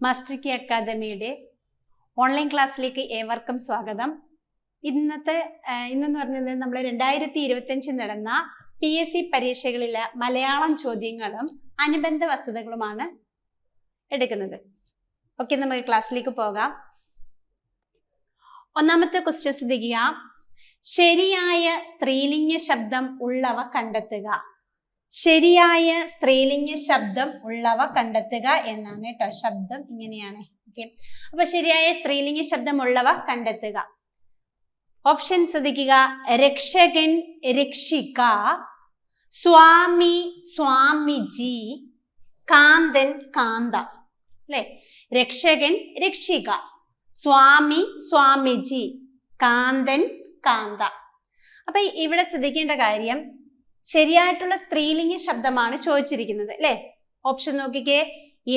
Master കി അക്കാദമിയുടെ online ക്ലാസ്സിലേക്ക് ഏവർക്കും സ്വാഗതം. ഇന്നെന്ന് പറഞ്ഞത് നമ്മൾ 2025 നടന്ന PSC പരീക്ഷകളിലെ മലയാളം ചോദ്യങ്ങളും അനുബന്ധ വസ്തുതകളുമാണ് എടുക്കുന്നത്. ഓക്കെ, നമുക്ക് ക്ലാസ്സിലേക്ക് പോകാം. ഒന്നാമത്തെ ക്വസ്റ്റ്യൻ ശ്രദ്ധിക്കുക. ശരിയായ സ്ത്രീലിംഗ ശബ്ദം ഉള്ളവ കണ്ടെത്തുക. ശരിയായ സ്ത്രീലിംഗ ശബ്ദം ഉള്ളവ കണ്ടെത്തുക എന്നാണ് കേട്ടോ. ശബ്ദം ഇങ്ങനെയാണ്. ഓക്കെ, അപ്പൊ ശരിയായ സ്ത്രീലിംഗ ശബ്ദം ഉള്ളവ കണ്ടെത്തുക. ഓപ്ഷൻ ശ്രദ്ധിക്കുക. രക്ഷകൻ, രക്ഷിക, സ്വാമി, സ്വാമിജി, കാന്തൻ, കാന്ത. അല്ലെ, രക്ഷകൻ, രക്ഷിക, സ്വാമി, സ്വാമിജി, കാന്തൻ, കാന്ത. അപ്പൊ ഇവിടെ ശ്രദ്ധിക്കേണ്ട കാര്യം, ശരിയായിട്ടുള്ള സ്ത്രീലിംഗ ശബ്ദമാണ് ചോദിച്ചിരിക്കുന്നത്. അല്ലെ, ഓപ്ഷൻ നോക്കിക്കേ.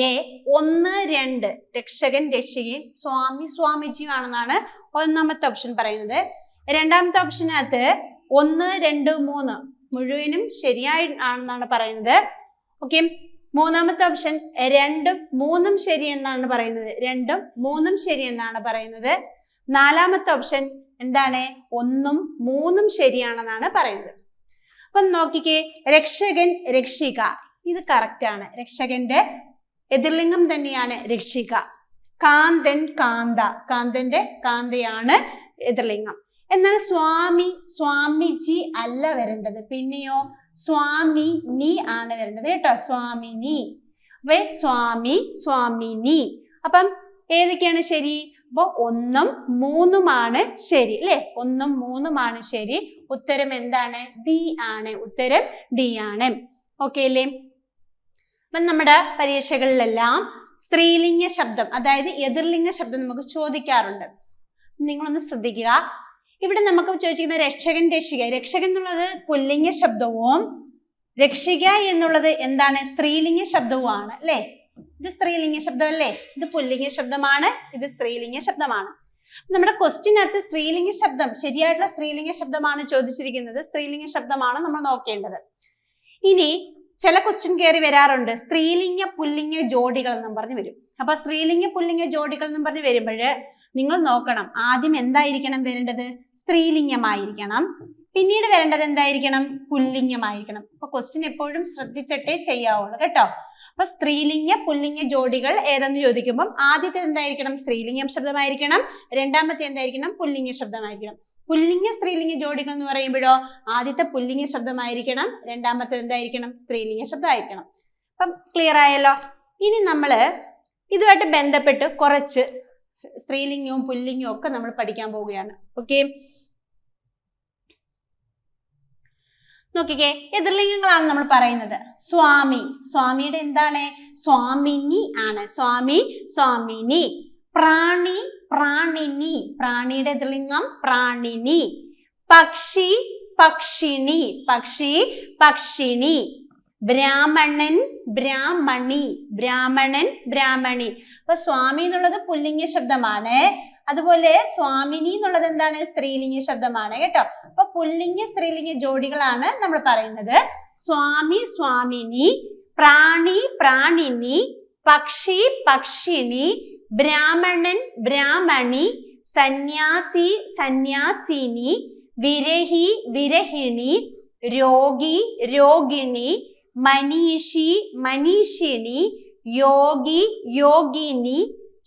എ 1, 2 രക്ഷകൻ, രക്ഷികൻ, സ്വാമി, സ്വാമിജി ആണെന്നാണ് ഒന്നാമത്തെ ഓപ്ഷൻ പറയുന്നത്. രണ്ടാമത്തെ ഓപ്ഷനകത്ത് 1, 2, 3 മുഴുവനും ശരിയായി ആണെന്നാണ് പറയുന്നത്. ഓക്കെ, മൂന്നാമത്തെ ഓപ്ഷൻ 2ഉം 3ഉം ശരി എന്നാണ് പറയുന്നത്. 2ഉം 3ഉം ശരി എന്നാണ് പറയുന്നത്. നാലാമത്തെ ഓപ്ഷൻ എന്താണ്? 1ഉം 3ഉം ശരിയാണെന്നാണ് പറയുന്നത്. അപ്പം നോക്കിക്കേ, രക്ഷകൻ, രക്ഷിക, ഇത് കറക്റ്റ് ആണ്. രക്ഷകന്റെ എതിർലിംഗം തന്നെയാണ് രക്ഷിക. കാന്തൻ, കാന്ത, കാന്തന്റെ കാന്തയാണ് എതിർലിംഗം. എന്നാൽ സ്വാമി, സ്വാമിജി അല്ല വരേണ്ടത്. പിന്നെയോ സ്വാമി നീ ആണ് വരേണ്ടത് കേട്ടോ. സ്വാമിനി. അപ്പൊ സ്വാമി, സ്വാമിനി. അപ്പം ഏതൊക്കെയാണ് ശരി? അപ്പൊ 1ഉം 3ഉമാണ് ശരി. അല്ലെ, 1ഉം 3ഉമാണ് ശരി. ഉത്തരം എന്താണ്? ഡി ആണ്. ഉത്തരം ഡി ആണ്. ഓക്കെ അല്ലേ? അപ്പൊ നമ്മുടെ പരീക്ഷകളിലെല്ലാം സ്ത്രീലിംഗ ശബ്ദം, അതായത് എതിർലിംഗ ശബ്ദം നമുക്ക് ചോദിക്കാറുണ്ട്. നിങ്ങളൊന്ന് ശ്രദ്ധിക്കുക. ഇവിടെ നമുക്ക് ചോദിച്ചിരിക്കുന്ന രക്ഷകൻ, രക്ഷിക. രക്ഷകൻ എന്നുള്ളത് പുല്ലിംഗ ശബ്ദവും രക്ഷിക എന്നുള്ളത് എന്താണ്? സ്ത്രീലിംഗ ശബ്ദവുമാണ്. അല്ലെ, ഇത് സ്ത്രീലിംഗ ശബ്ദം അല്ലേ? ഇത് പുല്ലിംഗ ശബ്ദമാണ്, ഇത് സ്ത്രീലിംഗ ശബ്ദമാണ്. നമ്മുടെ ക്വസ്റ്റ്യനകത്ത് സ്ത്രീലിംഗ ശബ്ദം, ശരിയായിട്ടുള്ള സ്ത്രീലിംഗ ശബ്ദമാണ് ചോദിച്ചിരിക്കുന്നത്. സ്ത്രീലിംഗ ശബ്ദമാണ് നമ്മൾ നോക്കേണ്ടത്. ഇനി ചില ക്വസ്റ്റ്യൻ കയറി വരാറുണ്ട്, സ്ത്രീലിംഗ പുല്ലിംഗ ജോഡികൾ എന്നും പറഞ്ഞു വരും. അപ്പൊ സ്ത്രീലിംഗ പുല്ലിംഗ ജോഡികൾ എന്നും പറഞ്ഞ് വരുമ്പോൾ നിങ്ങൾ നോക്കണം, ആദ്യം എന്തായിരിക്കണം വരേണ്ടത്? സ്ത്രീലിംഗമായിരിക്കണം. പിന്നീട് വരേണ്ടത് എന്തായിരിക്കണം? പുല്ലിംഗമായിരിക്കണം. അപ്പൊ ക്വസ്റ്റ്യൻ എപ്പോഴും ശ്രദ്ധിച്ചിട്ടേ ചെയ്യാവുള്ളൂ കേട്ടോ. അപ്പൊ സ്ത്രീലിംഗ പുല്ലിംഗ ജോഡികൾ ഏതെന്ന് ചോദിക്കുമ്പോൾ ആദ്യത്തെ എന്തായിരിക്കണം? സ്ത്രീലിംഗ ശബ്ദമായിരിക്കണം. രണ്ടാമത്തെ എന്തായിരിക്കണം? പുല്ലിംഗ ശബ്ദമായിരിക്കണം. പുല്ലിംഗ സ്ത്രീലിംഗ ജോഡികൾ എന്ന് പറയുമ്പോഴോ ആദ്യത്തെ പുല്ലിംഗ ശബ്ദമായിരിക്കണം, രണ്ടാമത്തെ എന്തായിരിക്കണം? സ്ത്രീലിംഗ ശബ്ദമായിരിക്കണം. അപ്പം ക്ലിയർ ആയല്ലോ. ഇനി നമ്മള് ഇതുമായിട്ട് ബന്ധപ്പെട്ട് കുറച്ച് സ്ത്രീലിംഗവും പുല്ലിംഗവും ഒക്കെ നമ്മൾ പഠിക്കാൻ പോവുകയാണ്. ഓക്കെ, നോക്കിക്കേ, എതിർലിംഗങ്ങളാണ് നമ്മൾ പറയുന്നത്. സ്വാമി, സ്വാമിയുടെ എന്താണ്? സ്വാമിനി ആണ്. സ്വാമി, സ്വാമിനി. പ്രാണി, പ്രാണിനി, പ്രാണിയുടെ എതിർലിംഗം പ്രാണിനി. പക്ഷി, പക്ഷിണി, പക്ഷി, പക്ഷിണി. ബ്രാഹ്മണൻ, ബ്രാഹ്മണി, ബ്രാഹ്മണൻ, ബ്രാഹ്മണി. അപ്പൊ സ്വാമി എന്നുള്ളത് പുല്ലിംഗ ശബ്ദമാണ്. അതുപോലെ സ്വാമിനി എന്നുള്ളത് എന്താണ്? സ്ത്രീലിംഗ ശബ്ദമാണ് കേട്ടോ. അപ്പൊ പുല്ലിംഗ സ്ത്രീലിംഗ ജോഡികളാണ് നമ്മൾ പറയുന്നത്. സ്വാമി, സ്വാമിനി, പ്രാണി, പ്രാണിനി, പക്ഷി, പക്ഷിണി, ബ്രാഹ്മണൻ, ബ്രാഹ്മണി, സന്യാസി, സന്യാസിനി, വിരഹി, വിരഹിണി, രോഗി, രോഗിണി, മനീഷി, മനീഷിണി, യോഗി, യോഗിനി,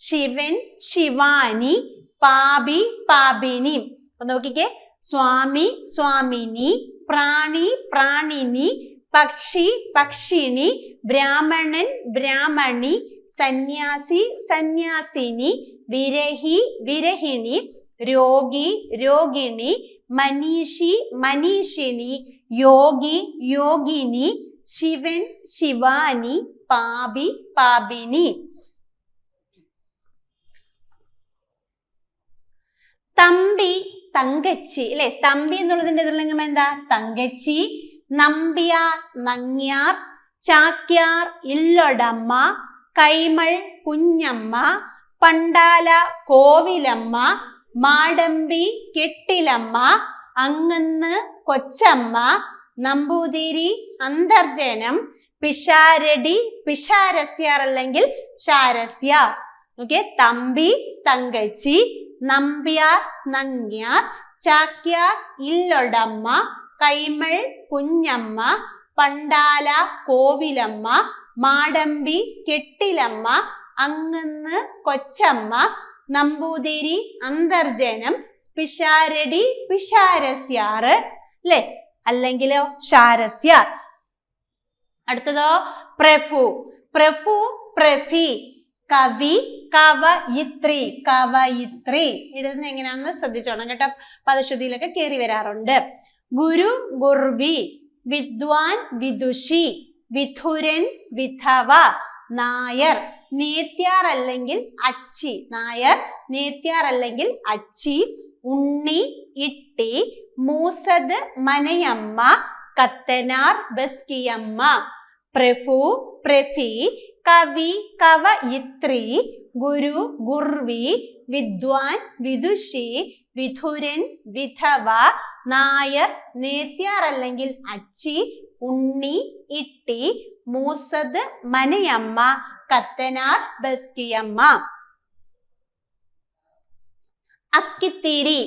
ശിവൻ, ശിവാനി, പാപി, പാപിനി. അപ്പൊ നോക്കിക്കേ, സ്വാമി, സ്വാമിനി, പ്രാണി, പ്രാണിനി, പക്ഷി, പക്ഷിണി, ബ്രാഹ്മണൻ, ബ്രാഹ്മണി, സന്യാസി, സന്യാസിനി, വിരഹി, വിരഹിണി, രോഗി, രോഗിണി, മനീഷി, മനീഷിണി, യോഗി, യോഗിനി, ശിവൻ, ശിവാനി, പാപി, പാപിനി. തമ്പി, തങ്കച്ചി. അല്ലെ, തമ്പി എന്നുള്ളതിന്റെ എതിർലിംഗം എന്താ? തങ്കച്ചി. നമ്പ്യാർ, നങ്ങ്യാർ, ചാക്യാർ, ഇല്ലൊടമ്മ, കൈമൾ, കുഞ്ഞമ്മ, പണ്ടാല, കോവിലമ്മ, മാടമ്പി, കെട്ടിലമ്മ, അങ്ങന്ന്, കൊച്ചമ്മ, നമ്പൂതിരി, അന്തർജനം, പിഷാരടി, പിഷാരസ്യാർ അല്ലെങ്കിൽ ശാരസ്യ. ഓക്കെ, തമ്പി തങ്കച്ചി, നമ്പ്യാർ നങ്ങ്യാർ, ചാക്യാർ ഇല്ലൊടമ്മ, കൈമൾ കുഞ്ഞമ്മ, പണ്ടാല കോവിലമ്മ, മാടമ്പി കെട്ടിലമ്മ, അങ്ങന്ന് കൊച്ചമ്മ, നമ്പൂതിരി അന്തർജനം, പിഷാരടി പിഷാരസ്യാർ അല്ലെ, അല്ലെങ്കിലോ ഷാരസ്യാർ. അടുത്തതോ പ്രഭു, പ്രഭു പ്രഭി, കവി കവയിത്രി, കവയിത്രി. എഴുതുന്നത് എങ്ങനെയാണെന്ന് ശ്രദ്ധിച്ചോണം കേട്ടോ, പദശുദ്ധിയിലൊക്കെ കയറി വരാറുണ്ട്. ഗുരു ഗുർവി, വിദ്വാൻ വിദുഷി, വിധുരൻ വിധവ, നായർ നേത്യാർ അല്ലെങ്കിൽ അച്ചി, നായർ നേത്യാർ അല്ലെങ്കിൽ അച്ചി, ഉണ്ണി ഇട്ടി, മൂസദ് മനയമ്മ, കത്തനാർ ബസ്കിയമ്മ. പ്രഭു പ്രഭി, കവി കവയിത്രി, ഗുരു ഗുർവി, വിദ്വാൻ വിദുഷി, വിധുരൻ വിധവ, നായർ നേത്യാർ അല്ലെങ്കിൽ അച്ചി, ഉണ്ണി ഇട്ടി, മൂസദ് മനയമ്മ, കത്തനാർ ബസ്കിയമ്മ. അക്കിത്തിരി,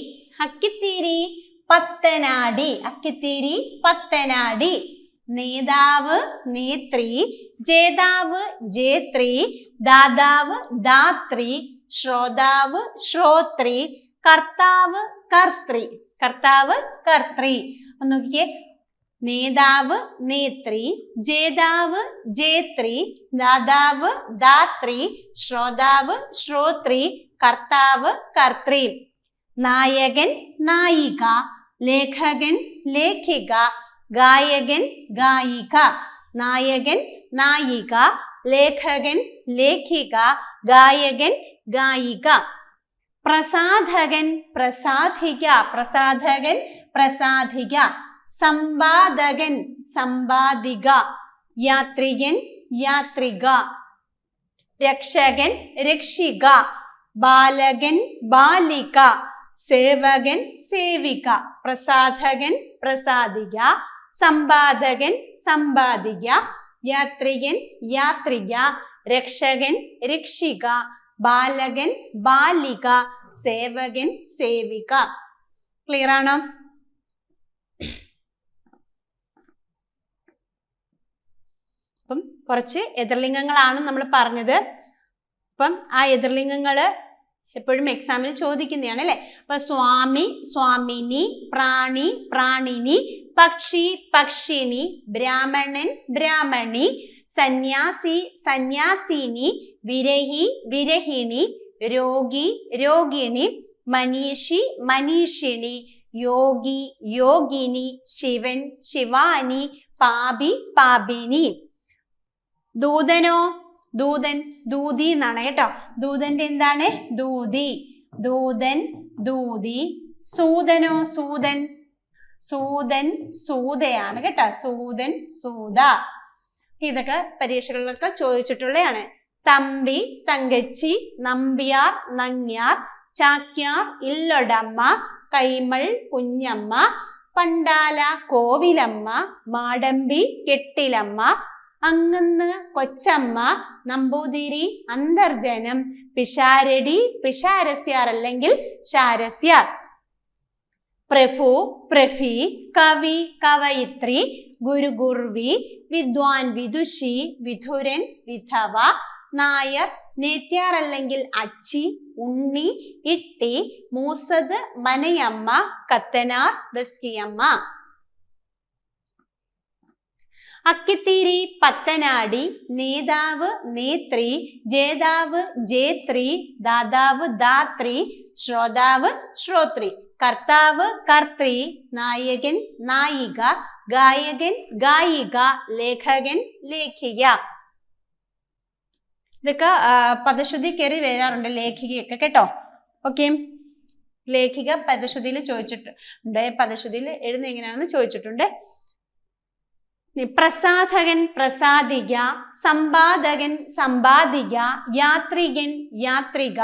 അക്കിത്തിരി പത്തനാടി, അക്കിത്തിരി പത്തനാടി. നേതാവ് നേത്രി, ജേതാവ് ജേത്രി, ദാതാവ് ദാത്രി, ശ്രോതാവ് ശ്രോത്രി, കർത്താവ് കർത്തൃ, കർത്താവ് കർത്തൃ. ഒന്ന് നോക്കിയേ, നേതാവ് നേത്രി, ജേതാവ് ജേത്രി, ദാതാവ് ദാത്രി, ശ്രോതാവ് ശ്രോത്രി, കർത്താവ് കർത്തൃ. നായകൻ നായിക, ലേഖകൻ ലേഖിക, ഗായകൻ ഗായിക. നായകൻ നായിക, ലേഖകൻ ലേഖിക, ഗായകൻ ഗായിക. പ്രസാധകൻ പ്രസാധിക, പ്രസാധകൻ പ്രസാധിക. സമ്പാദകൻ സമ്പാദിക, യാത്രികൻ യാത്രിക. രക്ഷകൻ രക്ഷിക, ബാലകൻ ബാലിക, സേവകൻ സേവിക. പ്രസാധകൻ പ്രസാദിക, സമ്പാദകൻ സമ്പാദിക, യാത്രികൻ യാത്രിക, രക്ഷകൻ രക്ഷിക, ബാലകൻ ബാലിക, സേവകൻ സേവിക. ക്ലിയർ ആണോ? അപ്പം കുറച്ച് എതിർലിംഗങ്ങളാണ് നമ്മൾ പറഞ്ഞത്. അപ്പം ആ എതിർലിംഗങ്ങള് എപ്പോഴും എക്സാമിന് ചോദിക്കുന്നതാണ് അല്ലെ. അപ്പൊ സ്വാമി സ്വാമിനി, പ്രാണി പ്രാണിനി, പക്ഷി പക്ഷിണി, ബ്രാഹ്മണൻ ബ്രാഹ്മണി, സന്യാസി സന്യാസിനി, വിരഹി വിരഹിണി, രോഗി രോഗിണി, മനീഷി മനീഷിണി, യോഗി യോഗിനി, ശിവൻ ശിവാനി, പാപി പാപിനി. ദൂതനോ, ദൂതൻ ദൂതി എന്നാണ് കേട്ടോ. ദൂതന്റെ എന്താണ്? ദൂതി, ദൂതൻ ദൂതി. സൂതനോ, സൂതൻ സൂതൻ സൂതയാണ് കേട്ടോ. സൂതൻ സൂത. ഇതൊക്കെ പരീക്ഷകളിലൊക്കെ ചോദിച്ചിട്ടുള്ളതാണ്. തമ്പി തങ്കച്ചി, നമ്പ്യാർ നങ്ങ്യാർ, ചാക്യാർ ഇല്ലൊടമ്മ, കൈമൾ കുഞ്ഞമ്മ, പണ്ടാല കോവിലമ്മ, മാടമ്പി കെട്ടിലമ്മ, അങ്ങന്ന് കൊച്ചമ്മ, നമ്പൂതിരി അന്തർജനം, പിഷാരടി പിഷാരസ്യാർ അല്ലെങ്കിൽ ഷാരസ്യാർ. പ്രഭു പ്രഭി, കവി കവയിത്രി, ഗുരു ഗുർവി, വിദ്വാൻ വിദുഷി, വിധുരൻ വിധവ, നായർ നേത്യാർ അല്ലെങ്കിൽ അച്ചി, ഉണ്ണി ഇട്ടി, മൂസദ് മനയമ്മ, കത്തനാർ ബസ്കിയമ്മ. അക്കിത്തിരി പത്തനാടി, നേതാവ് നേത്രി, ജേതാവ് ജേത്രി, ദാതാവ് ദാത്രി, ശ്രോതാവ് ശ്രോത്രി, കർത്താവ് കർത്തൃ, നായകൻ നായിക, ഗായകൻ ഗായിക, ലേഖകൻ ലേഖിക. ഇതൊക്കെ പദശുദ്ധി കയറി വരാറുണ്ട്, ലേഖികയൊക്കെ കേട്ടോ. ഓക്കെ, ലേഖിക പദശുദ്ധിയിൽ ചോദിച്ചിട്ടുണ്ട്, പദശുദ്ധിയിൽ എഴുതുന്നത് എങ്ങനെയാണെന്ന് ചോദിച്ചിട്ടുണ്ട്. പ്രസാധകൻ പ്രസാദിക, സമ്പാദകൻ സമ്പാദിക, യാത്രികൻ യാത്രിക,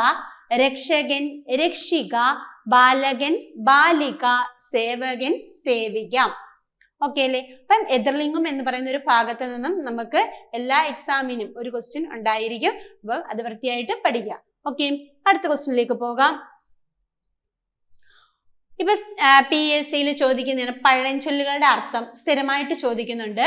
രക്ഷകൻ രക്ഷിക, ബാലകൻ ബാലിക, സേവകൻ സേവിക. ഓക്കെ അല്ലേ? അപ്പം എതിർലിംഗം എന്ന് പറയുന്ന ഒരു ഭാഗത്ത് നിന്നും നമുക്ക് എല്ലാ എക്സാമിനും ഒരു ക്വസ്റ്റ്യൻ ഉണ്ടായിരിക്കും. അപ്പം അത് വൃത്തിയായിട്ട് പഠിക്കുക. ഓക്കെ, അടുത്ത ക്വസ്റ്റ്യനിലേക്ക് പോകാം. ഇപ്പൊ PSCയിൽ ചോദിക്കുന്നതാണ് പഴഞ്ചൊല്ലുകളുടെ അർത്ഥം സ്ഥിരമായിട്ട് ചോദിക്കുന്നുണ്ട്.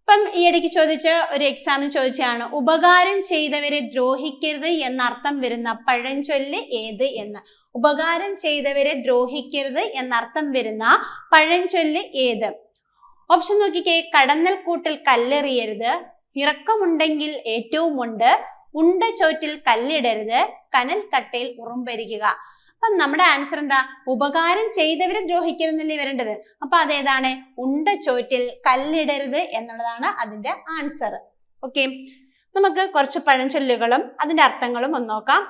ഇപ്പം ഈ ഇടയ്ക്ക് ചോദിച്ച ഒരു എക്സാമിന് ചോദിച്ചാണ് ഉപകാരം ചെയ്തവരെ ദ്രോഹിക്കരുത് എന്നർത്ഥം വരുന്ന പഴഞ്ചൊല്ല് ഏത് എന്ന്. ഉപകാരം ചെയ്തവരെ ദ്രോഹിക്കരുത് എന്നർത്ഥം വരുന്ന പഴഞ്ചൊല്ല് ഏത്? ഓപ്ഷൻ നോക്കിക്കേ. കടന്നൽ കൂട്ടിൽ കല്ലെറിയരുത്, ഇറക്കമുണ്ടെങ്കിൽ ഏറ്റവും ഉണ്ട ചോറ്റിൽ കല്ലിടരുത്, കനൽ കട്ടയിൽ ഉറുമ്പരിക്കുക. അപ്പം നമ്മുടെ ആൻസർ എന്താ? ഉപകാരം ചെയ്തവരെ ദ്രോഹിക്കരുതെന്നല്ലേ വരേണ്ടത്. അപ്പൊ അതേതാണ്? ഉണ്ട ചോറ്റിൽ കല്ലിടരുത് എന്നുള്ളതാണ് അതിന്റെ ആൻസർ. ഓക്കെ, നമുക്ക് കുറച്ച് പഴഞ്ചൊല്ലുകളും അതിന്റെ അർത്ഥങ്ങളും ഒന്ന് നോക്കാം.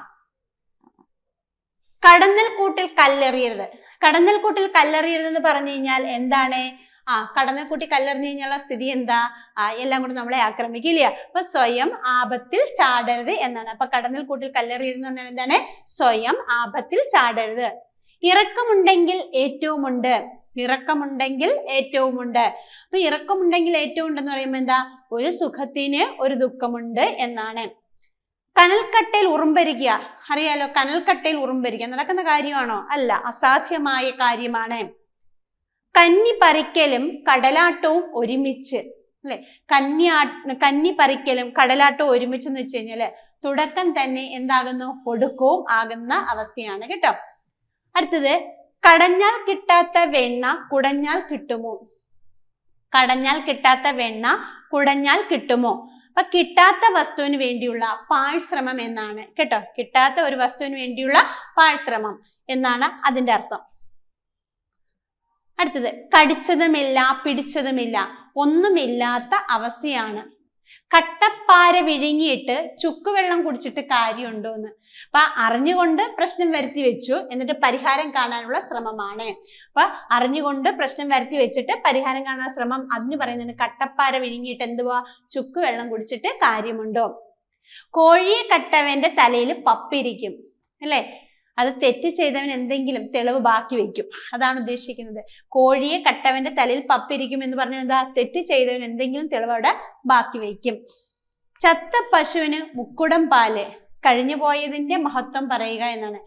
കടന്നൽ കൂട്ടിൽ കല്ലെറിയരുത്. കടന്നൽ കൂട്ടിൽ കല്ലെറിയരുത് എന്ന് പറഞ്ഞു കഴിഞ്ഞാൽ എന്താണ്? കടന്നൽ കൂട്ടി കല്ലെറിഞ്ഞു കഴിഞ്ഞുള്ള സ്ഥിതി എന്താ? എല്ലാം കൂടി നമ്മളെ ആക്രമിക്കില്ല. അപ്പൊ സ്വയം ആപത്തിൽ ചാടരുത് എന്നാണ്. അപ്പൊ കടന്നൽ കൂട്ടിൽ കല്ലെറിയരുത് എന്ന് പറഞ്ഞാൽ എന്താണ്? സ്വയം ആപത്തിൽ ചാടരുത്. ഇറക്കമുണ്ടെങ്കിൽ ഏറ്റവും ഇറക്കമുണ്ടെങ്കിൽ ഏറ്റവും അപ്പൊ ഇറക്കമുണ്ടെങ്കിൽ ഏറ്റവും ഉണ്ടെന്ന് പറയുമ്പോൾ എന്താ? ഒരു സുഖത്തിന് ഒരു ദുഃഖമുണ്ട് എന്നാണ്. കനൽക്കട്ടയിൽ ഉറുമ്പരിക്കുക. അറിയാലോ, കനൽക്കട്ടയിൽ ഉറുമ്പരിക്കുക നടക്കുന്ന കാര്യമാണോ? അല്ല, അസാധ്യമായ കാര്യമാണ്. കന്നി പറിക്കലും കടലാട്ടവും ഒരുമിച്ച്, അല്ലെ? കന്നി പറിക്കലും കടലാട്ടവും ഒരുമിച്ച് എന്ന് വെച്ച് കഴിഞ്ഞാല് തുടക്കം തന്നെ എന്താകുന്നു? ഒടുക്കവും ആകുന്ന അവസ്ഥയാണ് കേട്ടോ. അടുത്തത്, കടഞ്ഞാൽ കിട്ടാത്ത വെണ്ണ കുടഞ്ഞാൽ കിട്ടുമോ? കടഞ്ഞാൽ കിട്ടാത്ത വെണ്ണ കുടഞ്ഞാൽ കിട്ടുമോ? അപ്പൊ കിട്ടാത്ത വസ്തുവിന് വേണ്ടിയുള്ള പാഴ്ശ്രമം എന്നാണ് കേട്ടോ. കിട്ടാത്ത ഒരു വസ്തുവിന് വേണ്ടിയുള്ള പാഴ്ശ്രമം എന്നാണ് അതിന്റെ അർത്ഥം. അടുത്തത്, കടിച്ചതുമില്ല പിടിച്ചതുമില്ല, ഒന്നുമില്ലാത്ത അവസ്ഥയാണ്. കട്ടപ്പാര വിഴുങ്ങിയിട്ട് ചുക്കുവെള്ളം കുടിച്ചിട്ട് കാര്യമുണ്ടോ എന്ന്. അപ്പൊ അറിഞ്ഞുകൊണ്ട് പ്രശ്നം വരുത്തി വെച്ചു, എന്നിട്ട് പരിഹാരം കാണാനുള്ള ശ്രമമാണ്. അപ്പൊ അറിഞ്ഞുകൊണ്ട് പ്രശ്നം വരുത്തി വെച്ചിട്ട് പരിഹാരം കാണാൻ ശ്രമം, അതിന് പറയുന്നത് കട്ടപ്പാര വിഴുങ്ങിയിട്ട് എന്തുവാ? ചുക്കുവെള്ളം കുടിച്ചിട്ട് കാര്യമുണ്ടോ. കോഴിയെ കട്ടവന്റെ തലയിൽ പപ്പിരിക്കും, അല്ലെ? അത് തെറ്റ് ചെയ്തവൻ എന്തെങ്കിലും തെളിവ് ബാക്കി വെക്കും, അതാണ് ഉദ്ദേശിക്കുന്നത്. കോഴിയെ കട്ടവന്റെ തലയിൽ പപ്പിരിക്കും എന്ന് പറഞ്ഞാൽ എന്താ? തെറ്റ് ചെയ്തവൻ എന്തെങ്കിലും തെളിവ് അവിടെ ബാക്കി വയ്ക്കും. ചത്ത പശുവിന് മുക്കുടം പാല്, കഴിഞ്ഞു പോയതിന്റെ മഹത്വം പറയുക എന്നാണ്.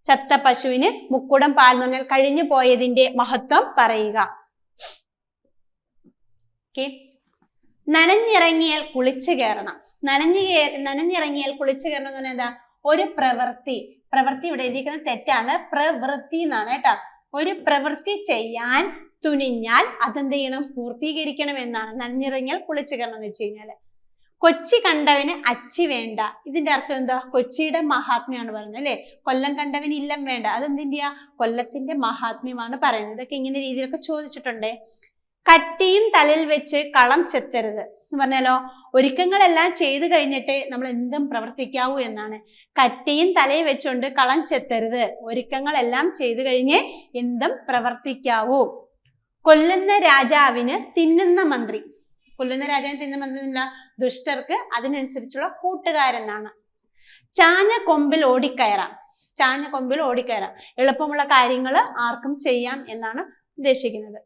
ചത്ത പശുവിന് മുക്കുടം പാൽ എന്ന് പറഞ്ഞാൽ കഴിഞ്ഞു പോയതിന്റെ മഹത്വം പറയുക. ഓക്കെ, നനഞ്ഞിറങ്ങിയാൽ കുളിച്ചു കയറണം. നനഞ്ഞിറങ്ങിയാൽ കുളിച്ചു കയറണം എന്ന് പറഞ്ഞാൽ എന്താ? ഒരു പ്രവൃത്തി ഇവിടെ എഴുതിയിരിക്കുന്നത് തെറ്റാണ്. പ്രവൃത്തി എന്നാണ് കേട്ടോ. ഒരു പ്രവൃത്തി ചെയ്യാൻ തുനിഞ്ഞാൽ അതെന്ത് ചെയ്യണം? പൂർത്തീകരിക്കണം എന്നാണ്. നനഞ്ഞിറങ്ങിയാൽ കുളിച്ചു കയറണം എന്ന് വെച്ച് കഴിഞ്ഞാല്. കൊച്ചി കണ്ടവന് അച്ചി വേണ്ട, ഇതിന്റെ അർത്ഥം എന്താ? കൊച്ചിയുടെ മഹാത്മ്യമാണ് പറയുന്നത്, അല്ലെ? കൊല്ലം കണ്ടവന് ഇല്ലം വേണ്ട, അതെന്തിന്റെയാ? കൊല്ലത്തിന്റെ മഹാത്മ്യമാണ് പറയുന്നത്. ഇതൊക്കെ ഇങ്ങനെ രീതിയിലൊക്കെ ചോദിച്ചിട്ടുണ്ടേ. കറ്റിയും തലയിൽ വെച്ച് കളം ചെത്തരുത് എന്ന് പറഞ്ഞാലോ, ഒരുക്കങ്ങളെല്ലാം ചെയ്തു കഴിഞ്ഞിട്ട് നമ്മൾ എന്തും പ്രവർത്തിക്കാവൂ എന്നാണ്. കറ്റിയും തലയിൽ വെച്ചുകൊണ്ട് കളം ചെത്തരുത്, ഒരുക്കങ്ങളെല്ലാം ചെയ്തു കഴിഞ്ഞ് എന്തും പ്രവർത്തിക്കാവൂ. കൊല്ലുന്ന രാജാവിന് തിന്നുന്ന മന്ത്രി. കൊല്ലുന്ന രാജാവിന് തിന്നുന്ന മന്ത്രി എന്നല്ല, ദുഷ്ടർക്ക് അതിനനുസരിച്ചുള്ള കൂട്ടുകാരെന്നാണ്. ചാഞ്ഞ കൊമ്പിൽ ഓടിക്കയറാം. ചാഞ്ഞ കൊമ്പിൽ ഓടിക്കയറാം, എളുപ്പമുള്ള കാര്യങ്ങൾ ആർക്കും ചെയ്യാം എന്നാണ് ഉദ്ദേശിക്കുന്നത്.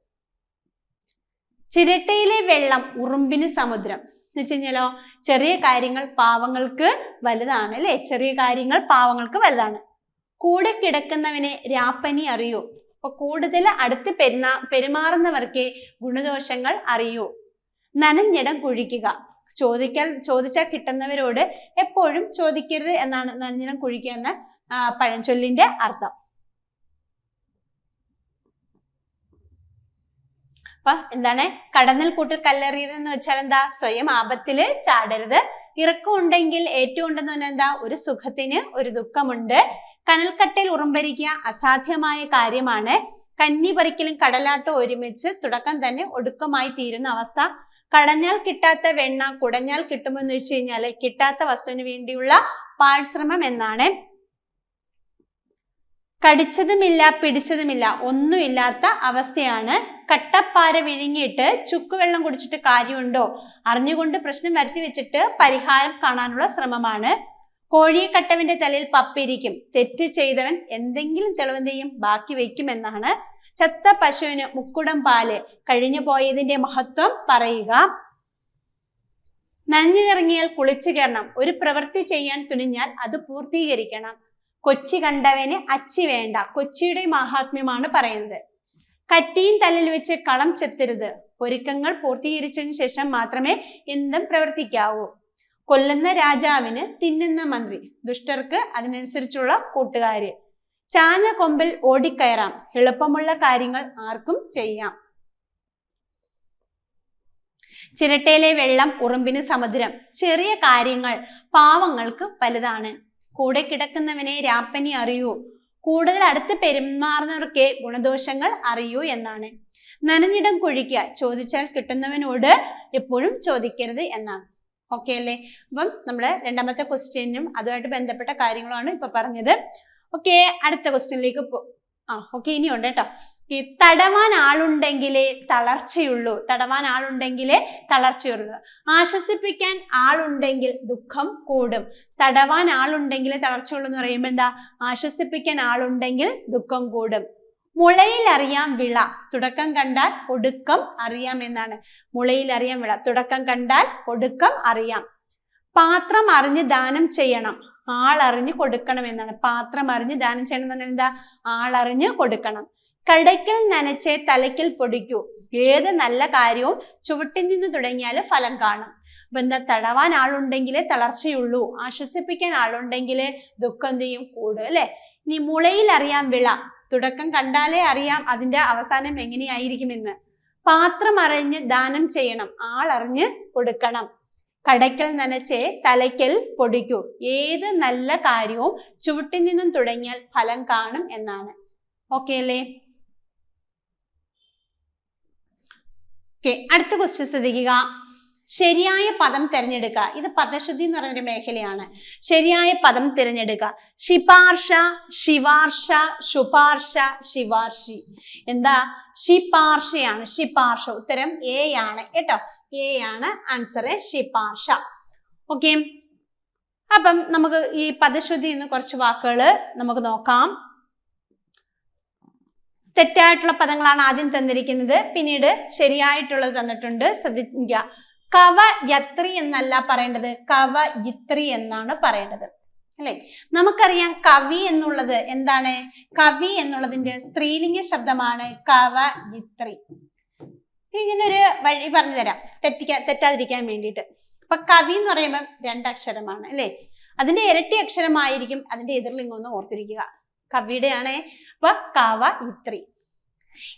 ചിരട്ടയിലെ വെള്ളം ഉറുമ്പിന് സമുദ്രം എന്ന് വെച്ച് കഴിഞ്ഞാലോ, ചെറിയ കാര്യങ്ങൾ പാവങ്ങൾക്ക് വലുതാണ്, അല്ലെ? ചെറിയ കാര്യങ്ങൾ പാവങ്ങൾക്ക് വലുതാണ്. കൂടെ കിടക്കുന്നവനെ രാപ്പനി അറിയൂ. അപ്പൊ കൂടുതൽ അടുത്ത് പെരുമാറുന്നവർക്ക് ഗുണദോഷങ്ങൾ അറിയൂ. നനഞ്ഞിടം കുഴിക്കുക. ചോദിച്ചാൽ കിട്ടുന്നവരോട് എപ്പോഴും ചോദിക്കരുത് എന്നാണ് നനഞ്ഞിടം കുഴിക്കുക എന്ന പഴഞ്ചൊല്ലിന്റെ അർത്ഥം. അപ്പൊ എന്താണ്? കടന്നൽ കൂട്ടിൽ കല്ലെറിയരുത് എന്ന് വെച്ചാൽ എന്താ? സ്വയം ആപത്തില് ചാടരുത്. ഇറക്കം ഉണ്ടെങ്കിൽ ഏറ്റവും ഉണ്ടെന്ന് പറഞ്ഞാൽ എന്താ? ഒരു സുഖത്തിന് ഒരു ദുഃഖമുണ്ട്. കനൽക്കട്ടയിൽ ഉറുമ്പരിക്കുക അസാധ്യമായ കാര്യമാണ്. കന്നി പറിക്കലും കടലാട്ടവും ഒരുമിച്ച് തുടക്കം തന്നെ ഒടുക്കമായി തീരുന്ന അവസ്ഥ. കടഞ്ഞാൽ കിട്ടാത്ത വെണ്ണ കുടഞ്ഞാൽ കിട്ടുമെന്ന് വെച്ച് കഴിഞ്ഞാൽ കിട്ടാത്ത വസ്തുവിന് വേണ്ടിയുള്ള പാഴ്ശ്രമം എന്നാണ്. കടിച്ചതുമില്ല പിടിച്ചതുമില്ല, ഒന്നുമില്ലാത്ത അവസ്ഥയാണ്. കട്ടപ്പാര വിഴുങ്ങിയിട്ട് ചുക്കുവെള്ളം കുടിച്ചിട്ട് കാര്യമുണ്ടോ? അറിഞ്ഞുകൊണ്ട് പ്രശ്നം വരുത്തി വെച്ചിട്ട് പരിഹാരം കാണാനുള്ള ശ്രമമാണ്. കോഴിയെ കട്ടവന്റെ തലയിൽ പപ്പിരിക്കും. തെറ്റ് ചെയ്തവൻ എന്തെങ്കിലും തെളിവെന്ത് ചെയ്യും? ബാക്കി വയ്ക്കുമെന്നാണ്. ചത്ത പശുവിന് മുക്കുടം പാല്, കഴിഞ്ഞു പോയതിന്റെ മഹത്വം പറയുക. നനഞ്ഞിറങ്ങിയാൽ കുളിച്ചു കയറണം. ഒരു പ്രവൃത്തി ചെയ്യാൻ തുനിഞ്ഞാൽ അത് പൂർത്തീകരിക്കണം. കൊച്ചി കണ്ടവന് അച്ചി വേണ്ട. കൊച്ചിയുടെ മഹാത്മ്യമാണ് പറയുന്നത്. കറ്റിയും തലയിൽ വെച്ച് കളം ചെത്തരുത്. ഒരുക്കങ്ങൾ പൂർത്തീകരിച്ചതിന് ശേഷം മാത്രമേ എന്തും പ്രവർത്തിക്കാവൂ. കൊല്ലുന്ന രാജാവിന് തിന്നുന്ന മന്ത്രി. ദുഷ്ടർക്ക് അതിനനുസരിച്ചുള്ള കൂട്ടുകാര്. ചാഞ്ഞ കൊമ്പിൽ ഓടിക്കയറാം. എളുപ്പമുള്ള കാര്യങ്ങൾ ആർക്കും ചെയ്യാം. ചിരട്ടയിലെ വെള്ളം ഉറുമ്പിന് സമുദ്രം. ചെറിയ കാര്യങ്ങൾ പാവങ്ങൾക്ക് വലുതാണ്. കൂടെ കിടക്കുന്നവനെ രാപ്പനി അറിയൂ. കൂടുതൽ അടുത്ത് പെരുമാറുന്നവർക്ക് ഗുണദോഷങ്ങൾ അറിയൂ എന്നാണ്. നനഞ്ഞിടം കുഴിക്കുക. ചോദിച്ചാൽ കിട്ടുന്നവനോട് എപ്പോഴും ചോദിക്കരുത് എന്നാണ്. ഓക്കെ അല്ലേ? അപ്പം നമ്മള് രണ്ടാമത്തെ ക്വസ്റ്റ്യനും അതുമായിട്ട് ബന്ധപ്പെട്ട കാര്യങ്ങളാണ് ഇപ്പൊ പറഞ്ഞത്. ഓക്കെ, അടുത്ത ക്വസ്റ്റ്യനിലേക്ക് ഓക്കെ, ഇനിയുണ്ട് കേട്ടോ. തടവാൻ ആളുണ്ടെങ്കിലേ തളർച്ചയുള്ളൂ. തടവാൻ ആളുണ്ടെങ്കിലേ തളർച്ചയുള്ളൂ. ആശ്വസിപ്പിക്കാൻ ആളുണ്ടെങ്കിൽ ദുഃഖം കൂടും. തടവാൻ ആളുണ്ടെങ്കിലേ തളർച്ചയുള്ളൂ എന്ന് പറയുമ്പോൾ എന്താ? ആശ്വസിപ്പിക്കാൻ ആളുണ്ടെങ്കിൽ ദുഃഖം കൂടും. മുളയിൽ അറിയാം വിള. തുടക്കം കണ്ടാൽ ഒടുക്കം അറിയാം എന്നാണ്. മുളയിൽ അറിയാം വിള. തുടക്കം കണ്ടാൽ ഒടുക്കം അറിയാം. പാത്രം അറിഞ്ഞ് ദാനം ചെയ്യണം. ആളറിഞ്ഞ് കൊടുക്കണം എന്നാണ്. പാത്രം അറിഞ്ഞ് ദാനം ചെയ്യണം എന്ന് പറഞ്ഞാൽ എന്താ? ആളറിഞ്ഞ് കൊടുക്കണം. കടയ്ക്കൽ നനച്ചേ തലയ്ക്കൽ പൊടിക്കൂ. ഏത് നല്ല കാര്യവും ചുവട്ടിൽ നിന്ന് തുടങ്ങിയാൽ ഫലം കാണും. അപ്പൊ എന്താ? തടവാൻ ആളുണ്ടെങ്കിലേ തളർച്ചയുള്ളൂ. ആശ്വസിപ്പിക്കാൻ ആളുണ്ടെങ്കിലേ ദുഃഖം ചെയ്യും കൂടും അല്ലെ? ഇനി മുളയിൽ അറിയാം വിള. തുടക്കം കണ്ടാലേ അറിയാം അതിന്റെ അവസാനം എങ്ങനെയായിരിക്കുമെന്ന്. പാത്രം അറിഞ്ഞ് ദാനം ചെയ്യണം. ആളറിഞ്ഞ് കൊടുക്കണം. കടയ്ക്കൽ നനച്ചേ തലയ്ക്കൽ പൊടിക്കൂ. ഏത് നല്ല കാര്യവും ചുവട്ടിൽ നിന്നും തുടങ്ങിയാൽ ഫലം കാണും എന്നാണ്. ഓക്കെ അല്ലേ? ഓക്കെ, അടുത്ത ക്വസ്റ്റ്യൻ ശ്രദ്ധിക്കുക. ശരിയായ പദം തിരഞ്ഞെടുക്കുക. ഇത് പദശുദ്ധി എന്ന് പറയുന്നൊരു മേഖലയാണ്. ശരിയായ പദം തിരഞ്ഞെടുക്കുക. ശിപാർശ, ശിവാർശ, ശുപാർശ, ശിവാർശി. എന്താ? ശിപാർശയാണ്. ശിപാർശ. ഉത്തരം എ ആണ് കേട്ടോ. എ ആണ് ആൻസർ. ശിപാർശ. ഓക്കെ, അപ്പം നമുക്ക് ഈ പദശുദ്ധി എന്ന് കുറച്ച് വാക്കുകൾ നമുക്ക് നോക്കാം. തെറ്റായിട്ടുള്ള പദങ്ങളാണ് ആദ്യം തന്നിരിക്കുന്നത്. പിന്നീട് ശരിയായിട്ടുള്ളത് തന്നിട്ടുണ്ട്. ശ്രദ്ധിക്കുക. കവയത്രി എന്നല്ല പറയേണ്ടത്, കവയിത്രി എന്നാണ് പറയേണ്ടത് അല്ലെ? നമുക്കറിയാം കവി എന്നുള്ളത് എന്താണ്? കവി എന്നുള്ളതിന്റെ സ്ത്രീലിംഗ ശബ്ദമാണ് കവയിത്രി. ഇതിനൊരു വഴി പറഞ്ഞു തരാം തെറ്റാതിരിക്കാൻ വേണ്ടിയിട്ട്. അപ്പൊ കവി എന്ന് പറയുമ്പോൾ 2 അക്ഷരമാണ് അല്ലെ? അതിന്റെ ഇരട്ടി അക്ഷരമായിരിക്കും അതിന്റെ എതിർലിംഗം ഒന്ന് ഓർത്തിരിക്കുക. കവിയുടെ ആണ്. അപ്പൊ കവയിത്രി.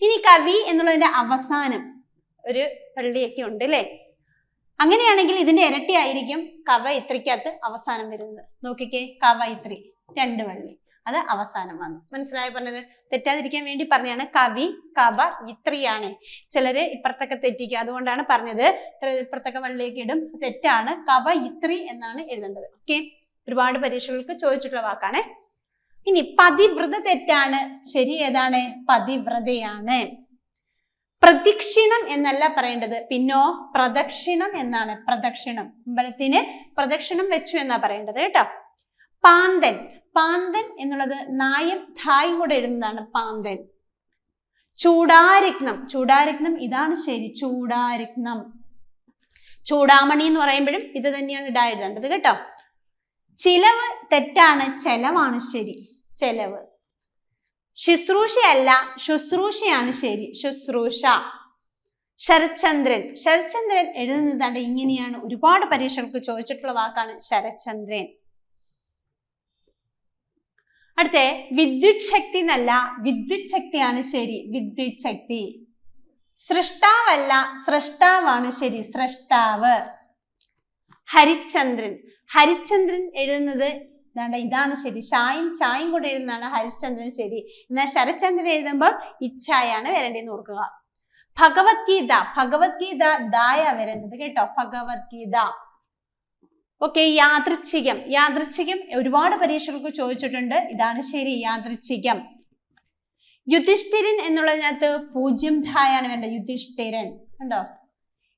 ഇനി കവി എന്നുള്ളതിന്റെ അവസാനം ഒരു വള്ളിയൊക്കെ ഉണ്ട് അല്ലെ? അങ്ങനെയാണെങ്കിൽ ഇതിന്റെ ഇരട്ടി ആയിരിക്കും കവയിത്രിക്കകത്ത് അവസാനം വരുന്നത്. നോക്കിക്കേ, കവയിത്രി 2 വള്ളി, അത് അവസാനം വന്നു. മനസ്സിലായി പറഞ്ഞത്? തെറ്റാതിരിക്കാൻ വേണ്ടി പറഞ്ഞാണ്. കവി കവയിത്രിയാണ്. ചിലര് ഇപ്പുറത്തൊക്കെ തെറ്റിക്കുക, അതുകൊണ്ടാണ് പറഞ്ഞത്. ഇപ്പുറത്തൊക്കെ വള്ളിയൊക്കെ ഇടും, തെറ്റാണ്. കവയിത്രി എന്നാണ് എഴുതേണ്ടത്. ഓക്കെ, ഒരുപാട് പരീക്ഷകൾക്ക് ചോദിച്ചിട്ടുള്ള വാക്കാണ്. ഇനി പതിവ്രത തെറ്റാണ്. ശരി ഏതാണ്? പതിവ്രതയാണ്. പ്രദക്ഷിണം എന്നല്ല പറയേണ്ടത്, പിന്നോ പ്രദക്ഷിണം എന്നാണ്. പ്രദക്ഷിണം, അമ്പലത്തിന് പ്രദക്ഷിണം വെച്ചു എന്നാ പറയേണ്ടത് കേട്ടോ. പാന്തൻ. പാന്തൻ എന്നുള്ളത് നായം ധായും കൂടെ എഴുതുന്നതാണ് പാന്തൻ. ചൂടാരത്നം. ചൂടാരത്നം ഇതാണ് ശരി. ചൂടാരത്നം. ചൂടാമണി എന്ന് പറയുമ്പോഴും ഇത് തന്നെയാണ് ഇടാ എഴുതേണ്ടത് കേട്ടോ. ചിലവ് തെറ്റാണ്. ചെലവാണ് ശരി. ചെലവ്. ശുശ്രൂഷയല്ല, ശുശ്രൂഷയാണ് ശരി. ശുശ്രൂഷ. ശരചന്ദ്രൻ. ശരചന്ദ്രൻ എഴുതുന്നതാണ് ഇങ്ങനെയാണ്. ഒരുപാട് പരീക്ഷകൾക്ക് ചോദിച്ചിട്ടുള്ള വാക്കാണ് ശരചന്ദ്രൻ. അടുത്ത വിദ്യുത് ശക്തി എന്നല്ല, വിദ്യുത് ശക്തിയാണ് ശരി. വിദ്യുത് ശക്തി. സൃഷ്ടാവല്ല, സൃഷ്ടാവാണ് ശരി. സൃഷ്ടാവ്. ഹരിചന്ദ്രൻ. ഹരിചന്ദ്രൻ എഴുതുന്നത് ഇതാണ് ശരി. ചായും കൂടെ എഴുതുന്നതാണ് ഹരിശ്ചന്ദ്രൻ ശരി. എന്നാൽ ശരചന്ദ്രൻ എഴുതുമ്പോൾ ഇച്ഛായാണ് വരേണ്ടതെന്ന് ഓർക്കുക. ഭഗവത്ഗീത. ഭഗവത്ഗീത ദായ വരേണ്ടത് കേട്ടോ. ഭഗവത്ഗീത. ഓക്കെ, യാദൃച്ഛികം. യാദൃച്ഛികം ഒരുപാട് പരീക്ഷകൾക്ക് ചോദിച്ചിട്ടുണ്ട്. ഇതാണ് ശരി. യാദൃച്ഛികം. യുധിഷ്ഠിരൻ എന്നുള്ളതിനകത്ത് 0 ഢായാണ് വേണ്ടത്. യുധിഷ്ഠിരൻ കണ്ടോ.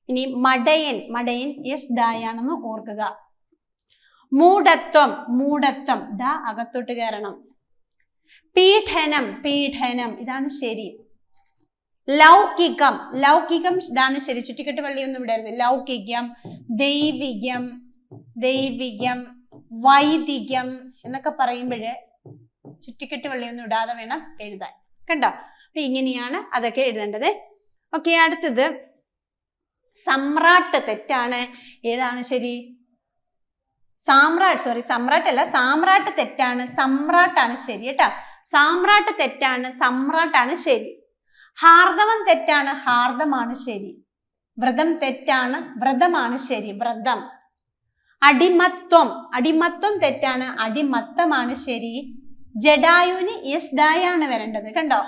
ഇനി മടയൻ. മടയൻ യെസ് ഡായാണെന്ന് ഓർക്കുക. മൂഢത്വം. മൂഢത്വം ദാ അകത്തോട്ട് കയറണം. പീഡനം. പീഡനം ഇതാണ് ശരി. ലൗകികം. ലൗകികം ഇതാണ് ശരി. ചുറ്റിക്കെട്ട് വള്ളിയൊന്നും വിടരുത്. ലൗകികം. ദൈവികം, ദൈവികം, വൈദികം എന്നൊക്കെ പറയുമ്പോഴ് ചുറ്റിക്കെട്ട് വെള്ളിയൊന്നും ഇടാതെ വേണം എഴുതാൻ. കണ്ടോ? അപ്പൊ ഇങ്ങനെയാണ് അതൊക്കെ എഴുതേണ്ടത്. ഓക്കെ, അടുത്തത് സമ്രാട്ട് തെറ്റാണ്. ഏതാണ് ശരി? സമ്രാട്ട് അല്ല, സാമ്രാട്ട് തെറ്റാണ്, സമ്രാട്ടാണ് ശരി കേട്ടോ. സാമ്രാട്ട് തെറ്റാണ്, സമ്രാട്ടാണ് ശരി. ഹാർദവം തെറ്റാണ്, ഹാർദമാണ് ശരി. വ്രതം തെറ്റാണ്, വ്രതമാണ് ശരി, വ്രതം. അടിമത്വം തെറ്റാണ്, അടിമത്തമാണ് ശരി. ജഡായുവിന് യെസ് ഡായാണ് വരേണ്ടത്. കണ്ടോ?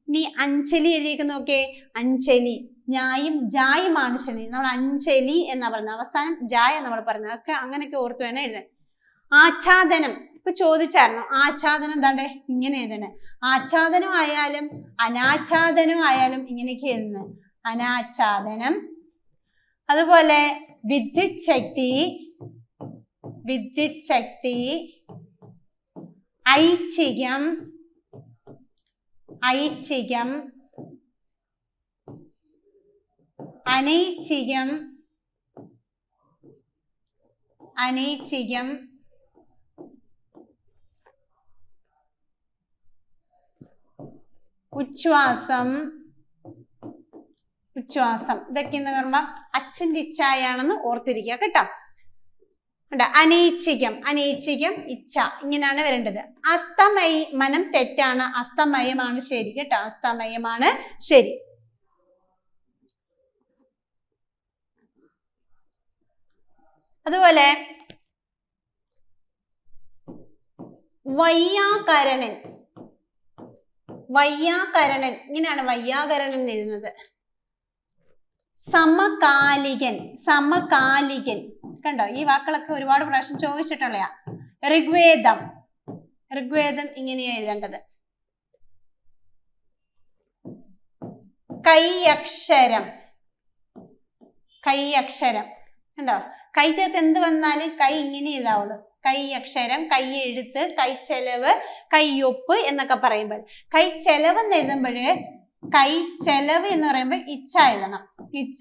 ഇനി അഞ്ജലി എഴുതിയേക്ക് നോക്കേ. അഞ്ജലി, ഞായും ജായുമാണ് ശരി. നമ്മൾ അഞ്ജലി എന്നാ പറയുന്നത്, അവസാനം ജായ നമ്മൾ പറയുന്നത്. അതൊക്കെ അങ്ങനെയൊക്കെ ഓർത്ത് വേണം എഴുതാൻ. ആച്ഛാദനം ഇപ്പൊ ചോദിച്ചായിരുന്നു. ആച്ഛാദനം എന്താണ്ടേ ഇങ്ങനെ എഴുതണേ. ആച്ഛാദനം ആയാലും അനാച്ഛാദനം ആയാലും ഇങ്ങനെയൊക്കെ എഴുതുന്നത്. അനാച്ഛാദനം. അതുപോലെ വിദ്യുത് ശക്തി, ഐച്ഛികം, അനൈച്ഛികം, ഉച്ഛ്വാസം. ഇതൊക്കെ എന്ന് പറയുമ്പോ അച്ഛൻ്റെ ഇച്ഛായാണെന്ന് ഓർത്തിരിക്കുക കേട്ടോ. അനൈച്ഛികം, ഇച്ഛ, ഇങ്ങനെയാണ് വരേണ്ടത്. അസ്തമയം തെറ്റാണ്, അസ്തമയമാണ് ശരി കേട്ടോ. അസ്തമയമാണ് ശരി. അതുപോലെ വയ്യാകരണൻ, ഇങ്ങനെയാണ് വയ്യാകരണൻ എഴുതുന്നത്. സമകാലികൻ, കണ്ടോ? ഈ വാക്കുകളൊക്കെ ഒരുപാട് പ്രാവശ്യം ചോദിച്ചിട്ടുള്ളയാ. ഋഗ്വേദം ഇങ്ങനെയാ എഴുതേണ്ടത്. കൈയക്ഷരം, കണ്ടോ? കൈ ചേർത്ത് എന്ത് വന്നാലും കൈ ഇങ്ങനെ എഴുതാവുള്ളൂ. കൈയക്ഷരം, കൈയെഴുത്ത്, കൈച്ചെലവ്, കൈയൊപ്പ് എന്നൊക്കെ പറയുമ്പോൾ, കൈച്ചെലവ് എന്ന് എഴുതുമ്പോൾ, കൈച്ചെലവ് എന്ന് പറയുമ്പോൾ ഇച്ഛ എഴുതണം. ഇച്ഛ.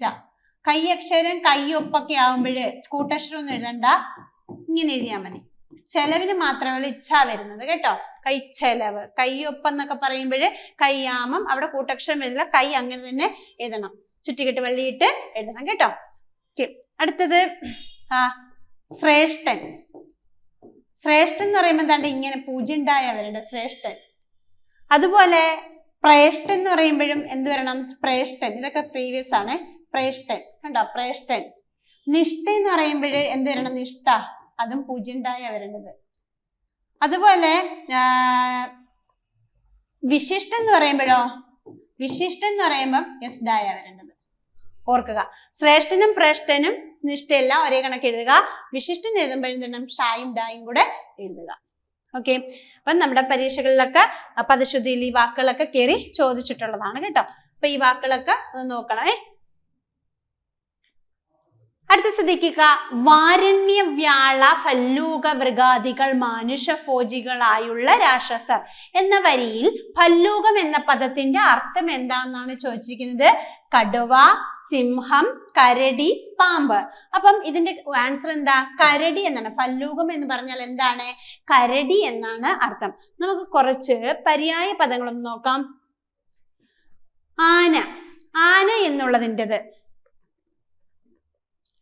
കൈയക്ഷരം, കൈയൊപ്പൊക്കെ ആവുമ്പോൾ കൂട്ടക്ഷരം ഒന്നും എഴുതണ്ട, ഇങ്ങനെ എഴുതിയാൽ മതി. ചെലവിന് മാത്രമേ ഇച്ഛ വരുന്നത് കേട്ടോ. കൈച്ചെലവ്, കൈയൊപ്പം എന്നൊക്കെ പറയുമ്പോൾ കൈയാമം, അവിടെ കൂട്ടക്ഷരം എഴുതില്ല, കൈ അങ്ങനെ തന്നെ എഴുതണം. ചുറ്റിക്കെട്ട് വള്ളിയിട്ട് എഴുതണം കേട്ടോ. അടുത്തത് ശ്രേഷ്ഠൻ. എന്ന് പറയുമ്പോൾ എന്താണ്ട് ഇങ്ങനെ പൂജ്യണ്ടായ വരേണ്ട ശ്രേഷ്ഠൻ. അതുപോലെ പ്രേഷ്ഠൻ എന്ന് പറയുമ്പോഴും എന്ത് വരണം? പ്രേഷ്ഠൻ. ഇതൊക്കെ പ്രീവിയസ് ആണ്. പ്രേഷ്ഠൻ, കണ്ടോ? പ്രേഷ്ഠൻ. നിഷ്ഠ എന്ന് പറയുമ്പോൾ എന്ത് വരണം? നിഷ്ഠ. അതും പൂജ്യണ്ടായ വരേണ്ടത്. അതുപോലെ വിശിഷ്ടൻ എന്ന് പറയുമ്പോഴോ, എസ് ഡായ വരേണ്ടത്. ഓർക്കുക, ശ്രേഷ്ഠനും പ്രേഷ്ഠനും നിഷ്ഠയെല്ലാം ഒരേ കണക്ക് എഴുതുക. വിശിഷ്ടൻ എഴുതുമ്പോഴെന്താണ്? ഷായും ഡായും കൂടെ എഴുതുക. ഓക്കെ, അപ്പം നമ്മുടെ പരീക്ഷകളിലൊക്കെ പദശുദ്ധിയിൽ ഈ വാക്കുകളൊക്കെ കയറി ചോദിച്ചിട്ടുള്ളതാണ് കേട്ടോ. അപ്പൊ ഈ വാക്കുകളൊക്കെ ഒന്ന് നോക്കണേ. അടുത്ത ശ്രദ്ധിക്കുക. വാരണ്യ വ്യാള ഭല്ലൂക മൃഗാദികൾ മാനുഷഭോജികളായുള്ള രാക്ഷസർ എന്ന വരിയിൽ ഭല്ലൂകം എന്ന പദത്തിന്റെ അർത്ഥം എന്താണെന്നാണ് ചോദിച്ചിരിക്കുന്നത്. കടുവ, സിംഹം, കരടി, പാമ്പ്. അപ്പം ഇതിന്റെ ആൻസർ എന്താ? കരടി എന്നാണ്. ഭല്ലൂകം എന്ന് പറഞ്ഞാൽ എന്താണ്? കരടി എന്നാണ് അർത്ഥം. നമുക്ക് കുറച്ച് പര്യായ പദങ്ങളൊന്ന് നോക്കാം. ആന എന്നുള്ളതിൻ്റെത്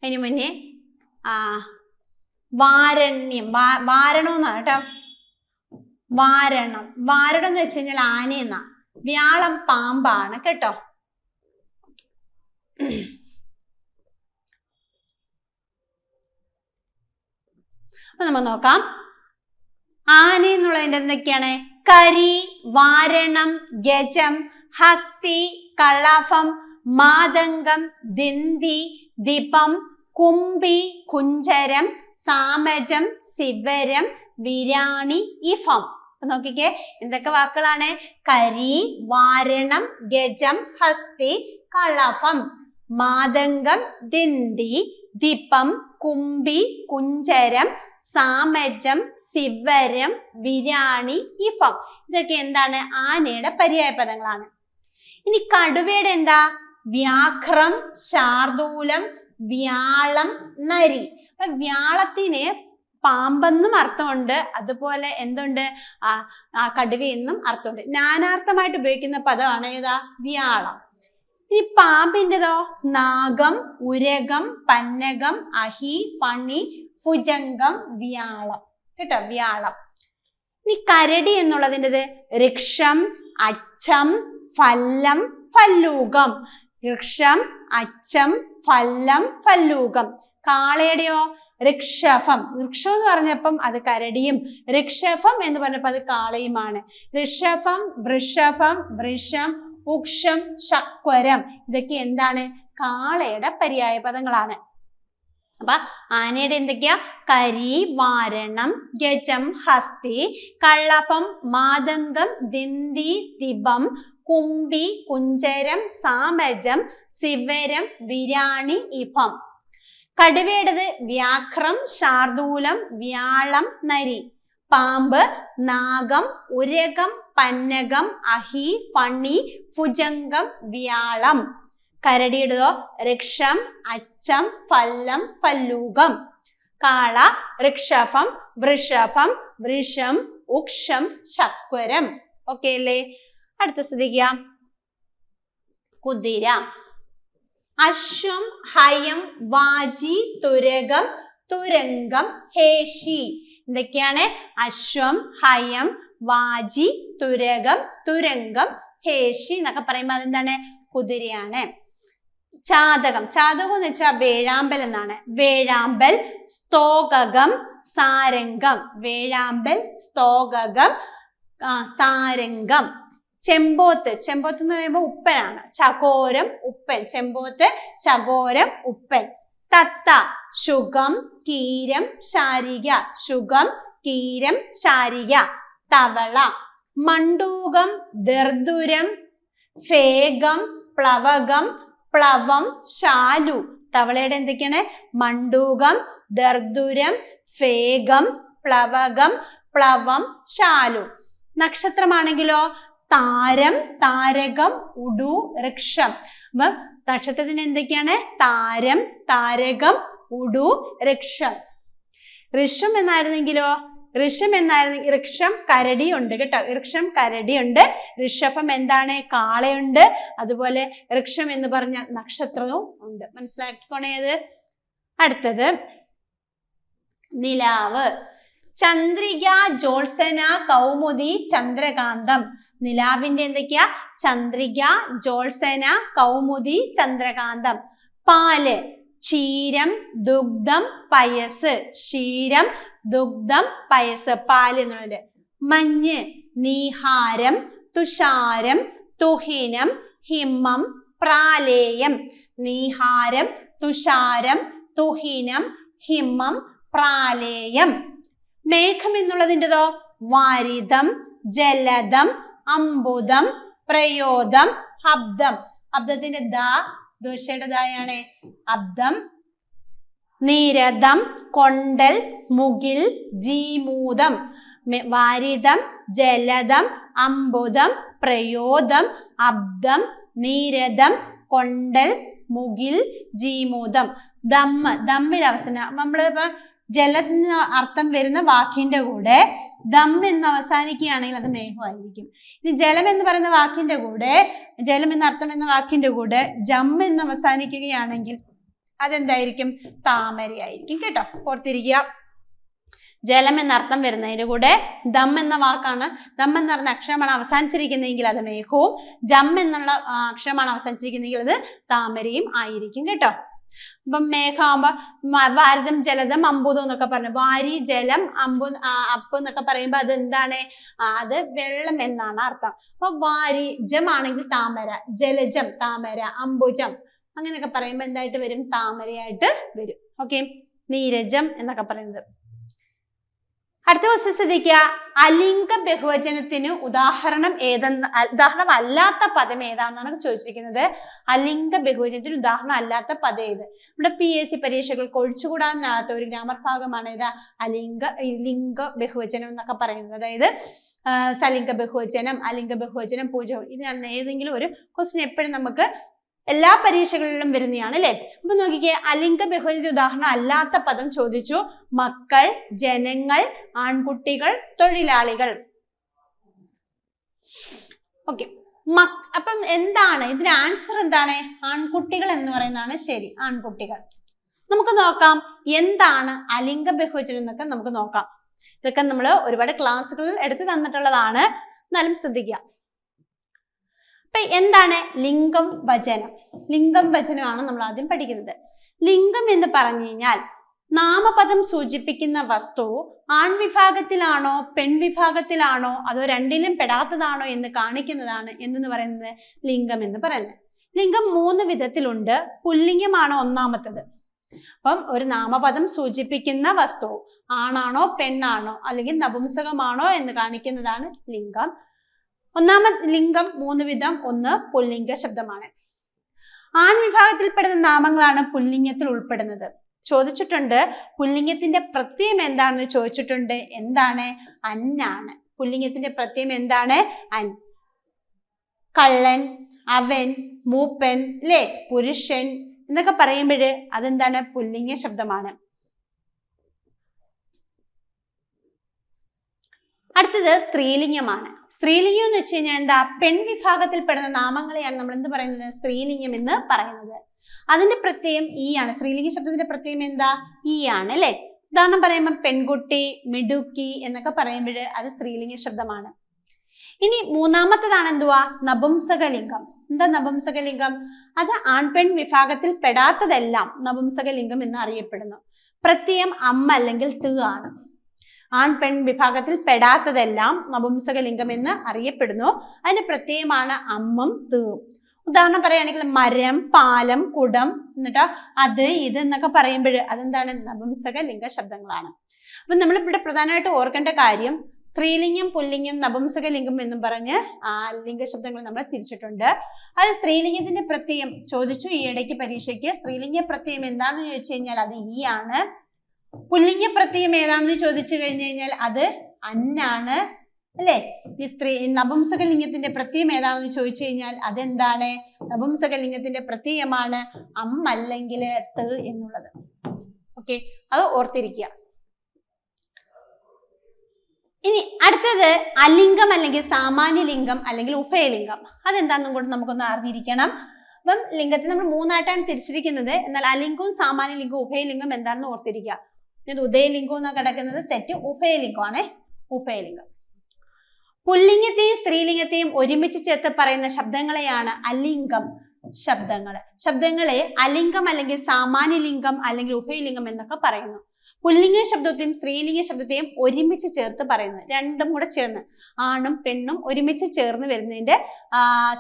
അതിന് മുന്നേ വാരണ്യം, വാരണം എന്നാണ് കേട്ടോ. വാരണം എന്ന് വെച്ച് കഴിഞ്ഞാൽ ആനയെന്നാ. വ്യാളം പാമ്പാണ് കേട്ടോ. അപ്പൊ നമുക്ക് നോക്കാം. ആന എന്നുള്ളതിന്റെ എന്തൊക്കെയാണ്? കരി, വാരണം, ഗജം, ഹസ്തി, കളഭം, മാതംഗം, ദിന്തി, ദീപം, കുംഭി, കുഞ്ചരം, സാമജം, ശിവരം, വിരാണി, ഇഫം. നോക്കിക്കേ, എന്തൊക്കെ വാക്കുകളാണ്? കരി, വാരണം, ഗജം, ഹസ്തി, കളഭം, മാതംഗം, ദിന്തി, ദീപം, കുംഭി, കുഞ്ചരം, സാമജം, ശിവരം, വിരാണി, ഇഫം. ഇതൊക്കെ എന്താണ്? ആനയുടെ പര്യായ പദങ്ങളാണ്. ഇനി കടുവയുടെ എന്താ? വ്യാഘ്രം, ശാർദൂലം, വ്യാളം നരി. അപ്പൊ വ്യാളത്തിന് പാമ്പെന്നും അർത്ഥമുണ്ട്, അതുപോലെ എന്തുണ്ട് കടുവയെന്നും അർത്ഥമുണ്ട്. നാനാർത്ഥമായിട്ട് ഉപയോഗിക്കുന്ന പദമാണ് ഏതാ? വ്യാളം. ഈ പാമ്പിൻ്റെതോ? നാഗം, ഉരകം, പന്നകം, അഹി, ഫണി, ഭുജംഗം, വ്യാളം. കേട്ടോ, വ്യാളം. ഇനി കരടി എന്നുള്ളതിൻ്റെത് ഋക്ഷം, അച്ചം, ഫല്ലം, ഫല്ലൂകം. ഋക്ഷം, അച്ചം, ഫല്ലം, ഫല്ലൂകം. കാളയുടെയോ? ഋക്ഷഭം. ഋക്ഷം എന്ന് പറഞ്ഞപ്പം അത് കരടിയും, ഋക്ഷഭം എന്ന് പറഞ്ഞപ്പോൾ അത് കാളയുമാണ്. ഋഷഭം, വൃഷഭം, വൃഷം, ഉക്ഷം, ശക്വരം. ഇതൊക്കെ എന്താണ്? കാളയുടെ പര്യായ പദങ്ങളാണ്. അപ്പൊ ആനയുടെ എന്തൊക്കെയാ? കരി, വാരണം, ഗജം, ഹസ്തി, കള്ളപം, മാതംഗം, ദിന്തി, ദിപം, കുംഭി, കുഞ്ചരം, സാമജം, സിവരം, വിരാണി, ഇഭം. കടുവയുടേത് വ്യാഘ്രം, ശാർദൂലം, വ്യാളം, നരി. പാമ്പ് നാഗം, ഉരകം, പന്നകം, അഹി, ഫണി, ഭുജംഗം, വ്യാളം. കരടിയുടേതോ ഋക്ഷം, അച്ചം, ഫല്ലം, ഫല്ലൂകം. കാള ഋക്ഷഭം, വൃഷഭം, വൃഷം, ഉക്ഷം, ശക്വരം. ഓക്കെ അല്ലേ? അടുത്ത ശ്രദ്ധിക്കാം. കുതിര. അശ്വം, ഹയം, വാജി, തുരകം, തുരങ്കം, ഹേഷി. എന്തൊക്കെയാണ്? അശ്വം, ഹയം, വാജി, തുരകം, തുരങ്കം, ഹേഷി എന്നൊക്കെ പറയുമ്പോൾ അതെന്താണ്? കുതിരയാണ്. ചാതകം. ചാതകം എന്ന് വെച്ചാൽ വേഴാമ്പൽ എന്നാണ്. വേഴാമ്പൽ, സ്തോകകം, സാരംഗം. വേഴാമ്പൽ, സ്തോകകം, സാരംഗം. ചെമ്പോത്ത്. ചെമ്പോത്ത് എന്ന് പറയുമ്പോൾ ഉപ്പനാണ്. ചകോരം, ഉപ്പൻ. ചെമ്പോത്ത്, ചകോരം, ഉപ്പൻ. തത്ത. ശുകം, കീരം, ശാരിക. ശുകം, കീരം, ശാരിക. തവള. മണ്ടൂകം, ദർദുരം, ഫേഗം, പ്ലവകം, പ്ലവം, ശാലു. തവളയുടെ എന്തൊക്കെയാണ്? മണ്ടൂകം, ദർദുരം, ഫേഗം, പ്ലവകം, പ്ലവം, ശാലു. നക്ഷത്രമാണെങ്കിലോ താരം, താരകം, ഉഡു, ഋക്ഷം. അപ്പം നക്ഷത്രത്തിന് എന്തൊക്കെയാണ്? താരം, താരകം, ഉഡു, ഋക്ഷം. ഋഷം എന്നായിരുന്നെങ്കിലോ? ഋക്ഷം കരടിയുണ്ട് കേട്ടോ. ഋക്ഷം കരടിയുണ്ട്. ഋഷഭം എന്താണ്? കാളയുണ്ട്. അതുപോലെ ഋക്ഷം എന്ന് പറഞ്ഞ നക്ഷത്രവും ഉണ്ട്. മനസ്സിലാക്കിക്കോണേത്. അടുത്തത് നിലാവ്. ചന്ദ്രിക, ജ്യോത്സന, കൗമുദി, ചന്ദ്രകാന്തം. നിലാവിന്റെ എന്തൊക്കെയാ? ചന്ദ്രിക, ജ്യോത്സന, കൗമുദി, ചന്ദ്രകാന്തം. പാല്. ക്ഷീരം, ദുഗ്ധം, പയസ്. ക്ഷീരം, ദുഗ്ധം, പയസ്. പാല് എന്നുള്ളത്. മഞ്ഞ്. നീഹാരം, തുഷാരം, തുഹിനം, ഹിമം, പ്രാലേയം. നീഹാരം, തുഷാരം, തുഹിനം, ഹിമം, പ്രാലേയം. മേഘം എന്നുള്ളതിൻ്റെതോ? വാരിതം, ജലദം, അംബുദം, പ്രയോദം, അബ്ദം. അബ്ദത്തിന്റെ ദോശയുടെ ദായാണ് അബ്ദം. നീരദം, കൊണ്ടൽ, മുകിൽ, ജീമൂതം. വാരിതം, ജലദം, അംബുദം, പ്രയോദം, അബ്ദം, നീരദം, കൊണ്ടൽ, മുകിൽ, ജീമൂതം. ദമ്മ്. ദമ്മിൽ അവസാനം നമ്മളിപ്പോ ജലത്തിന് അർത്ഥം വരുന്ന വാക്കിന്റെ കൂടെ ദം എന്ന് അവസാനിക്കുകയാണെങ്കിൽ അത് മേഘമായിരിക്കും. ഇനി ജലം എന്ന് പറയുന്ന വാക്കിന്റെ കൂടെ, ജലം എന്ന അർത്ഥം എന്ന വാക്കിന്റെ കൂടെ ജം എന്ന് അവസാനിക്കുകയാണെങ്കിൽ അതെന്തായിരിക്കും? താമരയായിരിക്കും കേട്ടോ. ഓർത്തിരിക്കുക. ജലം എന്നർത്ഥം വരുന്നതിന്റെ കൂടെ ദം എന്ന വാക്കാണ്, ദം എന്ന് പറഞ്ഞ അക്ഷരമാണ് അവസാനിച്ചിരിക്കുന്നതെങ്കിൽ അത് മേഘവും, ജം എന്നുള്ള അക്ഷരമാണ് അവസാനിച്ചിരിക്കുന്നതെങ്കിൽ അത് താമരയും ആയിരിക്കും കേട്ടോ. അപ്പം മേഘാകുമ്പോ വാരിതം, ജലദം, അമ്പൂതം എന്നൊക്കെ പറഞ്ഞു. വാരി, ജലം, അപ്പ് എന്നൊക്കെ പറയുമ്പോ അത് എന്താണ്? അത് വെള്ളം എന്നാണ് അർത്ഥം. അപ്പൊ വാരി ജം ആണെങ്കിൽ താമര, ജലജം താമര, അംബുജം അങ്ങനെയൊക്കെ പറയുമ്പോ എന്തായിട്ട് വരും? താമരയായിട്ട് വരും. ഓക്കെ. നീരജം എന്നൊക്കെ പറയുന്നത്. അടുത്ത ക്വസ്റ്റ്യൻ ശ്രദ്ധിക്കുക. അലിംഗ ബഹുവചനത്തിന് ഉദാഹരണം അല്ലാത്ത പദം ഏതാണെന്നാണ് ചോദിച്ചിരിക്കുന്നത്. അലിംഗ ബഹുവചനത്തിന് ഉദാഹരണം അല്ലാത്ത പദം ഏത്? നമ്മുടെ PSC പരീക്ഷകൾക്ക് ഒഴിച്ചുകൂടാനാത്ത ഒരു ഗ്രാമർ ഭാഗമാണ് ഏതാ? ലിംഗ ബഹുവചനം എന്നൊക്കെ പറയുന്നത്. അതായത് സലിംഗ ബഹുവചനം, അലിംഗ ബഹുവചനം, പൂജ. ഇതിനകത്ത് ഏതെങ്കിലും ഒരു ക്വസ്റ്റ്യൻ എപ്പോഴും നമുക്ക് എല്ലാ പരീക്ഷകളിലും വരുന്നതാണ് അല്ലെ. അപ്പൊ നോക്കിക്കേ, അലിംഗ ബഹുവചന ഉദാഹരണം അല്ലാത്ത പദം ചോദിച്ചു. മക്കൾ, ജനങ്ങൾ, ആൺകുട്ടികൾ, തൊഴിലാളികൾ. ഓക്കെ, അപ്പം എന്താണ് ഇതിന്റെ ആൻസർ? എന്താണ്? ആൺകുട്ടികൾ എന്ന് പറയുന്നതാണ് ശരി. ആൺകുട്ടികൾ. നമുക്ക് നോക്കാം എന്താണ് അലിംഗ ബഹുവചനം എന്നൊക്കെ നമുക്ക് നോക്കാം. ഇതൊക്കെ നമ്മൾ ഒരുപാട് ക്ലാസ്സുകളിൽ എടുത്തു തന്നിട്ടുള്ളതാണ്, എന്നാലും ശ്രദ്ധിക്കുക. അപ്പൊ എന്താണ് ലിംഗം വചനം? ലിംഗം വചനമാണ് നമ്മൾ ആദ്യം പഠിക്കുന്നത്. ലിംഗം എന്ന് പറഞ്ഞു കഴിഞ്ഞാൽ നാമപദം സൂചിപ്പിക്കുന്ന വസ്തു ആൺവിഭാഗത്തിലാണോ പെൺവിഭാഗത്തിലാണോ അതോ രണ്ടിലും പെടാത്തതാണോ എന്ന് കാണിക്കുന്നതാണ് എന്തെന്ന് പറയുന്നത് ലിംഗം എന്ന് പറയുന്നത്. ലിംഗം 3 വിധത്തിലുണ്ട്. പുല്ലിംഗമാണ് ഒന്നാമത്തത്. അപ്പം ഒരു നാമപദം സൂചിപ്പിക്കുന്ന വസ്തു ആണാണോ പെണ്ണാണോ അല്ലെങ്കിൽ നപുംസകമാണോ എന്ന് കാണിക്കുന്നതാണ് ലിംഗം. ഒന്നാമത്തെ ലിംഗം 3 വിധം. ഒന്ന് പുല്ലിംഗ ശബ്ദമാണ്. ആൺവിഭാഗത്തിൽപ്പെടുന്ന നാമങ്ങളാണ് പുല്ലിംഗത്തിൽ ഉൾപ്പെടുന്നത്. ചോദിച്ചിട്ടുണ്ട് പുല്ലിംഗത്തിന്റെ പ്രത്യയം എന്താണെന്ന് ചോദിച്ചിട്ടുണ്ട്. എന്താണ്? അന്നാണ്. പുല്ലിംഗത്തിന്റെ പ്രത്യയം എന്താണ്? അൻ. കള്ളൻ, അവൻ, മൂപ്പൻ, അല്ലെ, പുരുഷൻ എന്നൊക്കെ പറയുമ്പോഴ് അതെന്താണ്? പുല്ലിംഗ ശബ്ദമാണ്. അടുത്തത് സ്ത്രീലിംഗമാണ്. സ്ത്രീലിംഗം എന്ന് വെച്ച് കഴിഞ്ഞാൽ എന്താ? പെൺവിഭാഗത്തിൽപ്പെടുന്ന നാമങ്ങളെയാണ് നമ്മൾ എന്ത് പറയുന്നത്? സ്ത്രീലിംഗം എന്ന് പറയുന്നത്. അതിന്റെ പ്രത്യയം ഈ ആണ്. സ്ത്രീലിംഗ ശബ്ദത്തിന്റെ പ്രത്യയം എന്താ? ഈ ആണ് അല്ലെ. ഉദാഹരണം പറയുമ്പോൾ പെൺകുട്ടി, മിടുക്കി എന്നൊക്കെ പറയുമ്പോൾ അത് സ്ത്രീലിംഗ ശബ്ദമാണ്. ഇനി മൂന്നാമത്തേതാണ് എന്തുവാ? നപുംസകലിംഗം. എന്താ നപുംസകലിംഗം? അത് ആൺപെൺ വിഭാഗത്തിൽ പെടാത്തതെല്ലാം നപുംസകലിംഗം എന്ന് അറിയപ്പെടുന്നു. പ്രത്യയം അമ്മ അല്ലെങ്കിൽ ത് ആണ്. ആൺപെൺ വിഭാഗത്തിൽ പെടാത്തതെല്ലാം നപുംസകലിംഗം എന്ന് അറിയപ്പെടുന്നു. അതിന്റെ പ്രത്യയമാണ് അമ്മും തീവും. ഉദാഹരണം പറയുകയാണെങ്കിൽ മരം, പാലം, കുടം, എന്നിട്ടോ അത് ഇത് എന്നൊക്കെ പറയുമ്പോൾ അതെന്താണ്? നപുംസകലിംഗ ശബ്ദങ്ങളാണ്. അപ്പൊ നമ്മൾ ഇവിടെ പ്രധാനമായിട്ട് ഓർക്കേണ്ട കാര്യം സ്ത്രീലിംഗം, പുല്ലിംഗം, നപുംസകലിംഗം എന്നും പറഞ്ഞ് ലിംഗശബ്ദങ്ങൾ നമ്മൾ തിരിച്ചിട്ടുണ്ട്. അത് സ്ത്രീലിംഗത്തിന്റെ പ്രത്യയം ചോദിച്ചു ഈ ഇടയ്ക്ക് പരീക്ഷയ്ക്ക്. സ്ത്രീലിംഗ പ്രത്യയം എന്താണെന്ന് ചോദിച്ചു കഴിഞ്ഞാൽ അത് ഈ ആണ്. പുല്ലിംഗ പ്രത്യയം ഏതാണെന്ന് ചോദിച്ചു കഴിഞ്ഞു കഴിഞ്ഞാൽ അത് അന്നാണ് അല്ലെ. ഈ നപുംസകലിംഗത്തിന്റെ പ്രത്യയം ഏതാണെന്ന് ചോദിച്ചു കഴിഞ്ഞാൽ അതെന്താണ്? നപുംസകലിംഗത്തിന്റെ പ്രത്യയമാണ് അമ്മല്ലെങ്കിൽ ത് എന്നുള്ളത്. ഓക്കെ, അത് ഓർത്തിരിക്കുക. ഇനി അടുത്തത് അലിംഗം അല്ലെങ്കിൽ സാമാന്യലിംഗം അല്ലെങ്കിൽ ഉഭയലിംഗം. അതെന്താണെന്നും കൂടെ നമുക്കൊന്ന് അറിഞ്ഞിരിക്കണം. അപ്പം ലിംഗത്തെ നമ്മൾ 3ആയിട്ടാണ് തിരിച്ചിരിക്കുന്നത്. എന്നാൽ അലിംഗവും സാമാന്യലിംഗവും ഉഭയലിംഗം എന്താണെന്ന് ഓർത്തിരിക്കുക. ഇത് ഉദയലിംഗം എന്നാണ് കിടക്കുന്നത്. തെറ്റ്. ഉഭയലിംഗമാണ്. ഉഭയലിംഗം. പുല്ലിംഗത്തെയും സ്ത്രീലിംഗത്തെയും ഒരുമിച്ച് ചേർത്ത് പറയുന്ന ശബ്ദങ്ങളെയാണ് അലിംഗം ശബ്ദങ്ങൾ. ശബ്ദങ്ങളെ അലിംഗം അല്ലെങ്കിൽ സാമാന്യലിംഗം അല്ലെങ്കിൽ ഉഭയലിംഗം എന്നൊക്കെ പറയുന്നു. പുല്ലിംഗ ശബ്ദത്തെയും സ്ത്രീലിംഗ ശബ്ദത്തെയും ഒരുമിച്ച് ചേർത്ത് പറയുന്നത്, രണ്ടും കൂടെ ചേർന്ന് ആണും പെണ്ണും ഒരുമിച്ച് ചേർന്ന് വരുന്നതിന്റെ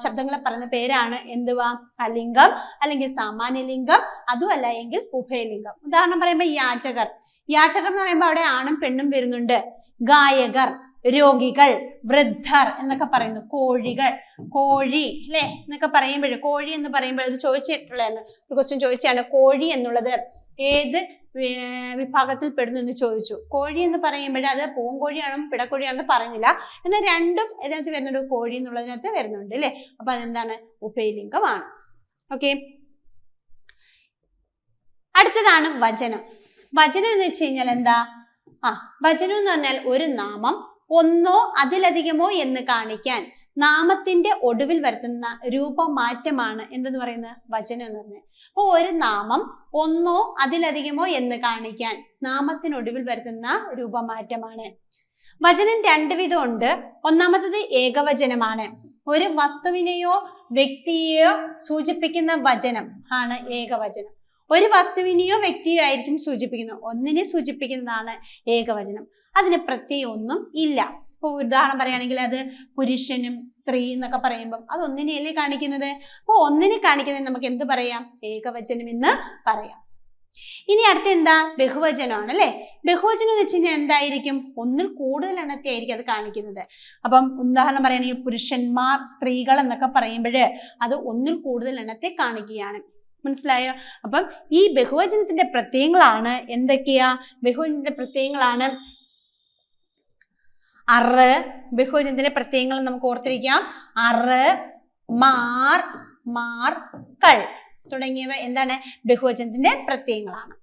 ശബ്ദങ്ങളെ പറയുന്ന പേരാണ് എന്തുവാ? അലിംഗം അല്ലെങ്കിൽ സാമാന്യലിംഗം. അതുമല്ല എങ്കിൽ ഉഭയലിംഗം. ഉദാഹരണം പറയുമ്പോൾ യാചകർ. യാചകർ എന്ന് പറയുമ്പോൾ അവിടെ ആണും പെണ്ണും വരുന്നുണ്ട്. ഗായകർ, രോഗികൾ, വൃദ്ധർ എന്നൊക്കെ പറയുന്നു. കോഴികൾ, കോഴി അല്ലെ എന്നൊക്കെ പറയുമ്പോൾ കോഴി എന്ന് പറയുമ്പോൾ അത് ചോദിച്ചിട്ടുള്ളതാണ്. ഒരു ക്വസ്റ്റ്യൻ ചോദിച്ചാണ് കോഴി എന്നുള്ളത് ഏത് വിഭാഗത്തിൽ പെടുന്നു എന്ന് ചോദിച്ചു. കോഴി എന്ന് പറയുമ്പോൾ അത് പൂങ്കോഴിയാണോ പിടക്കോഴിയാണെന്ന് പറയുന്നില്ല. എന്നാൽ രണ്ടും ഇതിനകത്ത് വരുന്നുണ്ട്. കോഴി എന്നുള്ളതിനകത്ത് വരുന്നുണ്ട് അല്ലെ. അപ്പൊ അതെന്താണ്? ഉഭയലിംഗമാണ്. ഓക്കെ, അടുത്തതാണ് വചനം. വചനം എന്ന് വെച്ച് കഴിഞ്ഞാൽ എന്താ? വചനം എന്ന് പറഞ്ഞാൽ ഒരു നാമം ഒന്നോ അതിലധികമോ എന്ന് കാണിക്കാൻ നാമത്തിന്റെ ഒടുവിൽ വരുത്തുന്ന രൂപമാറ്റമാണ് എന്തെന്ന് പറയുന്നത്? വചനം എന്ന് പറഞ്ഞത്. അപ്പോൾ ഒരു നാമം ഒന്നോ അതിലധികമോ എന്ന് കാണിക്കാൻ നാമത്തിനൊടുവിൽ വരുത്തുന്ന രൂപമാറ്റമാണ്. വചനം 2 വിധം ഉണ്ട്. ഒന്നാമത്തത് ഏകവചനമാണ്. ഒരു വസ്തുവിനെയോ വ്യക്തിയെയോ സൂചിപ്പിക്കുന്ന വചനം ആണ് ഏകവചനം. ഒരു വസ്തുവിനെയോ വ്യക്തിയോ ആയിരിക്കും സൂചിപ്പിക്കുന്നത്. ഒന്നിനെ സൂചിപ്പിക്കുന്നതാണ് ഏകവചനം. അതിന് പ്രത്യയം ഒന്നും ഇല്ല. ഇപ്പൊ ഉദാഹരണം പറയുകയാണെങ്കിൽ അത് പുരുഷനും സ്ത്രീ എന്നൊക്കെ പറയുമ്പോൾ അത് ഒന്നിനെയല്ലേ കാണിക്കുന്നത്. അപ്പോൾ ഒന്നിനെ കാണിക്കുന്നത് നമുക്ക് എന്ത് പറയാം? ഏകവചനം എന്ന് പറയാം. ഇനി അടുത്ത എന്താ? ബഹുവചനമാണ് അല്ലെ. ബഹുവചനം എന്ന് വെച്ച് കഴിഞ്ഞാൽ എന്തായിരിക്കും? ഒന്നിൽ കൂടുതൽ എണ്ണത്തെ ആയിരിക്കും അത് കാണിക്കുന്നത്. അപ്പം ഉദാഹരണം പറയുകയാണെങ്കിൽ പുരുഷന്മാർ, സ്ത്രീകൾ എന്നൊക്കെ പറയുമ്പോൾ അത് ഒന്നിൽ കൂടുതൽ എണ്ണത്തെ കാണിക്കുകയാണ്. മനസ്സിലായോ? അപ്പം ഈ ബഹുവചനത്തിന്റെ പ്രത്യയങ്ങളാണ് എന്തൊക്കെയാ? ബഹുവചനത്തിന്റെ പ്രത്യയങ്ങളാണ് അറ്. ബഹുവചനത്തിന്റെ പ്രത്യയങ്ങൾ നമുക്ക് ഓർത്തിരിക്കാം. അറ്, മാർ, മാർ, കൾ തുടങ്ങിയവ എന്താണ്? ബഹുവചനത്തിന്റെ പ്രത്യയങ്ങളാണ്.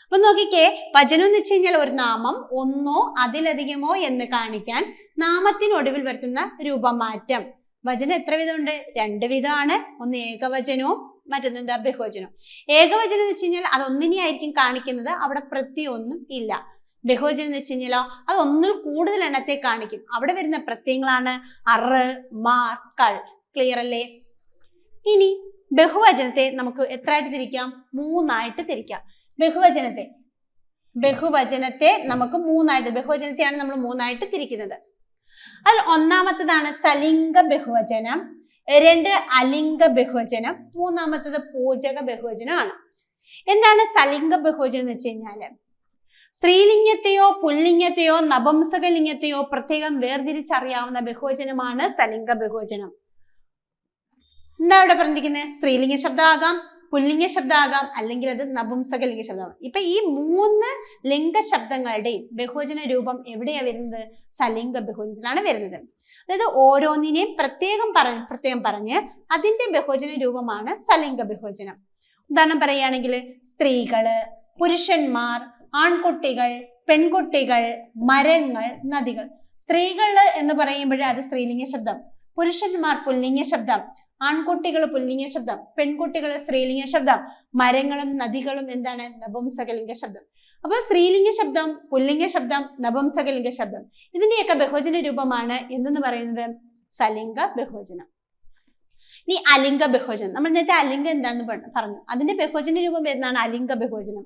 അപ്പൊ നോക്കിക്കേ, വചനം എന്ന് വെച്ച് കഴിഞ്ഞാൽ ഒരു നാമം ഒന്നോ അതിലധികമോ എന്ന് കാണിക്കാൻ നാമത്തിനൊടുവിൽ വരുത്തുന്ന രൂപമാറ്റം. വചനം എത്ര വിധമുണ്ട്? 2 വിധമാണ്. ഒന്ന് ഏകവചനവും മറ്റൊന്ന് എന്താ? ബഹുവചനവും. ഏകവചനം എന്ന് വെച്ച് കഴിഞ്ഞാൽ അത് ഒന്നിനെ ആയിരിക്കും കാണിക്കുന്നത്, അവിടെ പ്രത്യയം ഒന്നും ഇല്ല. ബഹുവചനം എന്ന് വെച്ച് കഴിഞ്ഞാലോ അത് ഒന്നിൽ കൂടുതൽ എണ്ണത്തെ കാണിക്കും, അവിടെ വരുന്ന പ്രത്യയങ്ങളാണ് അറ്, മാർ, കൾ. ക്ലിയർ അല്ലേ? ഇനി ബഹുവചനത്തെ നമുക്ക് എത്ര ആയിട്ട് തിരിക്കാം? 3 ആയിട്ട് തിരിക്കാം. ബഹുവചനത്തെ നമുക്ക് 3 ആയിട്ട്, ബഹുവചനത്തെയാണ് നമ്മൾ 3 ആയിട്ട് തിരിക്കുന്നത്. അതിൽ ഒന്നാമത്തേതാണ് സലിംഗ ബഹുവചനം, 2 അലിംഗ ബഹുവചനം, 3-മത്തേത് പൂജക ബഹുവചനമാണ്. എന്താണ് സലിംഗ ബഹുവചനം എന്ന് വെച്ച് കഴിഞ്ഞാല് സ്ത്രീലിംഗത്തെയോ പുല്ലിംഗത്തെയോ നപുംസകലിംഗത്തെയോ പ്രത്യേകം വേർതിരിച്ചറിയാവുന്ന ബഹുവചനമാണ് സലിംഗ ബഹുവചനം. എന്താ ഇവിടെ പറഞ്ഞിരിക്കുന്നത്? സ്ത്രീലിംഗ ശബ്ദമാകാം, പുല്ലിംഗ ശബ്ദമാകാം, അല്ലെങ്കിൽ അത് നപുംസകലിംഗ ശബ്ദമാകാം. ഇപ്പൊ ഈ 3 ലിംഗ ശബ്ദങ്ങളുടെയും ബഹുവചന രൂപം എവിടെയാ വരുന്നത്? സലിംഗ ബഹുവചനത്തിലാണ് വരുന്നത്. അതായത് ഓരോന്നിനെയും പ്രത്യേകം പറഞ്ഞ് അതിന്റെ ബഹുവചന രൂപമാണ് സലിംഗ ബഹുവചനം. ഉദാഹരണം പറയുകയാണെങ്കിൽ സ്ത്രീകള്, പുരുഷന്മാർ, ആൺകുട്ടികൾ, പെൺകുട്ടികൾ, മരങ്ങൾ, നദികൾ. സ്ത്രീകള് എന്ന് പറയുമ്പോഴേ അത് സ്ത്രീലിംഗ ശബ്ദം, പുരുഷന്മാർ പുല്ലിംഗ ശബ്ദം, ആൺകുട്ടികൾ പുല്ലിംഗ ശബ്ദം, പെൺകുട്ടികൾ സ്ത്രീലിംഗ ശബ്ദം, മരങ്ങളും നദികളും എന്താണ്? നപുംസകലിംഗ ശബ്ദം. അപ്പൊ സ്ത്രീലിംഗ ശബ്ദം, പുല്ലിംഗ ശബ്ദം, നപുംസകലിംഗ ശബ്ദം, ഇതിന്റെയൊക്കെ ബഹുവചന രൂപമാണ് എന്തെന്ന് പറയുന്നത്? സലിംഗ ബഹുവചനം. ഇനി അലിംഗ ബഹുവചനം. നമ്മൾ നേരത്തെ അലിംഗം എന്താണെന്ന് പറഞ്ഞു, അതിന്റെ ബഹുവചന രൂപം എന്നാണ് അലിംഗ ബഹുവചനം.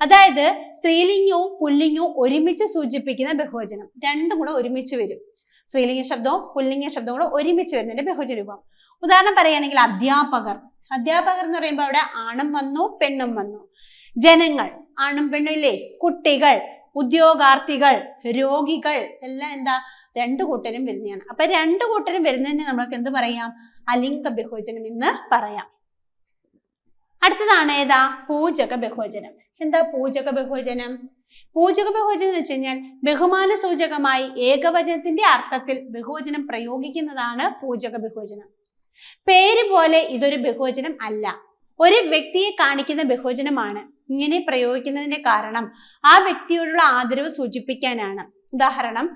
അതായത് സ്ത്രീലിംഗവും പുല്ലിംഗവും ഒരുമിച്ച് സൂചിപ്പിക്കുന്ന ബഹുവചനം. രണ്ടും കൂടെ ഒരുമിച്ച് വരും. സ്ത്രീലിംഗ ശബ്ദവും പുല്ലിംഗ ശബ്ദവും കൂടെ ഒരുമിച്ച് വരുന്നതിന്റെ ബഹുവചന രൂപം. ഉദാഹരണം പറയുകയാണെങ്കിൽ അധ്യാപകർ. അധ്യാപകർ എന്ന് പറയുമ്പോൾ അവിടെ ആണും വന്നു പെണ്ണും വന്നു. ജനങ്ങൾ ആണും പെണ്ണും ഇല്ലേ? കുട്ടികൾ, ഉദ്യോഗാർത്ഥികൾ, രോഗികൾ എല്ലാം എന്താ? 2 കൂട്ടരും വരുന്നതാണ്. അപ്പൊ 2 കൂട്ടരും വരുന്നതിന് നമ്മൾക്ക് എന്ത് പറയാം? അലിംഗ ബഹുവചനം എന്ന് പറയാം. അടുത്തതാണ് ഏതാ? പൂജക ബഹുവചനം. എന്താ പൂജക ബഹുവചനം? പൂജക ബഹുവചനം എന്ന് വെച്ച് കഴിഞ്ഞാൽ ബഹുമാന സൂചകമായി ഏകവചനത്തിന്റെ അർത്ഥത്തിൽ ബഹുവചനം പ്രയോഗിക്കുന്നതാണ് പൂജക ബഹുവചനം. പേര് പോലെ ഇതൊരു ബഹുവചനം അല്ല, ഒരു വ്യക്തിയെ കാണിക്കുന്ന ബഹുവചനമാണ്. ഇങ്ങനെ പ്രയോഗിക്കുന്നതിന്റെ കാരണം ആ വ്യക്തിയോടുള്ള ആദരവ് സൂചിപ്പിക്കാനാണ്. ഉദാഹരണം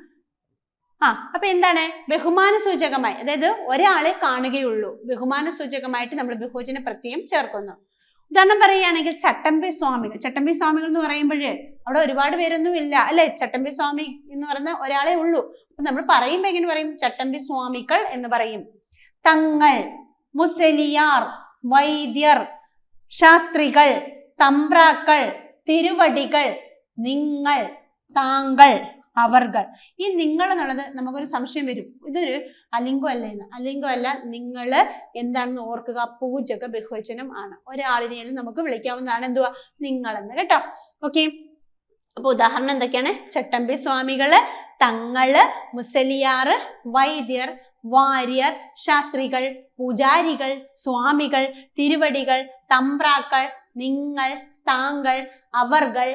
അപ്പൊ എന്താണ്? ബഹുമാന സൂചകമായി, അതായത് ഒരാളെ കാണുകയുള്ളൂ, ബഹുമാന സൂചകമായിട്ട് നമ്മൾ ബഹുവചന പ്രത്യയം ചേർക്കുന്നു. ഉദാഹരണം പറയുകയാണെങ്കിൽ ചട്ടമ്പി സ്വാമികൾ. ചട്ടമ്പി സ്വാമികൾ എന്ന് പറയുമ്പോഴേ അവിടെ ഒരുപാട് പേരൊന്നും ഇല്ല അല്ലെ? ചട്ടമ്പി സ്വാമി എന്ന് പറയുന്ന ഒരാളെ ഉള്ളൂ. അപ്പൊ നമ്മൾ പറയുമ്പോ എങ്ങനെ പറയും? ചട്ടമ്പി സ്വാമികൾ എന്ന് പറയും. തങ്ങൾ, മുസലിയാർ, വൈദ്യർ, ശാസ്ത്രികൾ, തമ്പ്രാക്കൾ, തിരുവടികൾ, നിങ്ങൾ, താങ്കൾ, അവർകൾ. ഈ നിങ്ങൾ എന്നുള്ളത് നമുക്കൊരു സംശയം വരും, ഇതൊരു അലിംഗം അല്ല എന്ന്. അലിംഗം അല്ല, നിങ്ങള് എന്താണെന്ന് ഓർക്കുക, പൂജക ബഹുവചനം ആണ്. ഒരാളിനെയും നമുക്ക് വിളിക്കാവുന്നതാണ് എന്തുവാ? നിങ്ങളെന്ന്. കേട്ടോ? ഓക്കെ. അപ്പൊ ഉദാഹരണം എന്തൊക്കെയാണ്? ചട്ടമ്പി സ്വാമികള്, തങ്ങള്, മുസലിയാറ്, വൈദ്യർ, വാര്യർ, ശാസ്ത്രികൾ, പൂജാരികൾ, സ്വാമികൾ, തിരുവടികൾ, തമ്പ്രാക്കൾ, നിങ്ങൾ, താങ്കൾ, അവർകൾ.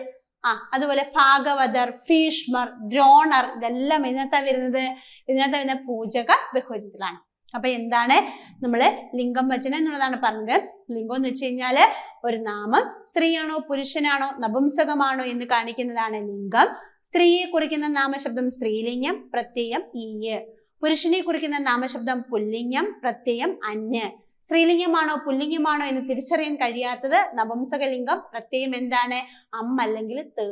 അതുപോലെ ഭാഗവതർ, ഭീഷ്മർ, ദ്രോണർ, ഇതെല്ലാം ഇതിനകത്താ വരുന്ന പൂജക ബഹുവചനത്തിലാണ്. അപ്പൊ എന്താണ് നമ്മള് ലിംഗം വചനം എന്നുള്ളതാണ് പറഞ്ഞത്. ലിംഗം എന്ന് വെച്ച് കഴിഞ്ഞാല് ഒരു നാമം സ്ത്രീയാണോ പുരുഷനാണോ നപുംസകമാണോ എന്ന് കാണിക്കുന്നതാണ് ലിംഗം. സ്ത്രീയെ കുറിക്കുന്ന നാമശബ്ദം സ്ത്രീലിംഗം, പ്രത്യയം ഈയ്. പുരുഷനെ കുറിക്കുന്ന നാമശബ്ദം പുല്ലിംഗം, പ്രത്യയം അന്. സ്ത്രീലിംഗമാണോ പുല്ലിംഗമാണോ എന്ന് തിരിച്ചറിയാൻ കഴിയാത്തത് നപുംസകലിംഗം, പ്രത്യയം എന്താണ്? അം അല്ലെങ്കിൽ ത്.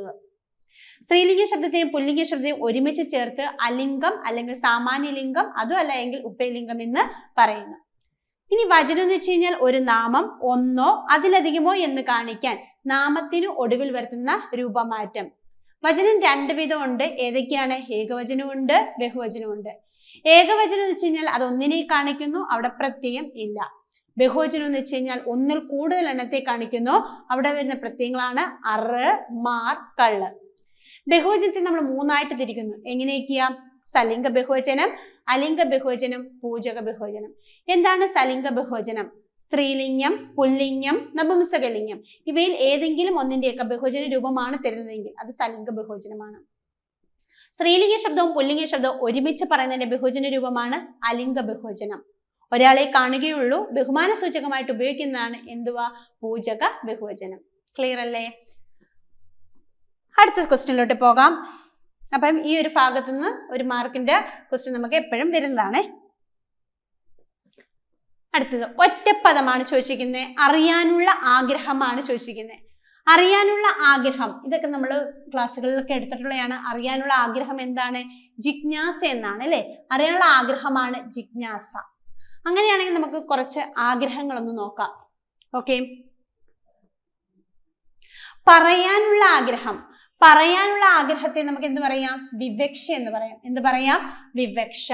സ്ത്രീലിംഗ ശബ്ദത്തെയും പുല്ലിംഗ ശബ്ദത്തെയും ഒരുമിച്ച് ചേർത്ത് അലിംഗം അല്ലെങ്കിൽ സാമാന്യലിംഗം, അതും അല്ല എങ്കിൽ ഉഭയലിംഗം എന്ന് പറയുന്നു. ഇനി വചനം എന്ന് വെച്ച് കഴിഞ്ഞാൽ ഒരു നാമം ഒന്നോ അതിലധികമോ എന്ന് കാണിക്കാൻ നാമത്തിനു ഒടുവിൽ വരുത്തുന്ന രൂപമാറ്റം. വചനം 2 വിധം ഉണ്ട്. ഏതൊക്കെയാണ്? ഏകവചനമുണ്ട്, ബഹുവചനമുണ്ട്. ഏകവചനം എന്ന് വെച്ച് കഴിഞ്ഞാൽ അത് ഒന്നിനെ കാണിക്കുന്നു, അവിടെ പ്രത്യയം ഇല്ല. ബഹുവചനം എന്ന് വെച്ച് കഴിഞ്ഞാൽ ഒന്നിൽ കൂടുതൽ എണ്ണത്തെ കാണിക്കുന്നു, അവിടെ വരുന്ന പ്രത്യയങ്ങളാണ് അറ്, മാർ, കള്ള്. ബഹുവചനത്തെ നമ്മൾ 3 ആയിട്ട് തിരിക്കുന്നു. എങ്ങനെയൊക്കെയാ? സലിംഗ ബഹുവചനം, അലിംഗ ബഹുവചനം, പൂജക ബഹുവചനം. എന്താണ് സലിംഗ ബഹുവചനം? സ്ത്രീലിംഗം, പുല്ലിംഗം, നപുംസകലിംഗം ഇവയിൽ ഏതെങ്കിലും ഒന്നിന്റെയൊക്കെ ബഹുവചന രൂപമാണ് തരുന്നതെങ്കിൽ അത് സലിംഗ ബഹുവചനമാണ്. സ്ത്രീലിംഗ ശബ്ദവും പുല്ലിംഗ ശബ്ദവും ഒരുമിച്ച് പറയുന്നതിന്റെ ബഹുവചന രൂപമാണ് അലിംഗ ബഹുവചനം. ഒരാളെ കാണുകയുള്ളൂ ബഹുമാന സൂചകമായിട്ട് ഉപയോഗിക്കുന്നതാണ് എന്തുവാ? പൂജക ബഹുവചനം. ക്ലിയർ അല്ലേ? അടുത്ത ക്വസ്റ്റ്യനിലോട്ട് പോകാം. അപ്പം ഈ ഒരു ഭാഗത്തു നിന്ന് ഒരു മാർക്കിന്റെ ക്വസ്റ്റ്യൻ നമുക്ക് എപ്പോഴും വരുന്നതാണ്. അടുത്തത് ഒറ്റപ്പദമാണ് ചോദിച്ചിരിക്കുന്നത്. അറിയാനുള്ള ആഗ്രഹമാണ് ചോദിച്ചിരിക്കുന്നത്. അറിയാനുള്ള ആഗ്രഹം ഇതൊക്കെ നമ്മൾ ക്ലാസ്സുകളിലൊക്കെ എടുത്തിട്ടുള്ളതാണ്. അറിയാനുള്ള ആഗ്രഹം എന്താണ്? ജിജ്ഞാസ എന്നാണ് അല്ലെ? അറിയാനുള്ള ആഗ്രഹമാണ് ജിജ്ഞാസ. അങ്ങനെയാണെങ്കിൽ നമുക്ക് കുറച്ച് ആഗ്രഹങ്ങളൊന്ന് നോക്കാം. ഓക്കെ, പറയാനുള്ള ആഗ്രഹം. പറയാനുള്ള ആഗ്രഹത്തെ നമുക്ക് എന്ത് പറയാം? വിവക്ഷ എന്ന് പറയാം. എന്ത് പറയാം? വിവക്ഷ.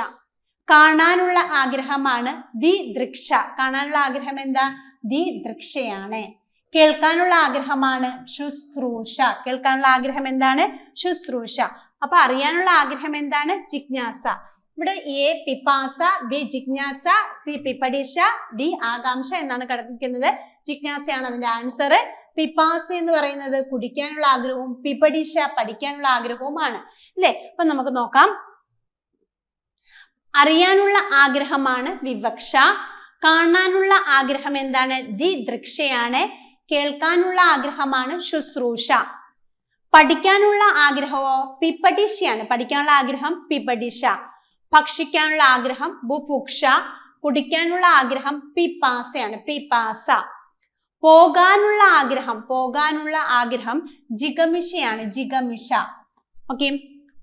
കാണാനുള്ള ആഗ്രഹമാണ് ദിദൃക്ഷ. കാണാനുള്ള ആഗ്രഹം എന്താ? ദിദൃക്ഷയാണ്. കേൾക്കാനുള്ള ആഗ്രഹമാണ് ശുശ്രൂഷ. കേൾക്കാനുള്ള ആഗ്രഹം എന്താണ്? ശുശ്രൂഷ. അപ്പൊ അറിയാനുള്ള ആഗ്രഹം എന്താണ്? ജിജ്ഞാസ. ഇവിടെ എ പിപാസ, ബി ജിജ്ഞാസ, സി പിപഠിഷ, ഡി ആകാംക്ഷ എന്നാണ് കിടക്കുന്നത്. ജിജ്ഞാസയാണ് അതിന്റെ ആൻസർ. പിപാസ എന്ന് പറയുന്നത് കുടിക്കാനുള്ള ആഗ്രഹവും പിപഠിഷ പഠിക്കാനുള്ള ആഗ്രഹവുമാണ് അല്ലെ? അപ്പൊ നമുക്ക് നോക്കാം. അറിയാനുള്ള ആഗ്രഹമാണ് വിവക്ഷ. കാണാനുള്ള ആഗ്രഹം എന്താണ്? ദിദൃക്ഷയാണ്. കേൾക്കാനുള്ള ആഗ്രഹമാണ് ശുശ്രൂഷ. പഠിക്കാനുള്ള ആഗ്രഹമോ പിപഠിഷയാണ്. പഠിക്കാനുള്ള ആഗ്രഹം പിപഠിഷ. ഭക്ഷിക്കാനുള്ള ആഗ്രഹം ബുഭുക്ഷ. കുടിക്കാനുള്ള ആഗ്രഹം പിപാസയാണ്. പിപാസ. പോകാനുള്ള ആഗ്രഹം ജിഗമിഷയാണ്. ജിഗമിഷ. ഓക്കെ,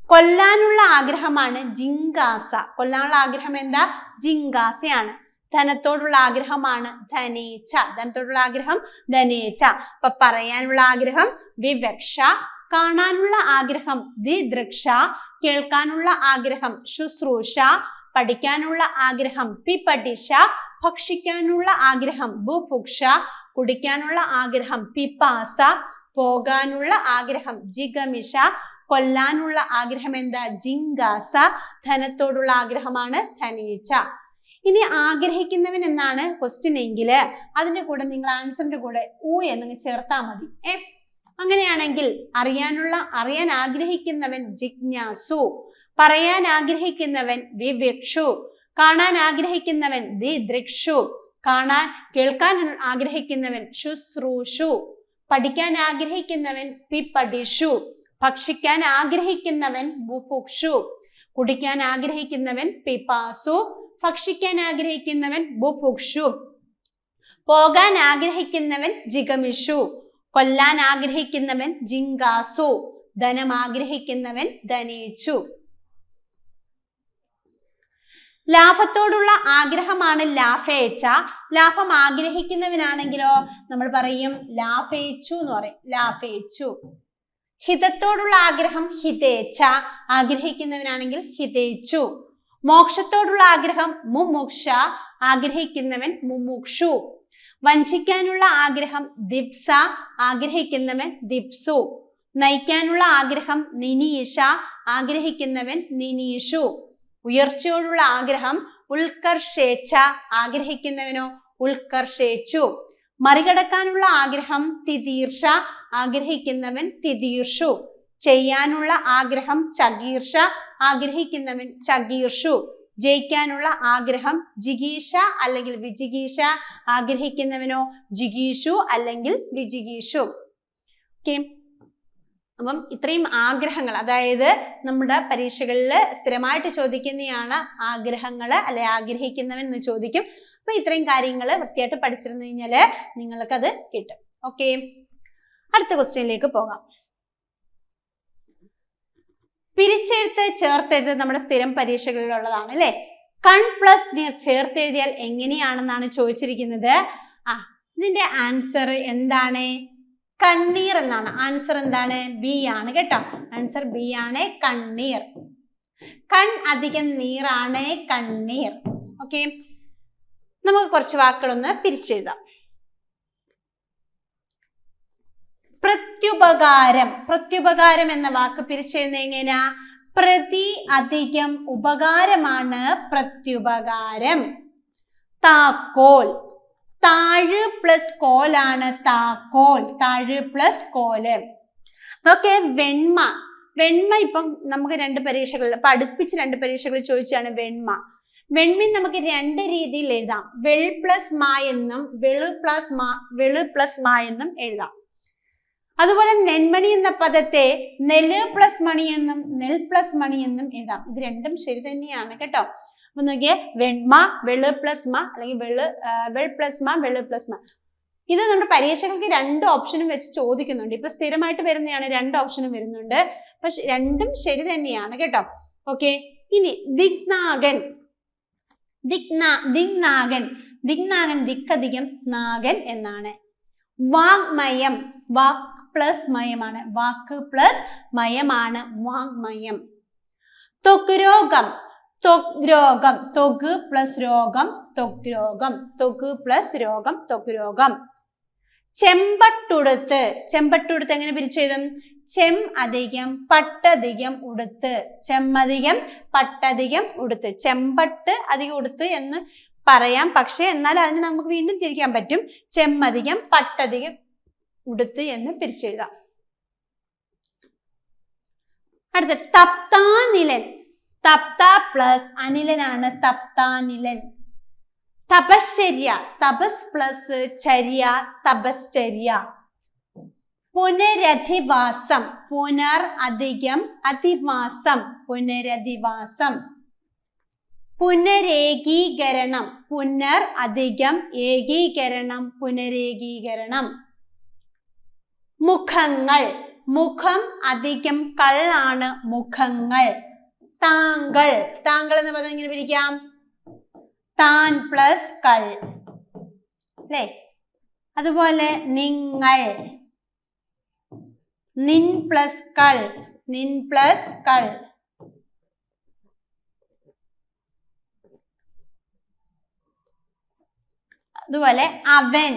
കൊല്ലാനുള്ള ആഗ്രഹമാണ് ജിങ്കാസ. കൊല്ലാനുള്ള ആഗ്രഹം എന്താ? ജിങ്കാസയാണ്. ധനത്തോടുള്ള ആഗ്രഹമാണ് ധനേച്ഛ. ധനത്തോടുള്ള ആഗ്രഹം ധനേച്ഛ. അപ്പൊ പറയാനുള്ള ആഗ്രഹം വിവക്ഷ. കാണാനുള്ള ആഗ്രഹം ദിദൃക്ഷ. കേൾക്കാനുള്ള ആഗ്രഹം ശുശ്രൂഷ. പഠിക്കാനുള്ള ആഗ്രഹം പിപഠിഷ. ഭക്ഷിക്കാനുള്ള ആഗ്രഹം ബുഭുക്ഷ. കുടിക്കാനുള്ള ആഗ്രഹം പിപാസ. പോകാനുള്ള ആഗ്രഹം ജിഗമിഷ. കൊല്ലാനുള്ള ആഗ്രഹം എന്താ? ജിങ്കാസ. ധനത്തോടുള്ള ആഗ്രഹമാണ് ധനേച്ഛ. ഇനി ആഗ്രഹിക്കുന്നവൻ എന്നാണ് ക്വസ്റ്റ്യൻ എങ്കിൽ അതിന്റെ കൂടെ നിങ്ങൾ ആൻസറിന്റെ കൂടെ ഊ എന്നങ്ങ് ചേർത്താൽ മതി. അങ്ങനെയാണെങ്കിൽ അറിയാൻ ആഗ്രഹിക്കുന്നവൻ ജിജ്ഞാസു. പറയാൻ ആഗ്രഹിക്കുന്നവൻ വിവക്ഷു. കാണാൻ ആഗ്രഹിക്കുന്നവൻ ദിദൃക്ഷു. കേൾക്കാൻ ആഗ്രഹിക്കുന്നവൻ ശുശ്രൂഷു. പഠിക്കാൻ ആഗ്രഹിക്കുന്നവൻ പിപഠിഷു. ഭക്ഷിക്കാൻ ആഗ്രഹിക്കുന്നവൻ ബുഭുക്ഷു. കുടിക്കാൻ ആഗ്രഹിക്കുന്നവൻ പിപാസു. ഭക്ഷിക്കാൻ ആഗ്രഹിക്കുന്നവൻ ബുഭുക്ഷു. പോകാൻ ആഗ്രഹിക്കുന്നവൻ ജിഗമിഷു. കൊല്ലാൻ ആഗ്രഹിക്കുന്നവൻ ജിങ്കാസു. ധനം ആഗ്രഹിക്കുന്നവൻ ധനേച്ചു. ലാഭത്തോടുള്ള ആഗ്രഹമാണ് ലാഭേച്ഛ. ലാഭം ആഗ്രഹിക്കുന്നവനാണെങ്കിലോ നമ്മൾ പറയും ലാഭേച്ചു എന്ന് പറയും. ലാഭേച്ചു. ഹിതത്തോടുള്ള ആഗ്രഹം ഹിതേച്ഛ. ആഗ്രഹിക്കുന്നവനാണെങ്കിൽ ഹിതേച്ചു. മോക്ഷത്തോടുള്ള ആഗ്രഹം മുമുക്ഷ. ആഗ്രഹിക്കുന്നവൻ മുമുക്ഷു. വഞ്ചിക്കാനുള്ള ആഗ്രഹം ദിപ്സ. ആഗ്രഹിക്കുന്നവൻ ദിപ്സു. നയിക്കാനുള്ള ആഗ്രഹം നിനീഷ. ആഗ്രഹിക്കുന്നവൻ നിനീഷു. ഉയർച്ചയോടുള്ള ആഗ്രഹം ഉത്കർഷേച്ഛ. ആഗ്രഹിക്കുന്നവനോ ഉത്കർഷേച്ചു. മറികടക്കാനുള്ള ആഗ്രഹം തിതീർഷ. ആഗ്രഹിക്കുന്നവൻ തിതീർഷു. ചെയ്യാനുള്ള ആഗ്രഹം ചകീർഷ. ആഗ്രഹിക്കുന്നവൻ ചകീർഷു. ജയിക്കാനുള്ള ആഗ്രഹം ജിഗീഷ അല്ലെങ്കിൽ വിജിഗീഷ. ആഗ്രഹിക്കുന്നവനോ ജിഗീഷു അല്ലെങ്കിൽ വിജിഗീഷു. ഓക്കെ, അപ്പം ഇത്രയും ആഗ്രഹങ്ങൾ, അതായത് നമ്മുടെ പരീക്ഷകളിൽ സ്ഥിരമായിട്ട് ചോദിക്കുന്നതാണ് ആഗ്രഹങ്ങൾ അല്ലെ ആഗ്രഹിക്കുന്നവൻ എന്ന് ചോദിക്കും. അപ്പൊ ഇത്രയും കാര്യങ്ങൾ വൃത്തിയായിട്ട് പഠിച്ചിരുന്നു കഴിഞ്ഞാല് നിങ്ങൾക്കത് കിട്ടും. ഓക്കെ, അടുത്ത ക്വസ്റ്റ്യനിലേക്ക് പോകാം. പിരിച്ചെഴുത്ത് ചേർത്തെഴുത്ത് നമ്മുടെ സ്ഥിരം പരീക്ഷകളിലുള്ളതാണ് അല്ലെ? കൺ പ്ലസ് നീർ ചേർത്തെഴുതിയാൽ എങ്ങനെയാണെന്നാണ് ചോദിച്ചിരിക്കുന്നത്. ഇതിന്റെ ആൻസർ എന്താണ്? കണ്ണീർ എന്നാണ്. ആൻസർ എന്താണ്? ബി ആണ് കേട്ടോ. ആൻസർ ബി ആണ്, കണ്ണീർ. കൺ അധികം നീറാണ് കണ്ണീർ. ഓക്കെ, നമുക്ക് കുറച്ച് വാക്കുകളൊന്ന് പിരിച്ചെഴുതാം. പ്രത്യുപകാരം. പ്രത്യുപകാരം എന്ന വാക്ക് പിരിച്ചെഴുതുന്നത് എങ്ങനെയാ? പ്രതി അധികം ഉപകാരമാണ് പ്രത്യുപകാരം. താക്കോൽ. താഴ് പ്ലസ് കോലാണ് താക്കോൽ. താഴ് പ്ലസ് കോല്. ഓക്കെ, വെണ്മ. വെണ്മ ഇപ്പം നമുക്ക് 2 പരീക്ഷകളിൽ അടുപ്പിച്ച് 2 പരീക്ഷകളിൽ ചോദിച്ചാണ് വെണ്മ. വെൺമീൻ നമുക്ക് രണ്ട് രീതിയിൽ എഴുതാം. വെൾ പ്ലസ് മാ എന്നും വെളു പ്ലസ് മാ എന്നും എഴുതാം. അതുപോലെ നെന്മണി എന്ന പദത്തെ നെല് പ്ലസ് മണി എന്നും നെൽ പ്ലസ് മണി എന്നും എഴുതാം. ഇത് രണ്ടും ശരി തന്നെയാണ് കേട്ടോ. അപ്പൊ നോക്കിയേ, വെൺമ വെളു പ്ലസ് മ അല്ലെങ്കിൽ വെൾ പ്ലസ് മ വെളു പ്ലസ് മ. ഇത് നമ്മുടെ പരീക്ഷകൾക്ക് രണ്ട് ഓപ്ഷനും വെച്ച് ചോദിക്കുന്നുണ്ട്. ഇപ്പൊ സ്ഥിരമായിട്ട് വരുന്നതാണ്, രണ്ട് ഓപ്ഷനും വരുന്നുണ്ട്. പക്ഷെ രണ്ടും ശരി തന്നെയാണ് കേട്ടോ. ഓക്കെ, ഇനി ദിഗ്നാഗൻ. ദിഗ്നാഗൻ ദിക്കധികം നാഗൻ എന്നാണ്. വാഗ്മയം, വാക് പ്ലസ് മയമാണ്, വാക്ക് പ്ലസ് മയമാണ് വാഗ്മയം. ത്വഗ്രോഗം, ത്വഗ് പ്ലസ് രോഗം ത്വഗ്രോഗം, ത്വഗ് പ്ലസ് രോഗം ത്വഗ്രോഗം. ചെമ്പട്ടുടുത്ത് എങ്ങനെ പിരിച്ചെഴുതും? ചെം അധികം പട്ടധികം ഉടുത്ത്, ചെമ്മധികം പട്ടധികം ഉടുത്ത്. ചെമ്പട്ട് അധികം ഉടുത്ത് എന്ന് പറയാം, പക്ഷെ എന്നാൽ അതിന് നമുക്ക് വീണ്ടും തിരിക്കാൻ പറ്റും. ചെമ്മധികം പട്ടധികം ഉടുത്ത് എന്ന് പിരിച്ചെഴുതാം. അടുത്ത തപ്താനിലൻ. തപ്ത പ്ലസ് അനിലനാണ് തപ്താനിലൻ. തപശ്ചര്യ, തപസ് പ്ലസ് ചര്യ തപശ്ചര്യ. പുനരധിവാസം, പുനർ അധികം അധിവാസം പുനരധിവാസം. പുനരേകീകരണം, പുനർ അധികം ഏകീകരണം പുനരേകീകരണം. മുഖങ്ങൾ, മുഖം അധികം കള്ളാണ് മുഖങ്ങൾ. താങ്കൾ, താങ്കൾ എന്ന പദം എങ്ങനെ പിരിക്കാം? താൻ പ്ലസ് കൾ അല്ലേ. അതുപോലെ നിങ്ങൾ, നിൻ പ്ലസ് കൾ, നിൻ പ്ലസ് കൾ. അതുപോലെ അവൻ,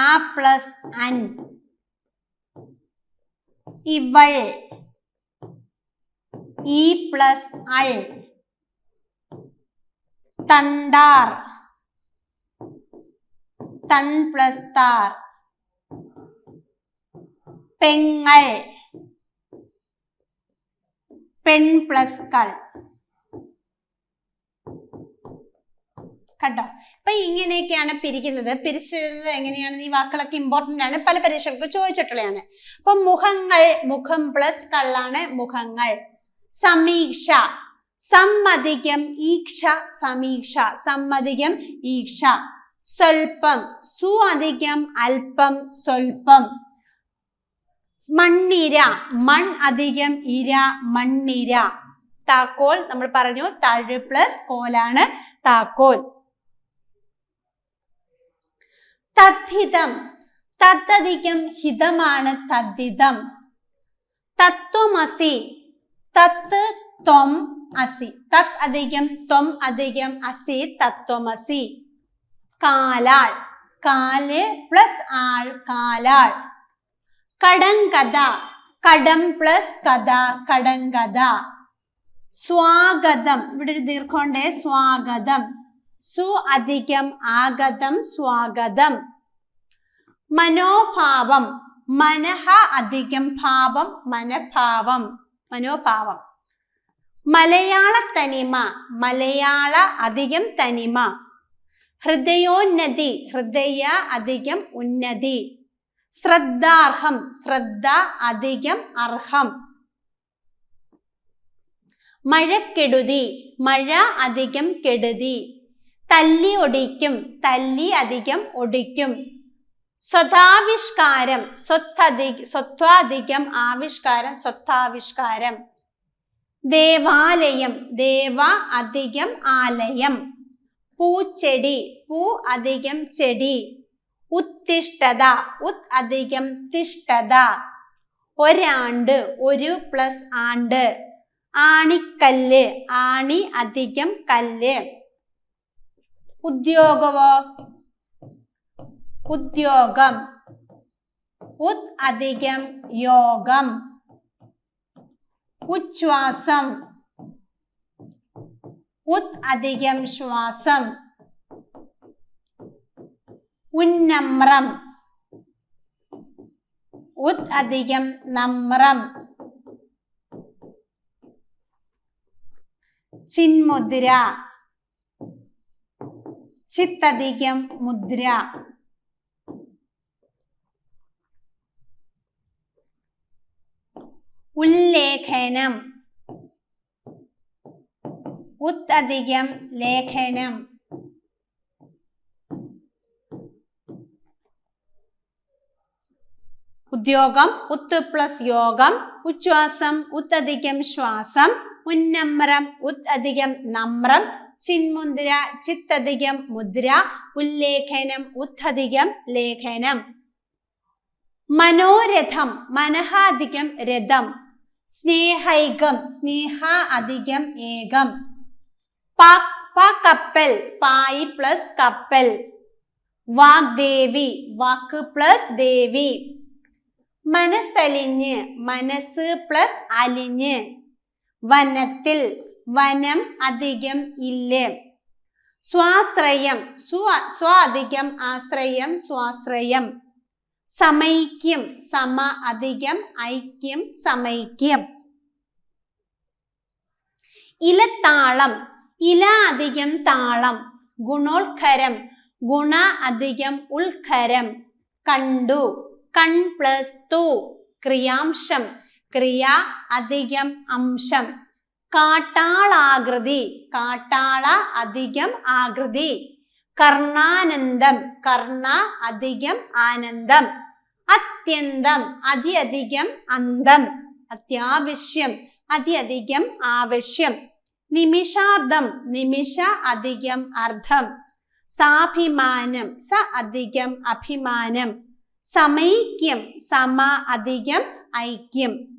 ആ പ്ലസ് അൻ. ഇവൾ, ഈ പ്ലസ് അൾ. തണ്ടാർ, തൺ പ്ലസ് താർ. പെങ്ങൾ, പെൺ പ്ലസ് കൾ. കണ്ടോ? അപ്പൊ ഇങ്ങനെയൊക്കെയാണ് പിരിക്കുന്നത്. പിരിച്ചെഴുതുന്നത് എങ്ങനെയാണ്? ഈ വാക്കുകളൊക്കെ ഇമ്പോർട്ടന്റ് ആണ്, പല പരീക്ഷകൾക്ക് ചോദിച്ചിട്ടുള്ളതാണ്. അപ്പൊ മുഖങ്ങൾ, മുഖം പ്ലസ് കള്ളാണ് മുഖങ്ങൾ. സമീക്ഷ, സമ്മധികം ഈക്ഷ സമീക്ഷ, സമ്മധികം ഈക്ഷ. സ്വൽപ്പം, സു അധികം അല്പം സ്വൽപ്പം. മണ്ണിര, മൺ അധികം ഇര മണ്ണിര. താക്കോൽ നമ്മൾ പറഞ്ഞു, തഴ് പ്ലസ് കോലാണ് താക്കോൽ. തദ്ധിതം, തത്തധികം ഹിതമാണ് തദ്ധിതം. തത്വമസി, തത്ത് ത്വം അസി, തത് അധികം ത്വം അധികം അസി തത്വമസി. കാലാൾ, കാല് പ്ലസ് ആൾ കാലാൾ. കടങ്കഥ, കടം പ്ലസ് കഥ കടങ്കഥ. സ്വാഗതം, ഇവിടെ ഒരു ദീർഘമുണ്ട്, സ്വാഗതം. സു അധികം ആഗതം സ്വാഗതം. മനോഭാവം, മനഃ അധികം ഭാവം മനഭാവം മനോഭാവം. മലയാള തനിമ, മലയാള അധികം തനിമ. ഹൃദയോന്നതി, ഹൃദയ അധികം ഉന്നതി. ശ്രദ്ധാർഹം, ശ്രദ്ധ അധികം അർഹം. മഴക്കെടുതി, മഴ അധികം കെടുതി. തല്ലി ഒടിക്കും, തല്ലി അധികം ഒടിക്കും. സ്വതാവിഷ്കാരം, സ്വത്വാധികം ആവിഷ്കാരം സ്വത്താവിഷ്കാരം. ദേവാലയം, ദേവ അധികം ആലയം. പൂച്ചെടി, പൂ അധികം ചെടി. ഉത്തിഷ്ഠത, ഉത് അധികം തിഷ്ഠത. ഒരാണ്ട്, ഒരു പ്ലസ് ആണ്ട്. ആണിക്കല്ല്, ആണി അധികം കല്ല്. ഉദ്യോഗവോ, ഉദ്യോഗം. ഉത് അധികം യോഗം. ഉച്ഛ്വാസം, ഉത് അധികം ശ്വാസം. ഉന്നമ്രം, ഉത് അധികം നമ്രം. ചിന്മുദ്ര. ചിത്തധികം മുദ്ര. ഉല്ലേഖനം. ഉത് അധികം ലേഖനം. ഉദ്യോഗം ഉത്ത് പ്ലസ് യോഗം. ഉച്ഛ്വാസം ഉത് അധികം ശ്വാസം. ഉന്നമ്രം ഉത് അധികം നമ്രം. ചിന്മുദ്ര ചിത്തധികം മുദ്ര. ഉല്ലേഖനം ഉത് അധികം ലേഖനം. മനോരഥം മനഹാധികം രഥം. സ്നേഹൈകം സ്നേഹ അധികം ഏകം. കപ്പൽ പായി പ്ലസ് കപ്പൽ. വാഗ്ദേവി വാക്ക് പ്ലസ് ദേവി. മനസ്സലിഞ്ഞ് മനസ്സ് പ്ലസ് അലിഞ്ഞ്. വനത്തിൽ വനം അധികം ഇല്ല്. സ്വാശ്രയം സ്വ അധികം ആശ്രയം സ്വാശ്രയം. സമൈക്യം സമ അധികം ഐക്യം സമൈക്യം. ഇലത്താളം ഇല അധികം താളം. ഗുണോത്കരം ഗുണ അധികം ഉത്കരം. കണ്ടു കൺ പ്ലസ് തു. ക്രിയാംശം ക്രിയ അധികം അംശം. കാട്ടാളാകൃതി കാട്ടാള അധികം ആകൃതി. കർണാനന്ദം കർണ അധികം ആനന്ദം. അത്യന്തം അധികം അന്തം. അത്യാവശ്യം അധികം ആവശ്യം. നിമിഷാർദ്ധം നിമിഷ അധികം അർദ്ധം. സാഭിമാനം സ അധികം അഭിമാനം. സമൈക്യം സമ അധികം ഐക്യം.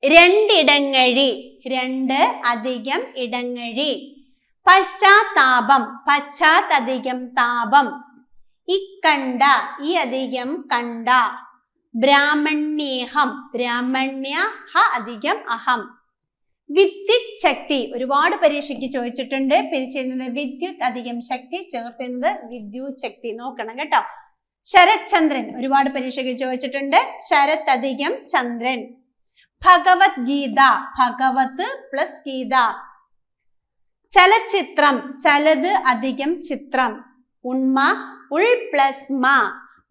രണ്ടിടങ്ങഴി രണ്ട് അധികം ഇടങ്ങഴി. പശ്ചാത്താപം പശ്ചാത് അധികം താപം. ഇക്കണ്ട ഈ അധികം കണ്ട. ബ്രാഹ്മണ്യേഹം ബ്രാഹ്മണ്യ ഹ അധികം അഹം. വിദ്യുത് ശക്തി ഒരുപാട് പരീക്ഷയ്ക്ക് ചോദിച്ചിട്ടുണ്ട്. പിരിച്ചിരുന്നത് വിദ്യുത് അധികം ശക്തി ചേർത്തുന്നത് വിദ്യുത് ശക്തി. നോക്കണം കേട്ടോ. ശരത് ചന്ദ്രൻ ഒരുപാട് പരീക്ഷയ്ക്ക് ചോദിച്ചിട്ടുണ്ട്. ശരത് അധികം ചന്ദ്രൻ. ഭഗവത്ഗീത ഭഗവത് പ്ലസ് ഗീത. ചലച്ചിത്രം ചലത് അധികം ചിത്രം. ഉണ്മ ഉൾ പ്ലസ് മ.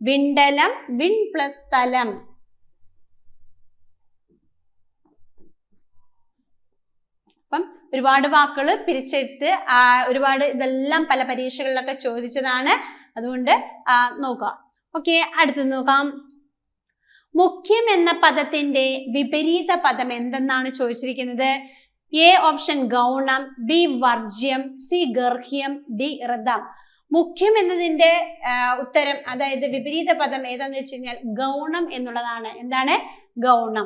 വിണ്ടലം വിൺ പ്ലസ് തലം. അപ്പം ഒരുപാട് വാക്കുകൾ പിരിച്ചെടുത്ത് ഒരുപാട് ഇതെല്ലാം പല പരീക്ഷകളിലൊക്കെ ചോദിച്ചതാണ്. അതുകൊണ്ട് നോക്കുക. ഓക്കെ, അടുത്ത് നോക്കാം. മുഖ്യം എന്ന പദത്തിന്റെ വിപരീത പദം എന്തെന്നാണ് ചോദിച്ചിരിക്കുന്നത്. എ ഓപ്ഷൻ ഗൗണം, ബി വർജ്യം, സി ഗർഹ്യം, ഡി ഋതം. മുഖ്യം എന്നതിന്റെ ഉത്തരം അതായത് വിപരീത പദം ഏതാന്ന് വെച്ച് കഴിഞ്ഞാൽ ഗൗണം എന്നുള്ളതാണ്. എന്താണ് ഗൗണം?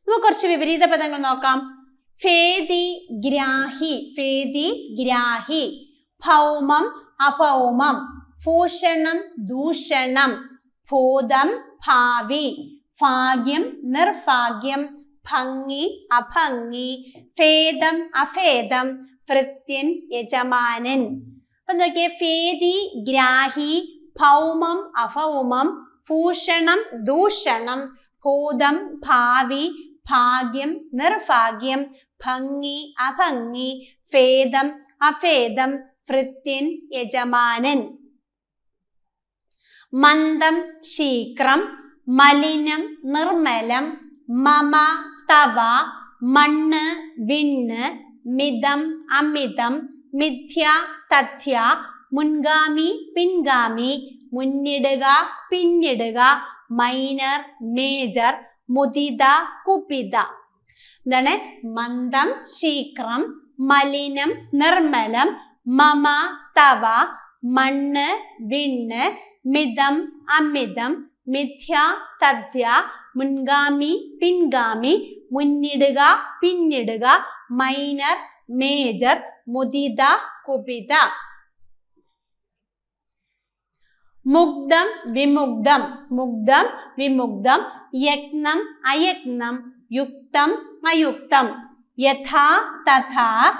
നമുക്ക് കുറച്ച് വിപരീത പദങ്ങൾ നോക്കാം. ഫേദി ഗ്രാഹി ഫേദി ഗ്രാഹി. ഭൗമം അഭൗമം. ഭൂഷണം ദൂഷണം. ഭൂതം ഭാവി. ഭാഗ്യം നിർഭാഗ്യം. ഭംഗി അഭംഗി. ഭേദം അഭേദം. ഭൃത്യൻ യജമാനൻ. അപ്പൊ നോക്കിയേ, ഫേദി ഗ്രാഹി, ഭൗമം അഭൗമം, ഭൂഷണം ദൂഷണം, ഭൂതം ഭാവി, ഭാഗ്യം നിർഭാഗ്യം, ഭംഗി അഭംഗി, ഭേദം അഭേദം, ഭൃത്യൻ യജമാനൻ. മന്ദം ശീക്രം. മലിനം നിർമ്മലം. മമ തവ. മണ്ണ് വിണ്ണ്. മിതം അമിതം. മിഥ്യ തഥ്യ. മുൻഗാമി പിൻഗാമി. മുന്നിടുക പിന്നിടുക. Minor major. മുദിത കുപിത. എന്താണ്? മന്ദം ശീക്രം. മലിനം നിർമ്മലം. മമ തവ. മണ്ണ് വിണ്ണ്. മിതം അമിതം. മിഥ്യ തഥ്യ. മുൻഗാമി പിൻഗാമി. മുന്നിടുക പിന്നിടുക. Minor major. മുദിത കുപിത. മുഗ്ധം വിമുഗ്ധം. മുഗ്ധം വിമുഗ്ധം. യജ്ഞം അയജ്ഞം. യുക്തം അയുക്തം. യഥാ തഥാ.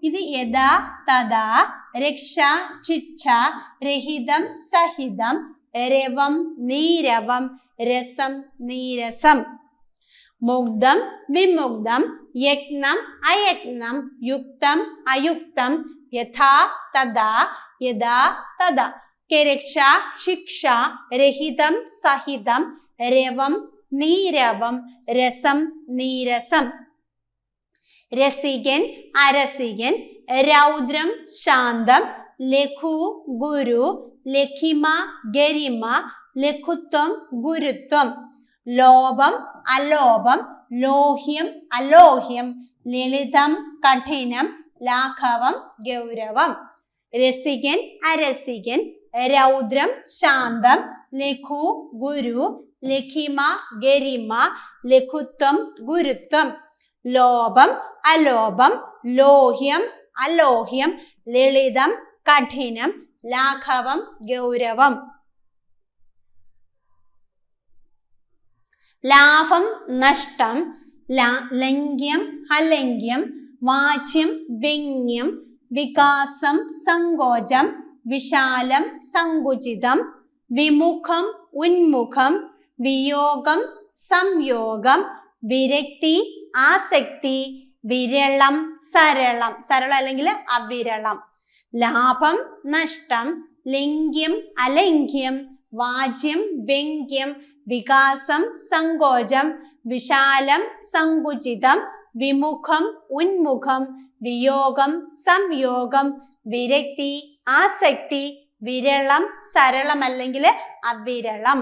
ഇത് യഥാ തഥാ. രക്ഷ ശിക്ഷ. രഹിതം സഹിതം. രവം നീരവം. രസം നീരസം. മുഗ്ധം വിമുഗ്ധം യജ്ഞം അയജ്ഞം യുക്തം അയുക്തം യഥാ തഥാ യഥാ തഥാ രക്ഷ ശിക്ഷ രഹിതം സഹിതം രവം നീരവം രസം നീരസം രസികൻ അരസികൻ രൗദ്രം ശാന്തം ലഘു ഗുരു ലഘിമ ഗരിമ ലഘുത്വം ഗുരുത്വം ലോഭം അലോഭം ലോഹ്യം അലോഹ്യം ലളിതം കഠിനം ലാഘവം ഗൗരവം രസികൻ അരസികൻ രൗദ്രം ശാന്തം ലഘു ഗുരു ലഘിമ ഗരിമ ലഘുത്വം ഗുരുത്വം ലോഭം അലോഭം ലോഹ്യം അലോഹ്യം ലളിതം കഠിനം ലാഘവം ഗൗരവം ലാഭം നഷ്ടം ലംഘ്യം അലംഘ്യം വാച്യം വ്യംഗ്യം വികാസം സങ്കോചം വിശാലം സങ്കുചിതം വിമുഖം ഉന്മുഖം വിയോഗം സംയോഗം വിരക്തി ആസക്തി വിരളം സരളം സരളം അല്ലെങ്കിൽ അവിരളം ലാഭം നഷ്ടം ലംഘ്യം അലംഘ്യം വാച്യം വ്യംഗ്യം വികാസം സങ്കോചം വിശാലം സങ്കുചിതം വിമുഖം ഉന്മുഖം വിയോഗം സംയോഗം വിരക്തി ആസക്തി വിരളം സരളം അല്ലെങ്കിൽ അവിരളം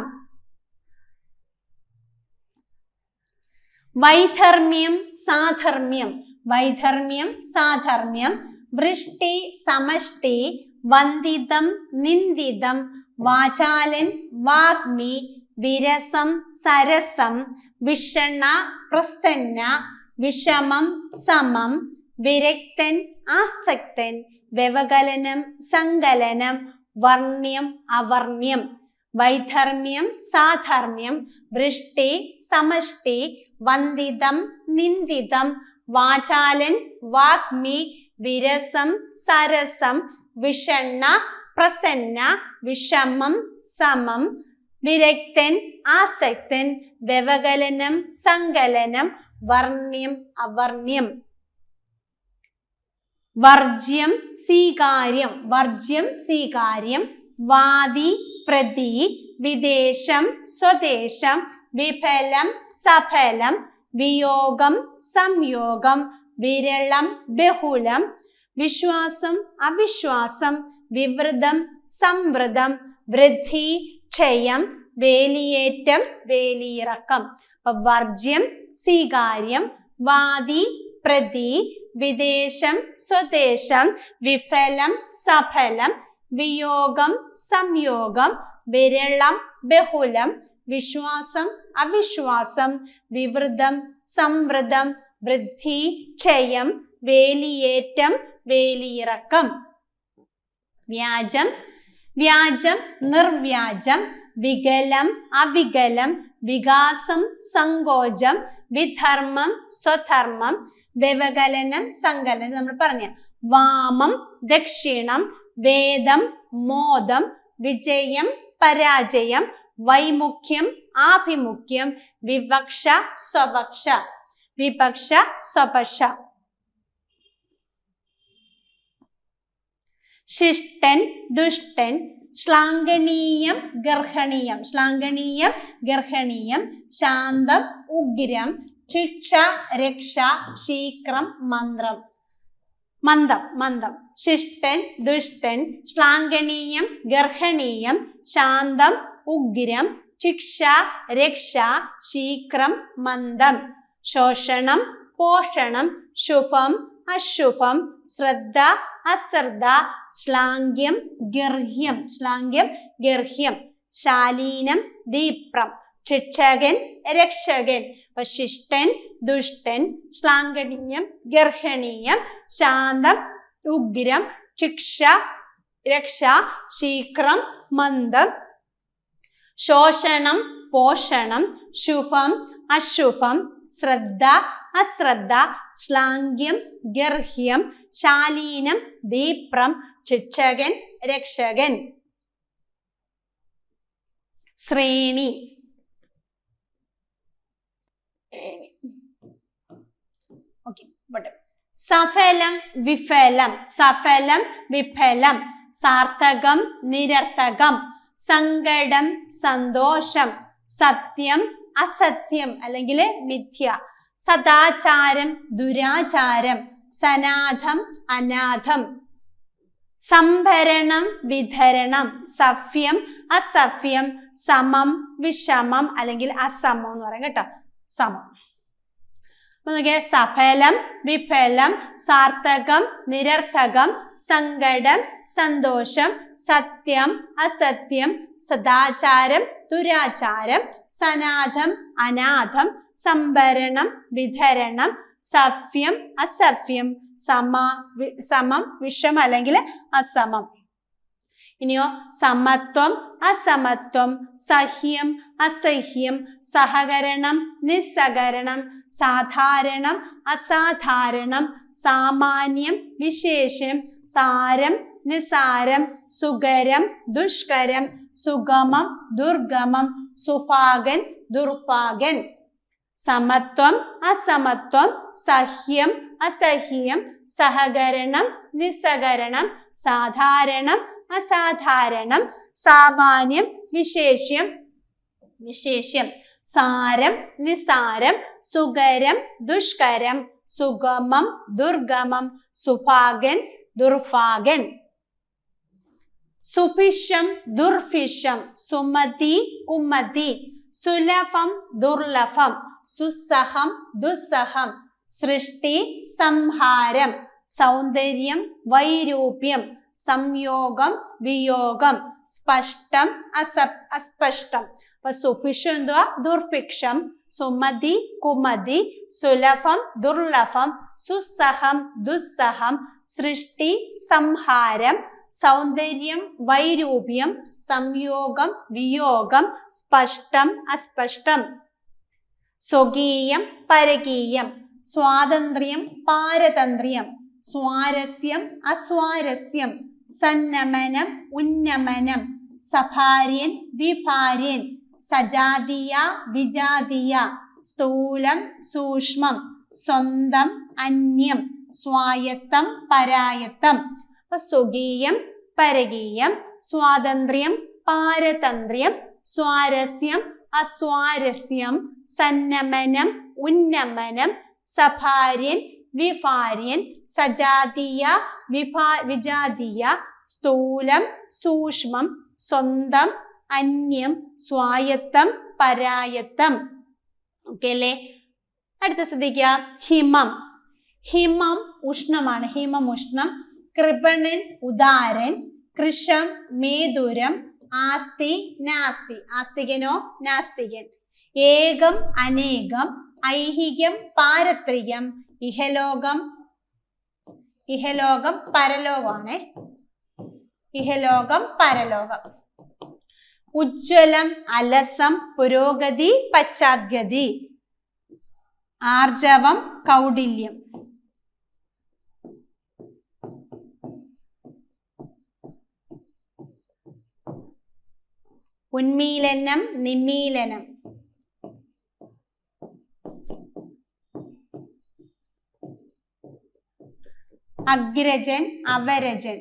വൈധർമ്മ്യം സാധർമ്മ്യം വൈധർമ്മ്യം സാധർമ്മ്യം വൃഷ്ടി സമഷ്ടി വന്ദിതം നിന്ദിതം വാചാലൻ വാഗ്മി വിരസം സരസം വിഷണ്ണ പ്രസന്ന വിഷമം സമം വിരക്തൻ ആസക്തൻ വ്യവകലനം സങ്കലനം വർണ്ണ്യം അവർണ്ണ്യം വൈധർമ്മ്യം സാധർമ്മ്യം വൃഷ്ടി സമഷ്ടി വന്ദിതം നിന്ദിതം വാചാലൻ വാഗ്മി വിരസം സരസം വിഷണ്ണ പ്രസന്ന വിഷമം സമം വിരക്തൻ ആസക്തൻ വ്യവകലനം സങ്കലനം വർണ്ണ്യം അവർണ്ണ്യം വർജ്യം സ്വീകാര്യം വർജ്യം സ്വീകാര്യം വാദി പ്രതി വിദേശം സ്വദേശം വിഫലം സഫലം വിയോഗം സംയോഗം വിരളം ബഹുലം വിശ്വാസം അവിശ്വാസം വിവൃതം സംവൃതം വൃദ്ധി ക്ഷയം വേലിയേറ്റം വേലിയിറക്കം വർജ്യം സ്വീകാര്യം വാദി പ്രതി വിദേശം സ്വദേശം വിഫലം സഫലം വിയോഗം സംയോഗം വിരളം ബഹുലം വിശ്വാസം അവിശ്വാസം വിവൃതം സംവൃതം വൃദ്ധി ക്ഷയം വേലിയേറ്റം വേലിയിറക്കം വ്യാജം വ്യാജം നിർവ്യാജം വികലം അവികലം വികാസം സങ്കോചം വിധർമ്മം സ്വധർമ്മം വ്യവകലനം സങ്കലനം നമ്മൾ പറഞ്ഞ വാമം ദക്ഷിണം വേദം മോദം വിജയം പരാജയം വൈമുഖ്യം ആഭിമുഖ്യം വിവക്ഷ സ്വപക്ഷ വിപക്ഷ സ്വപക്ഷ ശിഷ്ടൻ ദുഷ്ടൻ ശ്ലാഘനീയം ഗർഹണീയം ശ്ലാഘനീയം ഗർഹണീയം ശാന്തം ഉഗ്രം ശിക്ഷ രക്ഷ ശീക്രം മന്ത്രം മന്ദം മന്ദം ശിഷ്ടൻ ദുഷ്ടൻ ശ്ലാഘനീയം ഗർഹണീയം ശാന്തം ഉഗ്രം ശിക്ഷ രക്ഷ ശീക്രം മന്ദം ശോഷണം പോഷണം ശുഭം അശുഭം ശ്രദ്ധ അശ്രദ്ധ ശ്ലാഘ്യം ഗർഹ്യം ശ്ലാഘ്യം ഗർഹ്യം ശാലീനം ദീപ്രം ശിക്ഷകൻ രക്ഷകൻ ശിഷ്ടൻ ദുഷ്ടൻ ശ്ലാഘനീയം ഗർഹണീയം ശാന്തം ഉഗ്രം ശിക്ഷ രക്ഷ ശീക്രം മന്ദം ശോഷണം പോഷണം ശുഭം അശുഭം ശ്രദ്ധ അശ്രദ്ധ ശ്ലാഘ്യം ഗർഹ്യം ശാലീനം ദീപ്രം ശിക്ഷകൻ രക്ഷകൻ ശ്രേണി സഫലം വിഫലം, സഫലം വിഫലം, സാർത്ഥകം നിരർത്ഥകം, സങ്കടം സന്തോഷം, സത്യം അസത്യം അല്ലെങ്കിൽ മിഥ്യ, സദാചാരം ദുരാചാരം, സനാഥം അനാഥം, സംഭരണം വിതരണം, സഫ്യം അസഫ്യം, സമം വിഷമം അല്ലെങ്കിൽ അസമം എന്ന് പറയാം കേട്ടോ, സമം. സഫലം വിഫലം, സാർത്ഥകം നിരർത്ഥകം, സങ്കടം സന്തോഷം, സത്യം അസത്യം, സദാചാരം ദുരാചാരം, സനാഥം അനാഥം, സംഭരണം വിതരണം, സഫ്യം അസഫ്യം, സമം വിഷമം അല്ലെങ്കിൽ അസമം. ഇനിയോ സമത്വം അസമത്വം, സഹ്യം അസഹ്യം, സഹകരണം നിസ്സഹകരണം, സാധാരണം അസാധാരണം, സാമാന്യം വിശേഷം, സാരം നിസാരം, സുകരം ദുഷ്കരം, സുഗമം ദുർഗമം, സുഭാഗൻ ദുർഭാഗൻ. സമത്വം അസമത്വം, സഹ്യം അസഹ്യം, സഹകരണം നിസ്സഹകരണം, സാധാരണം അസാധാരണം, സാമാന്യം വിശേഷ്യം വിശേഷ്യം, സാരം നിസാരം, സുകരം ദുഷ്കരം, സുഗമം ദുർഗമം, സുഭാഗൻ ദുർഭാഗൻ. സുഭിഷം ദുർഭിഷം, സുമതി കുമതി, സുലഭം ദുർലഭം, സുസഹം ദുസ്സഹം, സൃഷ്ടി സംഹാരം, സൗന്ദര്യം വൈരൂപ്യം, സംയോഗം വിയോഗം, സ്പഷ്ടം അസ്പഷ്ടം. അപ്പൊ സുഭിഷം എന്തുവാ? ദുർഭിക്ഷം, സുമതി കുമതി, സുലഭം ദുർലഭം, സുസഹം ദുസ്സഹം, സൃഷ്ടി സംഹാരം, സൗന്ദര്യം വൈരൂപ്യം, സംയോഗം വിയോഗം, സ്പഷ്ടം അസ്പഷ്ടം. സ്വകീയം പരകീയം, സ്വാതന്ത്ര്യം പാരതന്ത്ര്യം, സ്വാരസ്യം അസ്വാരസ്യം, സന്നമനം ഉന്നമനം, സഭാര്യൻ വിഭാര്യൻ, സജാതീയ വിജാതീയ, സ്ഥൂലം സൂക്ഷ്മം, സ്വന്തം അന്യം, സ്വായത്തം പരായത്തം. അപ്പൊ സ്വകീയം പരകീയം, സ്വാതന്ത്ര്യം പാരതന്ത്ര്യം, സ്വാരസ്യം അസ്വാരസ്യം, സന്നമനം ഉന്നമനം, സഭാര്യൻ വിഭാര്യൻ, സജാതീയ വിജാതീയ, സ്ഥൂലം സൂക്ഷ്മം, സ്വന്തം അന്യം, സ്വായത്തം പരായത്തം. ഓക്കെ അല്ലേ? അടുത്ത ശ്രദ്ധിക്കുക. ഹിമം. ഹിമം ഉഷ്ണമാണ്, ഹിമം ഉഷ്ണം. കൃപണൻ ഉദാരൻ, കൃശം മേദുരം, ആസ്തി നാസ്തി, ആസ്തികനോ നാസ്തികൻ, ഏകം അനേകം, ഐഹികം പാരത്രികം, ഇഹലോകം പരലോകമാണ്, ഇഹലോകം പരലോകം. ഉജ്ജ്വലം അലസം, പുരോഗതി പശ്ചാത്ഗതി, ആർജവം കൗടില്യം. ഉന്മീലനം നിമീലനം. അഗ്രജൻ അവരജൻ.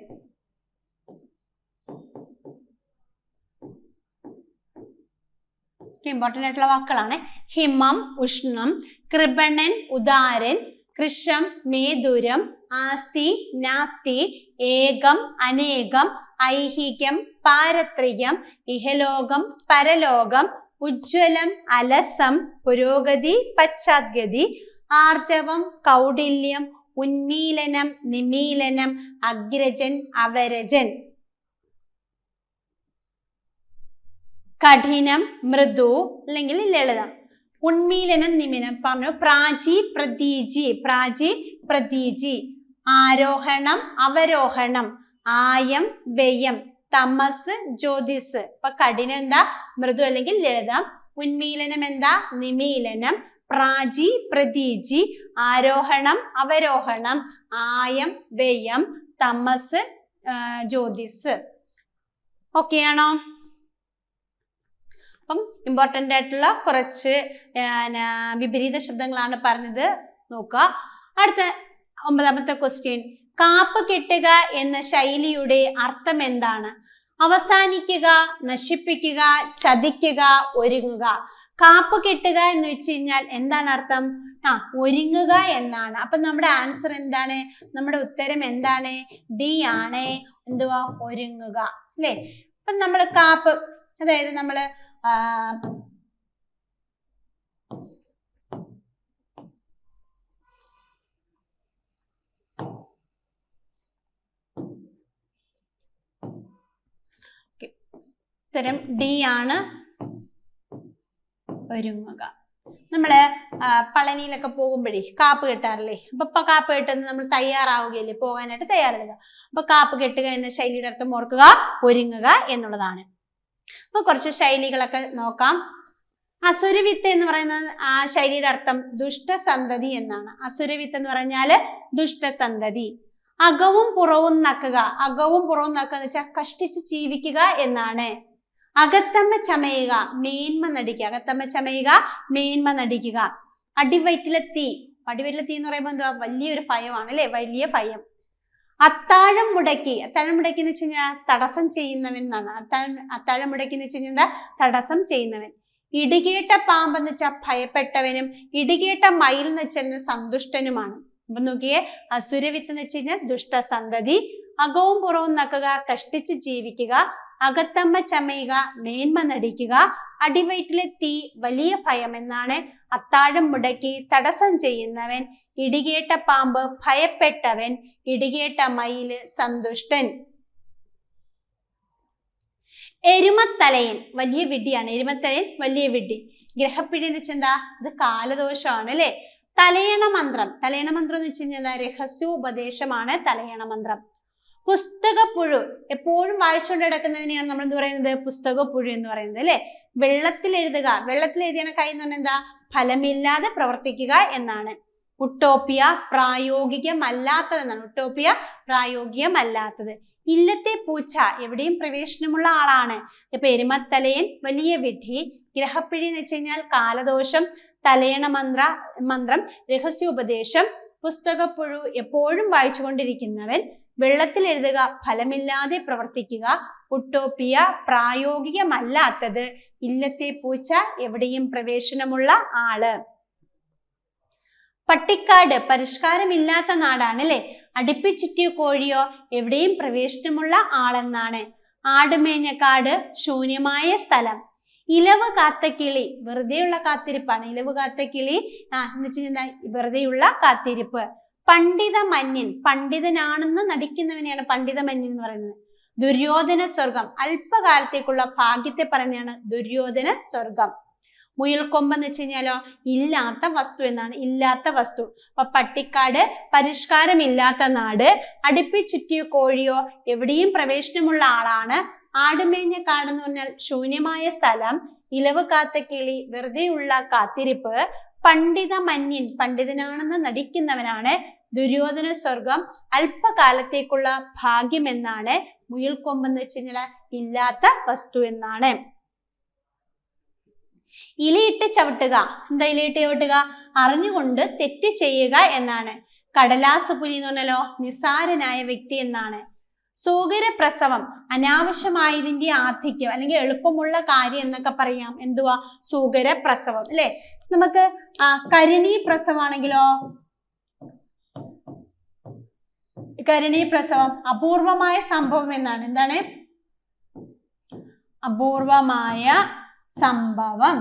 ഇമ്പോർട്ടൻ്റ് ആയിട്ടുള്ള വാക്കുകളാണ്. ഹിമം ഉഷ്ണം, കൃപണൻ ഉദാരൻ, കൃശം മേദുരം, ആസ്തി നാസ്തി, ഏകം അനേകം, ഐഹികം പാരത്രികം, ഇഹലോകം പരലോകം, ഉജ്ജ്വലം അലസം, പുരോഗതി പശ്ചാത്ഗതി, ആർജവം കൗടില്യം, ഉന്മീലനം നിമീലനം, അഗ്രജൻ അവരജൻ. കഠിനം മൃദു അല്ലെങ്കിൽ ലളിതം. ഉന്മീലനം നിമീലനം പറഞ്ഞു. പ്രാചി പ്രതീജി, പ്രാചി പ്രതീജി. ആരോഹണം അവരോഹണം, ആയം വ്യയം, തമസ് ജ്യോതിസ്. അപ്പൊ കഠിനം എന്താ? മൃദു അല്ലെങ്കിൽ ലളിതം. ഉന്മീലനം എന്താ? നിമീലനം. പ്രാചി പ്രതീജി, ആരോഹണം അവരോഹണം, ആയം വ്യയം, തമസ് ജ്യോതിസ്. ഓക്കെ ആണോ? അപ്പം ഇമ്പോർട്ടൻ്റ് ആയിട്ടുള്ള കുറച്ച് വിപരീത ശബ്ദങ്ങളാണ് പറഞ്ഞത്. നോക്കുക. 9ാമത്തെ ക്വസ്റ്റ്യൻ, കാപ്പ് കെട്ടുക എന്ന ശൈലിയുടെ അർത്ഥം എന്താണ്? അവസാനിക്കുക, നശിപ്പിക്കുക, ചതിക്കുക, ഒരുങ്ങുക. കാപ്പ് കെട്ടുക എന്ന് വെച്ച് കഴിഞ്ഞാൽ എന്താണ് അർത്ഥം? ഒരുങ്ങുക എന്നാണ്. അപ്പൊ നമ്മുടെ ആൻസർ എന്താണ്? നമ്മുടെ ഉത്തരം എന്താണ്? ഡി ആണ്. എന്തുവാ? ഒരുങ്ങുക അല്ലെ? അപ്പൊ നമ്മൾ കാപ്പ്, അതായത് നമ്മള് ഉത്തരം ഡി ആണ്, ഒരുങ്ങുക. നമ്മള് പളനിയിലൊക്കെ പോകുമ്പോഴേ കാപ്പ് കെട്ടാറില്ലേ? അപ്പൊ കാപ്പ് കെട്ടുന്ന നമ്മൾ തയ്യാറാവുകയല്ലേ, പോകാനായിട്ട് തയ്യാറെടുക്കുക. അപ്പൊ കാപ്പ് കെട്ടുക എന്ന ശൈലിയുടെ അർത്ഥം ഓർക്കുക, ഒരുങ്ങുക എന്നുള്ളതാണ്. അപ്പൊ കുറച്ച് ശൈലികളൊക്കെ നോക്കാം. അസുരവിത്ത് എന്ന് പറയുന്ന ആ ശൈലിയുടെ അർത്ഥം ദുഷ്ടസന്തതി എന്നാണ്. അസുരവിത്ത് എന്ന് പറഞ്ഞാല് ദുഷ്ടസന്തതി. അകവും പുറവും നക്കുക. അകവും പുറവും നക്കുക എന്ന് വെച്ചാൽ കഷ്ടിച്ച് ജീവിക്കുക എന്നാണ്. അകത്തമ്മ ചമയുക, മേന്മ നടിക്കുക. അകത്തമ്മ ചമയുക, മേന്മ നടിക്കുക. അടിവയറ്റിലെ തീ. അടിവയറ്റിലെ തീ എന്ന് പറയുമ്പോൾ എന്തുവാ? വലിയൊരു ഭയമാണ് അല്ലെ? വലിയ ഭയം. അത്താഴം മുടക്കി. അത്താഴം മുടക്കി എന്ന് വെച്ച് കഴിഞ്ഞാൽ തടസ്സം ചെയ്യുന്നവൻ എന്നാണ്. അത്താഴം മുടക്കി എന്ന് വെച്ച് കഴിഞ്ഞാൽ എന്താ? തടസ്സം ചെയ്യുന്നവൻ. ഇടികേട്ട പാമ്പ് എന്ന് വെച്ചാൽ ഭയപ്പെട്ടവനും, ഇടികേട്ട മയിൽ എന്ന് വെച്ചാൽ സന്തുഷ്ടനുമാണ്. അപ്പൊ നോക്കിയേ, അസുരവിത്ത് എന്ന് വെച്ച് കഴിഞ്ഞാൽ ദുഷ്ടസന്തതി. അകവും പുറവും നക്കുക, കഷ്ടിച്ച് ജീവിക്കുക. അകത്തമ്മ ചമയുക, മേന്മ നടിക്കുക. അടിവയറ്റിലെ തീ, വലിയ ഭയം എന്നാണ്. അത്താഴം മുടക്കി, തടസ്സം ചെയ്യുന്നവൻ. ഇടികേട്ട പാമ്പ്, ഭയപ്പെട്ടവൻ. ഇടികേട്ട മയില്, സന്തുഷ്ടൻ. എരുമത്തലയൻ, വലിയ വിഡ്ഢിയാണ്. എരുമത്തലയൻ, വലിയ വിഡ്ഢി. ഗ്രഹപ്പിഴ എന്ന് വെച്ചാൽ എന്താ? ഇത് കാലദോഷമാണ് അല്ലെ? തലയണ മന്ത്രം. തലയണ മന്ത്രം എന്ന് വെച്ച് കഴിഞ്ഞാൽ രഹസ്യോപദേശമാണ് തലയണ മന്ത്രം. പുസ്തകപ്പുഴു, എപ്പോഴും വായിച്ചുകൊണ്ട് കിടക്കുന്നതിനെയാണ് നമ്മൾ എന്ത് പറയുന്നത്? പുസ്തകപ്പുഴു എന്ന് പറയുന്നത് അല്ലെ? വെള്ളത്തിൽ എഴുതുക. വെള്ളത്തിൽ എഴുതിയാണ് കൈ എന്ന് പറഞ്ഞാൽ എന്താ? ഫലമില്ലാതെ പ്രവർത്തിക്കുക എന്നാണ്. ഉട്ടോപ്പിയ, പ്രായോഗികമല്ലാത്തതെന്നാണ്. ഉട്ടോപ്പിയ, പ്രായോഗികമല്ലാത്തത്. ഇല്ലത്തെ പൂച്ച, എവിടെയും പ്രവേശനമുള്ള ആളാണ്. ഇപ്പൊ എരുമത്തലയൻ, വലിയ വിഡ്ഢി. ഗ്രഹപ്പിഴി എന്ന് വെച്ച് കഴിഞ്ഞാൽ കാലദോഷം. തലയണ മന്ത്രം, രഹസ്യോപദേശം. പുസ്തകപ്പുഴു, എപ്പോഴും വായിച്ചുകൊണ്ടിരിക്കുന്നവൻ. വെള്ളത്തിൽ എഴുതുക, ഫലമില്ലാതെ പ്രവർത്തിക്കുക. ഉട്ടോപ്പിയ, പ്രായോഗികമല്ലാത്തത്. ഇല്ലത്തെ പൂച്ച, എവിടെയും പ്രവേശനമുള്ള ആള്. പട്ടിക്കാട്, പരിഷ്കാരമില്ലാത്ത നാടാണ് അല്ലെ? അടുപ്പിച്ചുറ്റിയ കോഴിയോ, എവിടെയും പ്രവേശനമുള്ള ആളെന്നാണ്. ആടുമേഞ്ഞക്കാട്, ശൂന്യമായ സ്ഥലം. ഇലവ് കാത്ത കിളി, വെറുതെയുള്ള കാത്തിരിപ്പാണ്. ഇലവ് കാത്ത കിളി എന്ന് വെച്ചാൽ വെറുതെയുള്ള കാത്തിരിപ്പ്. പണ്ഡിത മന്യൻ, പണ്ഡിതനാണെന്ന് നടിക്കുന്നവനെയാണ് പണ്ഡിത മന്യൻ എന്ന് പറയുന്നത്. ദുര്യോധന സ്വർഗം, അല്പകാലത്തേക്കുള്ള ഭാഗ്യത്തെ പറയുന്നതാണ് ദുര്യോധന സ്വർഗം. മുയൽക്കൊമ്പ് എന്ന് വെച്ച് കഴിഞ്ഞാലോ, ഇല്ലാത്ത വസ്തു എന്നാണ്. ഇല്ലാത്ത വസ്തു. അപ്പൊ പട്ടിക്കാട്, പരിഷ്കാരമില്ലാത്ത നാട്. അടുപ്പിച്ചുറ്റിയ കോഴിയോ, എവിടെയും പ്രവേശനമുള്ള ആളാണ്. ആടുമേഞ്ഞ കാട് എന്ന് പറഞ്ഞാൽ ശൂന്യമായ സ്ഥലം. ഇലവ് കാത്ത കിളി, വെറുതെയുള്ള കാത്തിരിപ്പ്. പണ്ഡിത മന്യൻ, പണ്ഡിതനാണെന്ന് നടിക്കുന്നവനാണ്. ദുര്യോധന സ്വർഗം, അല്പകാലത്തേക്കുള്ള ഭാഗ്യം എന്നാണ്. മുയൽക്കൊമ്പ് എന്ന് വെച്ച് കഴിഞ്ഞാൽ ഇല്ലാത്ത വസ്തു എന്നാണ്. ഇലയിട്ട് ചവിട്ടുക. എന്താ ഇലയിട്ട് ചവിട്ടുക? അറിഞ്ഞുകൊണ്ട് തെറ്റ് ചെയ്യുക എന്നാണ്. കടലാസ് പുലി എന്ന് പറഞ്ഞാലോ, നിസാരനായ വ്യക്തി എന്നാണ്. സൂകരപ്രസവം, അനാവശ്യമായതിന്റെ ആധിക്യം അല്ലെങ്കിൽ എളുപ്പമുള്ള കാര്യം എന്നൊക്കെ പറയാം. എന്തുവാ? സൂകരപ്രസവം അല്ലെ? നമുക്ക് കരുണീ പ്രസവമാണെങ്കിലോ, കരുണീ പ്രസവം അപൂർവമായ സംഭവം എന്നാണ്. എന്താണ്? അപൂർവമായ സംഭവം.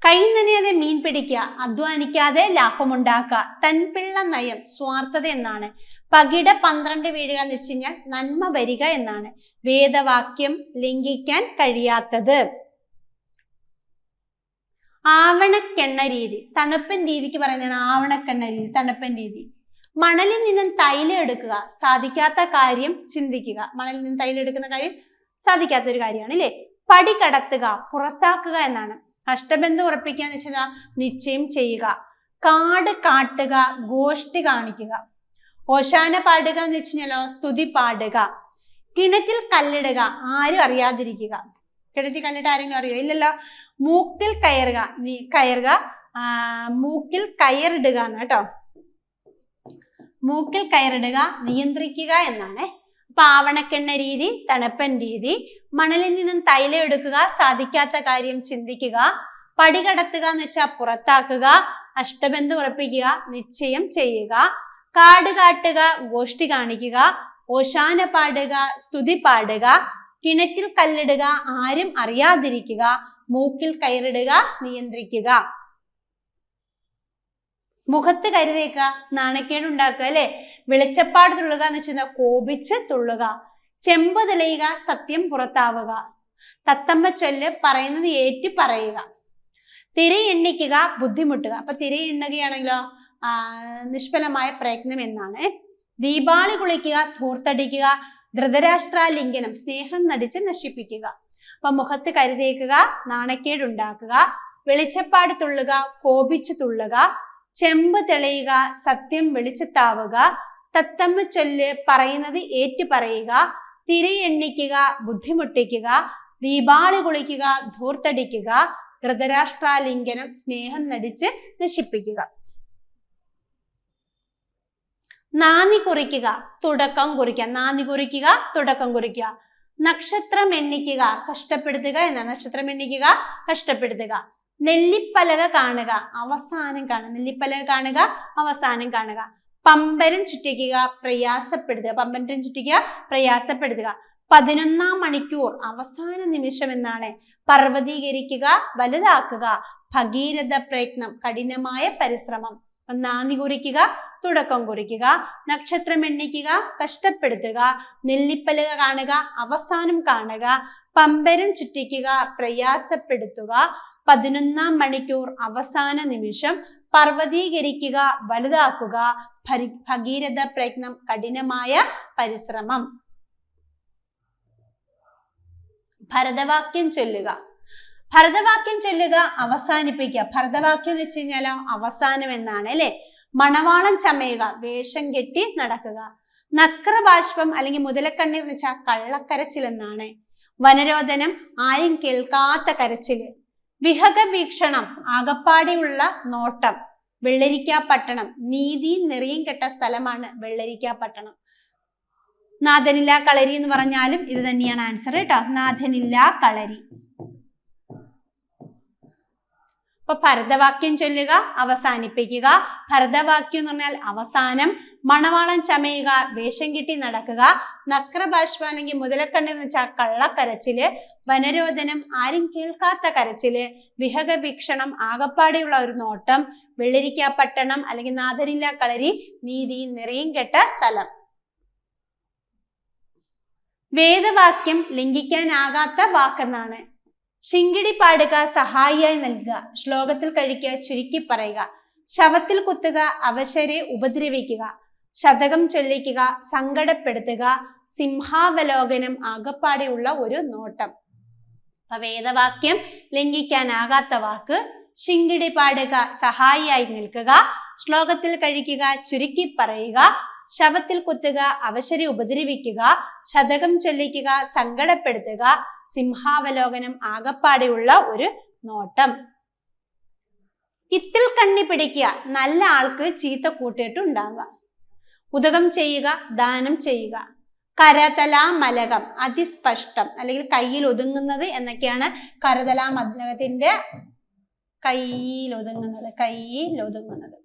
കൈ നനയാതെ മീൻ പിടിക്കുക, അധ്വാനിക്കാതെ ലാഭമുണ്ടാക്കുക. തൻപിള്ള നയം, സ്വാർത്ഥത എന്നാണ്. പകിട 12 വീഴുക എന്ന് വെച്ച് കഴിഞ്ഞാൽ നന്മ വരിക എന്നാണ്. വേദവാക്യം, ലംഘിക്കാൻ കഴിയാത്തത്. ആവണക്കെണ്ണ രീതി, തണുപ്പൻ രീതിക്ക് പറയുന്നതാണ് ആവണക്കെണ്ണ രീതി, തണുപ്പൻ രീതി. മണലിൽ നിന്നും തൈലം എടുക്കുക, സാധിക്കാത്ത കാര്യം ചിന്തിക്കുക. മണലിൽ നിന്ന് തൈലം എടുക്കുന്ന കാര്യം സാധിക്കാത്തൊരു കാര്യമാണ് അല്ലെ? പടി കടത്തുക, പുറത്താക്കുക എന്നാണ്. അഷ്ടബന്ധം ഉറപ്പിക്കുക എന്ന് വെച്ചാൽ നിശ്ചയം ചെയ്യുക. കാട് കാട്ടുക, ഗോഷ്ഠി കാണിക്കുക. ഓശാന പാടുക എന്ന് വെച്ച് കഴിഞ്ഞാലോ, സ്തുതി പാടുക. കിണറ്റിൽ കല്ലിടുക, ആരും അറിയാതിരിക്കുക. കിണറ്റിൽ കല്ലിട്ട് ആരെങ്കിലും അറിയോ? ഇല്ലല്ലോ. മൂക്കിൽ കയറുക, മൂക്കിൽ കയറിടുക എന്ന് കേട്ടോ. മൂക്കിൽ കയറിടുക, നിയന്ത്രിക്കുക എന്നാണ്. പാവണക്കെണ്ണ രീതി, തണുപ്പൻ രീതി, മണലിൽ നിന്നും തൈലം എടുക്കുക, സാധിക്കാത്ത കാര്യം ചിന്തിക്കുക, പടി കടത്തുക എന്ന് വെച്ചാൽ പുറത്താക്കുക, അഷ്ടബന്ധം ഉറപ്പിക്കുക, നിശ്ചയം ചെയ്യുക, കാട് കാട്ടുക, ഗോഷ്ഠി കാണിക്കുക, ഓശാന പാടുക, സ്തുതി പാടുക, കിണറ്റിൽ കല്ലിടുക, ആരും അറിയാതിരിക്കുക, മൂക്കിൽ കയറിടുക, നിയന്ത്രിക്കുക. മുഖത്ത് കരുതേക്കുക, നാണക്കേട് ഉണ്ടാക്കുക അല്ലെ. വെളിച്ചപ്പാട് തുള്ളുക എന്ന് വെച്ചാൽ കോപിച്ച് തുള്ളുക. ചെമ്പ് തെളിയുക, സത്യം പുറത്താവുക. തത്തമ്മ ചൊല്ല്, പറയുന്നത് ഏറ്റി പറയുക. തിര എണ്ണിക്കുക, ബുദ്ധിമുട്ടുക. അപ്പൊ തിര എണ്ണുകയാണെങ്കിലോ നിഷ്ഫലമായ പ്രയത്നം എന്നാണ്. ദീപാവലി കുളിക്കുക, ധൂർത്തടിക്കുക, ധൃതരാഷ്ട്രാലിംഗനം, സ്നേഹം നടിച്ച് നശിപ്പിക്കുക. അപ്പൊ മുഖത്ത് കരുതേക്കുക, നാണക്കേട് ഉണ്ടാക്കുക, വെളിച്ചപ്പാട് തുള്ളുക, കോപിച്ചു തുള്ളുക, ചെമ്പ് തെളിയുക, സത്യം വെളിച്ചത്താവുക, തത്തമ്മ ചൊല്ല്, പറയുന്നത് ഏറ്റു പറയുക, തിര എണ്ണിക്കുക, ബുദ്ധിമുട്ടിക്കുക, ദീപാവലി കുളിക്കുക, ധൂർത്തടിക്കുക, ധൃതരാഷ്ട്രാലിംഗനം, സ്നേഹം നടിച്ച് നശിപ്പിക്കുക. നാന്ദി കുറിക്കുക, തുടക്കം കുറിക്കുക. നാന്ദി കുറിക്കുക, തുടക്കം കുറിക്കുക. നക്ഷത്രം എണ്ണിക്കുക, കഷ്ടപ്പെടുത്തുക എന്നാണ്. നക്ഷത്രം എണ്ണിക്കുക, കഷ്ടപ്പെടുത്തുക. നെല്ലിപ്പലക കാണുക, അവസാനം കാണുക. നെല്ലിപ്പലക കാണുക, അവസാനം കാണുക. പമ്പരം ചുറ്റിക്കുക, പ്രയാസപ്പെടുത്തുക. പമ്പരം ചുറ്റിക്കുക, പ്രയാസപ്പെടുത്തുക. 11-ാം മണിക്കൂർ, അവസാന നിമിഷം എന്നാണ്. പർവ്വതീകരിക്കുക, വലുതാക്കുക. ഭഗീരഥ പ്രയത്നം, കഠിനമായ പരിശ്രമം. നാന്ദി കുറിക്കുക, തുടക്കം കുറിക്കുക. നക്ഷത്രം എണ്ണിക്കുക, കഷ്ടപ്പെടുത്തുക. നെല്ലിപ്പലക കാണുക, അവസാനം കാണുക. പമ്പരം ചുറ്റിക്കുക, പ്രയാസപ്പെടുത്തുക. 11-ാം മണിക്കൂർ, അവസാന നിമിഷം. പർവ്വതീകരിക്കുക, വലുതാക്കുക. ഭഗീരഥ പ്രയത്നം, കഠിനമായ പരിശ്രമം. ഭരതവാക്യം ചൊല്ലുക. ഭരതവാക്യം ചൊല്ലുക, അവസാനിപ്പിക്കുക. ഭരതവാക്യം എന്ന് വെച്ച് കഴിഞ്ഞാലോ അവസാനം എന്നാണ് അല്ലെ. മണവാളം ചമയുക, വേഷം കെട്ടി നടക്കുക. നക്രബാഷ്പം അല്ലെങ്കിൽ മുതലക്കണ്ണീർ എന്ന് വെച്ചാൽ കള്ളക്കരച്ചിൽ എന്നാണ്. വനരോധനം, ആരും കേൾക്കാത്ത കരച്ചില്. വിഹക വീക്ഷണം, ആകപ്പാടിയുള്ള നോട്ടം. വെള്ളരിക്കാപട്ടണം, നീതി നെറിയും കെട്ട സ്ഥലമാണ് വെള്ളരിക്കാപട്ടണം. നാഥനില്ല കളരി എന്ന് പറഞ്ഞാലും ഇത് തന്നെയാണ് ആൻസർ കേട്ടോ. നാഥനില്ല കളരി. അപ്പൊ ഭരതവാക്യം ചൊല്ലുക, അവസാനിപ്പിക്കുക. ഭരതവാക്യം എന്ന് പറഞ്ഞാൽ അവസാനം. മണവാളം ചമയുക, വേഷം കെട്ടി നടക്കുക. നക്രബാഷ്പ അല്ലെങ്കിൽ മുതലക്കണ്ണീർ എന്ന് വെച്ചാൽ കള്ളക്കരച്ചില്. വനരോധനം, ആരും കേൾക്കാത്ത കരച്ചില്. വിഹക വീക്ഷണം, ആകപ്പാടെയുള്ള ഒരു നോട്ടം. വെള്ളരിക്കാപട്ടണം അല്ലെങ്കിൽ നാഥനില്ല കളരി, നീതി നിറയും കെട്ട സ്ഥലം. വേദവാക്യം ലംഘിക്കാനാകാത്ത വാക്കെന്നാണ്. ശിങ്കിടി പാടുക, സഹായിയായി നൽകുക. ശ്ലോകത്തിൽ കഴിക്കുക, ചുരുക്കി പറയുക. ശവത്തിൽ കുത്തുക, അവശരെ ഉപദ്രവിക്കുക. ശതകം ചൊല്ലിക്കുക, സങ്കടപ്പെടുത്തുക. സിംഹാവലോകനം, ആകപ്പാടെയുള്ള ഒരു നോട്ടം. അപ്പൊ വേദവാക്യം ലംഘിക്കാനാകാത്ത വാക്ക്. ശിങ്കിടി പാടുക, സഹായിയായി നിൽക്കുക. ശ്ലോകത്തിൽ കഴിക്കുക, ചുരുക്കി പറയുക. ശവത്തിൽ കുത്തുക, അവശരെ ഉപദ്രവിക്കുക. ശതകം ചൊല്ലിക്കുക, സങ്കടപ്പെടുത്തുക. സിംഹാവലോകനം, ആകപ്പാടെയുള്ള ഒരു നോട്ടം. ഇത്തിൽ കണ്ണി പിടിക്കുക, നല്ല ആൾക്ക് ചീത്ത കൂട്ടിയിട്ട് ഉണ്ടാവുക. ഉദകം ചെയ്യുക, ദാനം ചെയ്യുക. കരതലാ മലകം, അതിസ്പഷ്ടം അല്ലെങ്കിൽ കയ്യിൽ ഒതുങ്ങുന്നത് എന്നൊക്കെയാണ് കരതലാ മലകത്തിന്റെ കയ്യിൽ ഒതുങ്ങുന്നത്.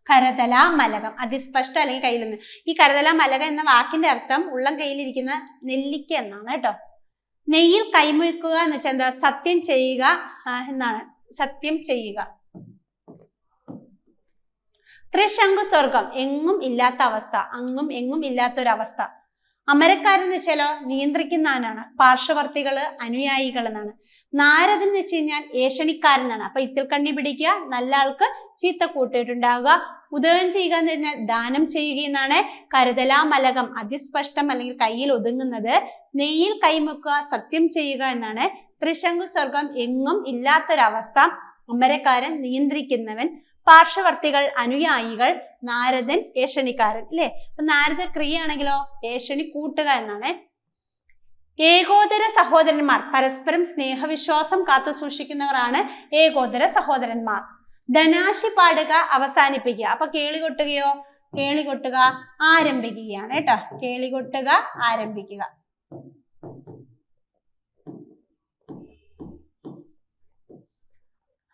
കരതല മലകം, അതിസ്പഷ്ടം അല്ലെങ്കിൽ കയ്യിലൊന്ന്. ഈ കരതല മലകം എന്ന വാക്കിന്റെ അർത്ഥം ഉള്ളം കയ്യിലിരിക്കുന്ന നെല്ലിക്ക എന്നാണ് കേട്ടോ. നെയ്യിൽ കൈമുക്കുക എന്ന് വെച്ചാൽ എന്താ? സത്യം ചെയ്യുക എന്നാണ്. സത്യം ചെയ്യുക. ത്രിശങ്കു സ്വർഗം, എങ്ങും ഇല്ലാത്ത അവസ്ഥ, അങ്ങും എങ്ങും ഇല്ലാത്തൊരവസ്ഥ. അമരക്കാരെന്ന് വെച്ചാലോ നിയന്ത്രിക്കുന്നവനാണ്. പാർശ്വവർത്തികള് അനുയായികൾ എന്നാണ്. നാരദൻ എന്ന് വെച്ച് കഴിഞ്ഞാൽ ഏഷണിക്കാരനാണ്. അപ്പൊ ഇത്തിൽ കണ്ണി പിടിക്കുക, നല്ല ആൾക്ക് ചീത്ത കൂട്ടിയിട്ടുണ്ടാവുക. ഉദയം ചെയ്യുക എന്ന് പറഞ്ഞാൽ ദാനം ചെയ്യുക എന്നാണ്. കരുതലാ മലകം, അതിസ്പഷ്ടം അല്ലെങ്കിൽ കയ്യിൽ ഒതുങ്ങുന്നത്. നെയ്യിൽ കൈമുക്കുക, സത്യം ചെയ്യുക എന്നാണ്. ത്രിശങ്കു സ്വർഗം, എങ്ങും ഇല്ലാത്തൊരവസ്ഥ. അമരക്കാരൻ നിയന്ത്രിക്കുന്നവൻ. പാർശ്വവർത്തികൾ അനുയായികൾ. നാരദൻ ഏഷണിക്കാരൻ അല്ലെ. അപ്പൊ നാരദ ക്രിയ ആണെങ്കിലോ ഏഷണി കൂട്ടുക എന്നാണ്. ഏകോദര സഹോദരന്മാർ പരസ്പരം സ്നേഹവിശ്വാസം കാത്തു സൂക്ഷിക്കുന്നവരാണ് ഏകോദര സഹോദരന്മാർ. ധനാശി പാടുക അവസാനിപ്പിക്കുക. അപ്പൊ കേളി കൊട്ടുകയോ? കേളി കൊട്ടുക ആരംഭിക്കുകയാണ് കേട്ടോ. കേളി കൊട്ടുക ആരംഭിക്കുക.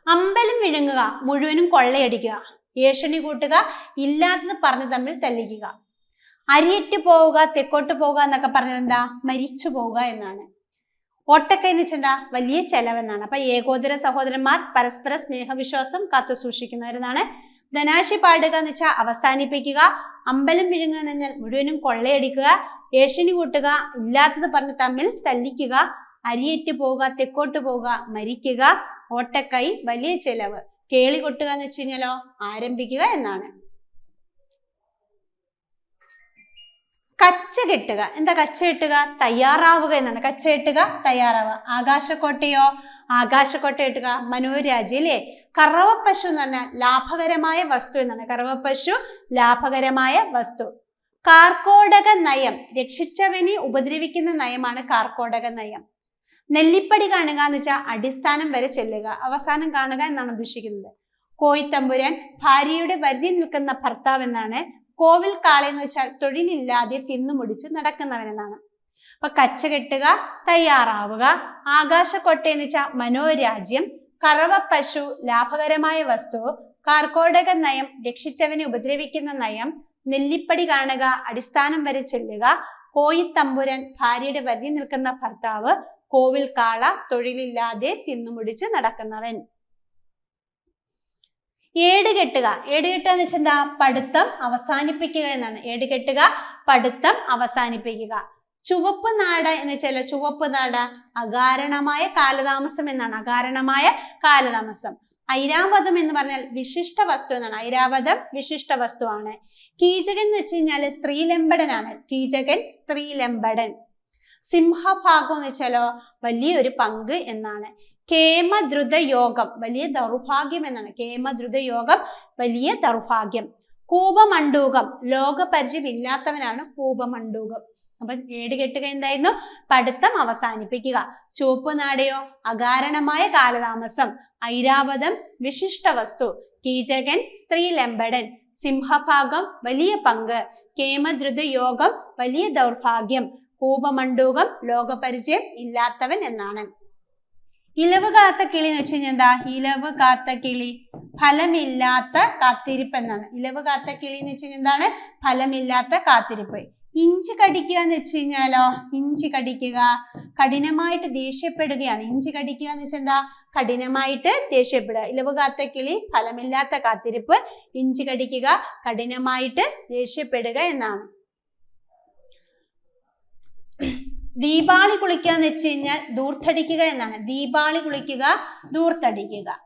അമ്പലം വിഴുങ്ങുക മുഴുവനും കൊള്ളയടിക്കുക. ഏഷണി കൂട്ടുക ഇല്ലാത്തത് പറഞ്ഞ് തമ്മിൽ തല്ലിക്കുക. അരിയറ്റ് പോവുക തെക്കോട്ട് പോവുക എന്നൊക്കെ പറഞ്ഞാൽ എന്താ? മരിച്ചു പോവുക എന്നാണ്. ഒട്ടക്കൈ എന്ന് വെച്ചാൽ എന്താ? വലിയ ചെലവെന്നാണ്. അപ്പൊ ഏകോദര സഹോദരന്മാർ പരസ്പര സ്നേഹവിശ്വാസം കാത്തു സൂക്ഷിക്കുന്നവരെന്നാണ്. ധനാശി പാടുക എന്ന് വെച്ചാൽ അവസാനിപ്പിക്കുക. അമ്പലം വിഴുങ്ങുക എന്ന് പറഞ്ഞാൽ മുഴുവനും കൊള്ളയടിക്കുക. ഏഷണി കൂട്ടുക ഇല്ലാത്തത് പറഞ്ഞ് തമ്മിൽ തല്ലിക്കുക. അരിയറ്റ് പോവുക തെക്കോട്ട് പോവുക മരിക്കുക. ഓട്ടക്കൈ വലിയ ചെലവ്. കേളി കൊട്ടുക എന്ന് വെച്ച് കഴിഞ്ഞാലോ ആരംഭിക്കുക എന്നാണ്. കച്ച കെട്ടുക. എന്താ കച്ച കെട്ടുക? തയ്യാറാവുക എന്നാണ്. കച്ച കെട്ടുക തയ്യാറാവുക. ആകാശക്കോട്ടയോ? ആകാശക്കോട്ട കെട്ടുക മനോരാജ്യം അല്ലേ. കറവപ്പശു എന്ന് പറഞ്ഞാൽ ലാഭകരമായ വസ്തു എന്നാണ്. കറവപ്പശു ലാഭകരമായ വസ്തു. കാർക്കോടക നയം രക്ഷിച്ചവനെ ഉപദ്രവിക്കുന്ന നയമാണ് കാർക്കോടക നയം. നെല്ലിപ്പടി കാണുക എന്ന് വെച്ചാൽ അടിസ്ഥാനം വരെ ചെല്ലുക, അവസാനം കാണുക എന്നാണ് ഉദ്ദേശിക്കുന്നത്. കോയിത്തമ്പുരാൻ ഭാര്യയുടെ വരിതി നിൽക്കുന്ന ഭർത്താവ് എന്നാണ്. കോവിൽ കാള എന്ന് വെച്ചാൽ തൊഴിലില്ലാതെ തിന്നുമുടിച്ച് നടക്കുന്നവനെന്നാണ്. അപ്പൊ കച്ച കെട്ടുക തയ്യാറാവുക. ആകാശക്കൊട്ട എന്ന് വെച്ചാൽ മനോരാജ്യം. കറവ പശു ലാഭകരമായ വസ്തു. കാർക്കോടക നയം രക്ഷിച്ചവനെ ഉപദ്രവിക്കുന്ന നയം. നെല്ലിപ്പടി കാണുക അടിസ്ഥാനം വരെ ചെല്ലുക. കോയിത്തമ്പുരാൻ ഭാര്യയുടെ വരിതി നിൽക്കുന്ന ഭർത്താവ്. കോവിൽ കാള തൊഴിലില്ലാതെ തിന്നുമുടിച്ച് നടക്കുന്നവൻ. ഏടുകെട്ടുക. ഏടുകെട്ടുക എന്ന് വെച്ചാൽ എന്താ? പഠിത്തം അവസാനിപ്പിക്കുക എന്നാണ്. ഏടുകെട്ടുക പഠിത്തം അവസാനിപ്പിക്കുക. ചുവപ്പ് നാട എന്ന് വെച്ചാൽ ചുവപ്പ് നാട അകാരണമായ കാലതാമസം എന്നാണ്. അകാരണമായ കാലതാമസം. ഐരാവതം എന്ന് പറഞ്ഞാൽ വിശിഷ്ട വസ്തു എന്നാണ്. ഐരാവതം വിശിഷ്ട വസ്തുവാണ്. കീചകൻ എന്ന് വെച്ച് കഴിഞ്ഞാൽ സ്ത്രീലമ്പടനാണ്. കീചകൻ സ്ത്രീലമ്പടൻ. സിംഹഭാഗം എന്ന് വെച്ചാലോ വലിയൊരു പങ്ക് എന്നാണ്. കേമദ്രുത യോഗം വലിയ ദൗർഭാഗ്യം എന്നാണ്. കേമദ്രുത യോഗം വലിയ ദൗർഭാഗ്യം. കൂപമണ്ഡൂകം ലോകപരിചയം ഇല്ലാത്തവനാണ് കൂപമണ്ഡൂകം. അപ്പൊ ഏടുകെട്ടുക എന്തായിരുന്നു? പഠിത്തം അവസാനിപ്പിക്കുക. ചുവപ്പ് നാടയോ അകാരണമായ കാലതാമസം. ഐരാവതം വിശിഷ്ട വസ്തു. കീചകൻ സ്ത്രീലമ്പടൻ. സിംഹഭാഗം വലിയ പങ്ക്. കേമദ്രുത യോഗം വലിയ ദൗർഭാഗ്യം. കൂപമണ്ഡൂകം ലോകപരിചയം ഇല്ലാത്തവൻ എന്നാണ്. ഇലവ് കാത്ത കിളി എന്ന് വെച്ച് കഴിഞ്ഞാൽ എന്താ? ഇലവ് കാത്ത കിളി ഫലമില്ലാത്ത കാത്തിരിപ്പ് എന്നാണ്. ഇലവ് കാത്ത കിളി എന്ന് വെച്ച് കഴിഞ്ഞാൽ എന്താണ്? ഫലമില്ലാത്ത കാത്തിരിപ്പ്. ഇഞ്ചി കടിക്കുക എന്ന് വെച്ച് കഴിഞ്ഞാലോ ഇഞ്ചി കടിക്കുക കഠിനമായിട്ട് ദേഷ്യപ്പെടുകയാണ്. ഇഞ്ചി കടിക്കുക എന്ന് വെച്ചാൽ എന്താ? കഠിനമായിട്ട് ദേഷ്യപ്പെടുക. ഇലവ് കാത്ത കിളി ഫലമില്ലാത്ത കാത്തിരിപ്പ്. ഇഞ്ചി കടിക്കുക കഠിനമായിട്ട് ദേഷ്യപ്പെടുക എന്നാണ്. ദീപാളി കുളിക്കുക എന്ന് വെച്ച് കഴിഞ്ഞാൽ ധൂർത്തടിക്കുക എന്നാണ്. ദീപാളി കുളിക്കുക ധൂർത്തടിക്കുക.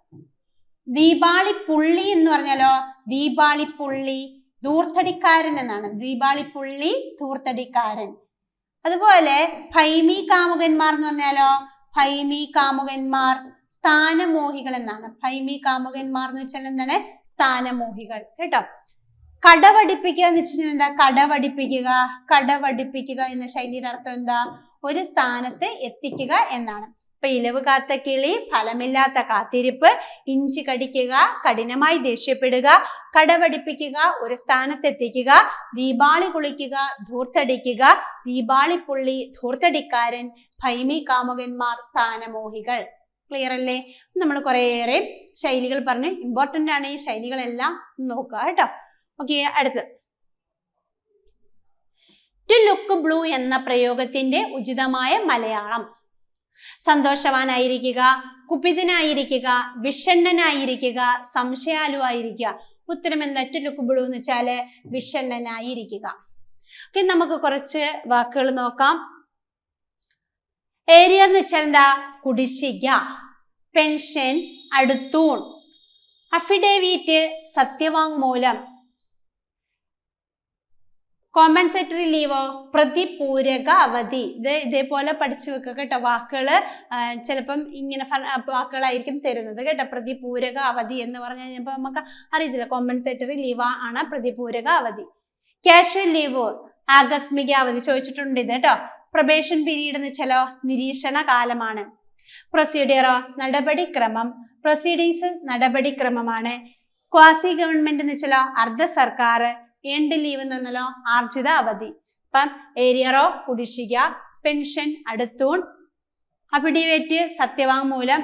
ദീപാളി പുള്ളി എന്ന് പറഞ്ഞാലോ ദീപാളി പുള്ളി ധൂർത്തടിക്കാരൻ എന്നാണ്. ദീപാളി പുള്ളി ധൂർത്തടിക്കാരൻ. അതുപോലെ ഭൈമി കാമുകന്മാർ എന്ന് പറഞ്ഞാലോ ഭൈമി കാമുകന്മാർ സ്ഥാനമോഹികൾ എന്നാണ്. ഭൈമി കാമുകന്മാർ എന്ന് വെച്ചാൽ എന്താണ്? സ്ഥാനമോഹികൾ കേട്ടോ. കടവടിപ്പിക്കുക എന്ന് വെച്ചാൽ എന്താ? കടവടിപ്പിക്കുക. കടവടിപ്പിക്കുക എന്ന ശൈലിയുടെ അർത്ഥം എന്താ? ഒരു സ്ഥാനത്ത് എത്തിക്കുക എന്നാണ്. ഇപ്പൊ ഇലവ് കാത്ത കിളി ഫലമില്ലാത്ത കാത്തിരിപ്പ്. ഇഞ്ചി കടിക്കുക കഠിനമായി ദേഷ്യപ്പെടുക. കടവടിപ്പിക്കുക ഒരു സ്ഥാനത്ത് എത്തിക്കുക. ദീപാളി കുളിക്കുക ധൂർത്തടിക്കുക. ദീപാളി പുള്ളി ധൂർത്തടിക്കാരൻ. ഭൈമി കാമുകന്മാർ സ്ഥാനമോഹികൾ. ക്ലിയർ അല്ലേ? നമ്മൾ കുറേയേറെ ശൈലികൾ പറഞ്ഞ് ഇമ്പോർട്ടന്റ് ആണ്. ഈ ശൈലികളെല്ലാം നോക്കുക കേട്ടോ. ഓക്കെ, അടുത്ത് ടു ലുക്ക് ബ്ലൂ എന്ന പ്രയോഗത്തിന്റെ ഉചിതമായ മലയാളം. സന്തോഷവാനായിരിക്കുക, കുപിതനായിരിക്കുക, വിഷണ്ണനായിരിക്കുക, സംശയാലുവായിരിക്കുക. ഉത്തരം എന്താ? ടു ലുക്ക് ബ്ലൂ എന്ന് വെച്ചാല് വിഷണ്ണനായിരിക്കുക. ഓക്കെ, നമുക്ക് കുറച്ച് വാക്കുകൾ നോക്കാം. ഏരിയ എന്ന് വെച്ചാൽ എന്താ? കുടിശ്ശിക. പെൻഷൻ അടുത്തൂൺ. അഫിഡേവിറ്റ് സത്യവാങ്മൂലം. കോമ്പൻസേറ്ററി ലീവോ പ്രതിപൂരക അവധി. ഇതേപോലെ പഠിച്ചു വെക്കുക കേട്ടോ. വാക്കുകൾ ചിലപ്പം ഇങ്ങനെ വാക്കുകളായിരിക്കും തരുന്നത് കേട്ടോ. പ്രതിപൂരക അവധി എന്ന് പറഞ്ഞു കഴിഞ്ഞപ്പോൾ നമുക്ക് അറിയത്തില്ല. കോമ്പൻസേറ്ററി ലീവ് ആണ് പ്രതിപൂരക അവധി. കാഷ്വൽ ലീവ് ആകസ്മിക അവധി ചോദിച്ചിട്ടുണ്ട് ഇത് കേട്ടോ. പ്രൊബേഷൻ പീരീഡ് എന്ന് വെച്ചാലോ നിരീക്ഷണ കാലമാണ്. പ്രൊസീഡിയറോ നടപടിക്രമം, പ്രൊസീഡിങ്സ് നടപടിക്രമമാണ്. ക്വാസി ഗവൺമെന്റ് എന്ന് വെച്ചാലോ അർദ്ധ സർക്കാർ. എൻഡ് ലീവ് എന്ന് പറഞ്ഞാലോ ആർജിത അവധി. അപ്പം ഏരിയറോ കുടിശ്ശിക, പെൻഷൻ അടുത്തൂൺ, അഫിഡേവിറ്റ് സത്യവാങ്മൂലം,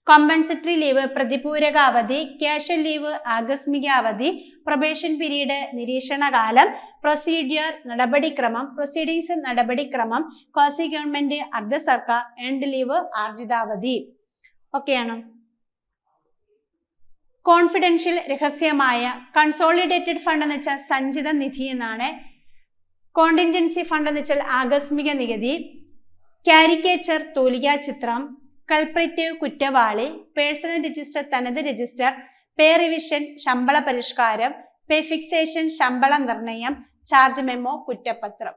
കോമ്പൻസറ്ററി ലീവ് പ്രതിപൂരക അവധി, ക്യാഷ്വൽ ലീവ് ആകസ്മിക അവധി, പ്രൊബേഷൻ പീരീഡ് നിരീക്ഷണകാലം, പ്രൊസീഡിയർ നടപടിക്രമം, പ്രൊസീഡിങ്സ് നടപടിക്രമം, ക്വാസി ഗവൺമെന്റ് അർദ്ധ സർക്കാർ, എൻഡ് ലീവ് ആർജിതാവധി. ഓക്കെയാണോ? കോൺഫിഡൻഷ്യൽ രഹസ്യമായ. കൺസോളിഡേറ്റഡ് ഫണ്ട് എന്ന് വെച്ചാൽ സഞ്ചിത നിധി എന്നാണ്. കോണ്ടിൻജൻസി ഫണ്ട് എന്ന് വെച്ചാൽ ആകസ്മിക നികുതി. കാരിക്കേച്ചർ തൂലികാ ചിത്രം, കൾപ്രിറ്റീവ് കുറ്റവാളി, പേഴ്സണൽ രജിസ്റ്റർ തനത് രജിസ്റ്റർ, പേ റിവിഷൻ ശമ്പള പരിഷ്കാരം, പേ ഫിക്സേഷൻ ശമ്പള നിർണയം, ചാർജ് മെമ്മോ കുറ്റപത്രം.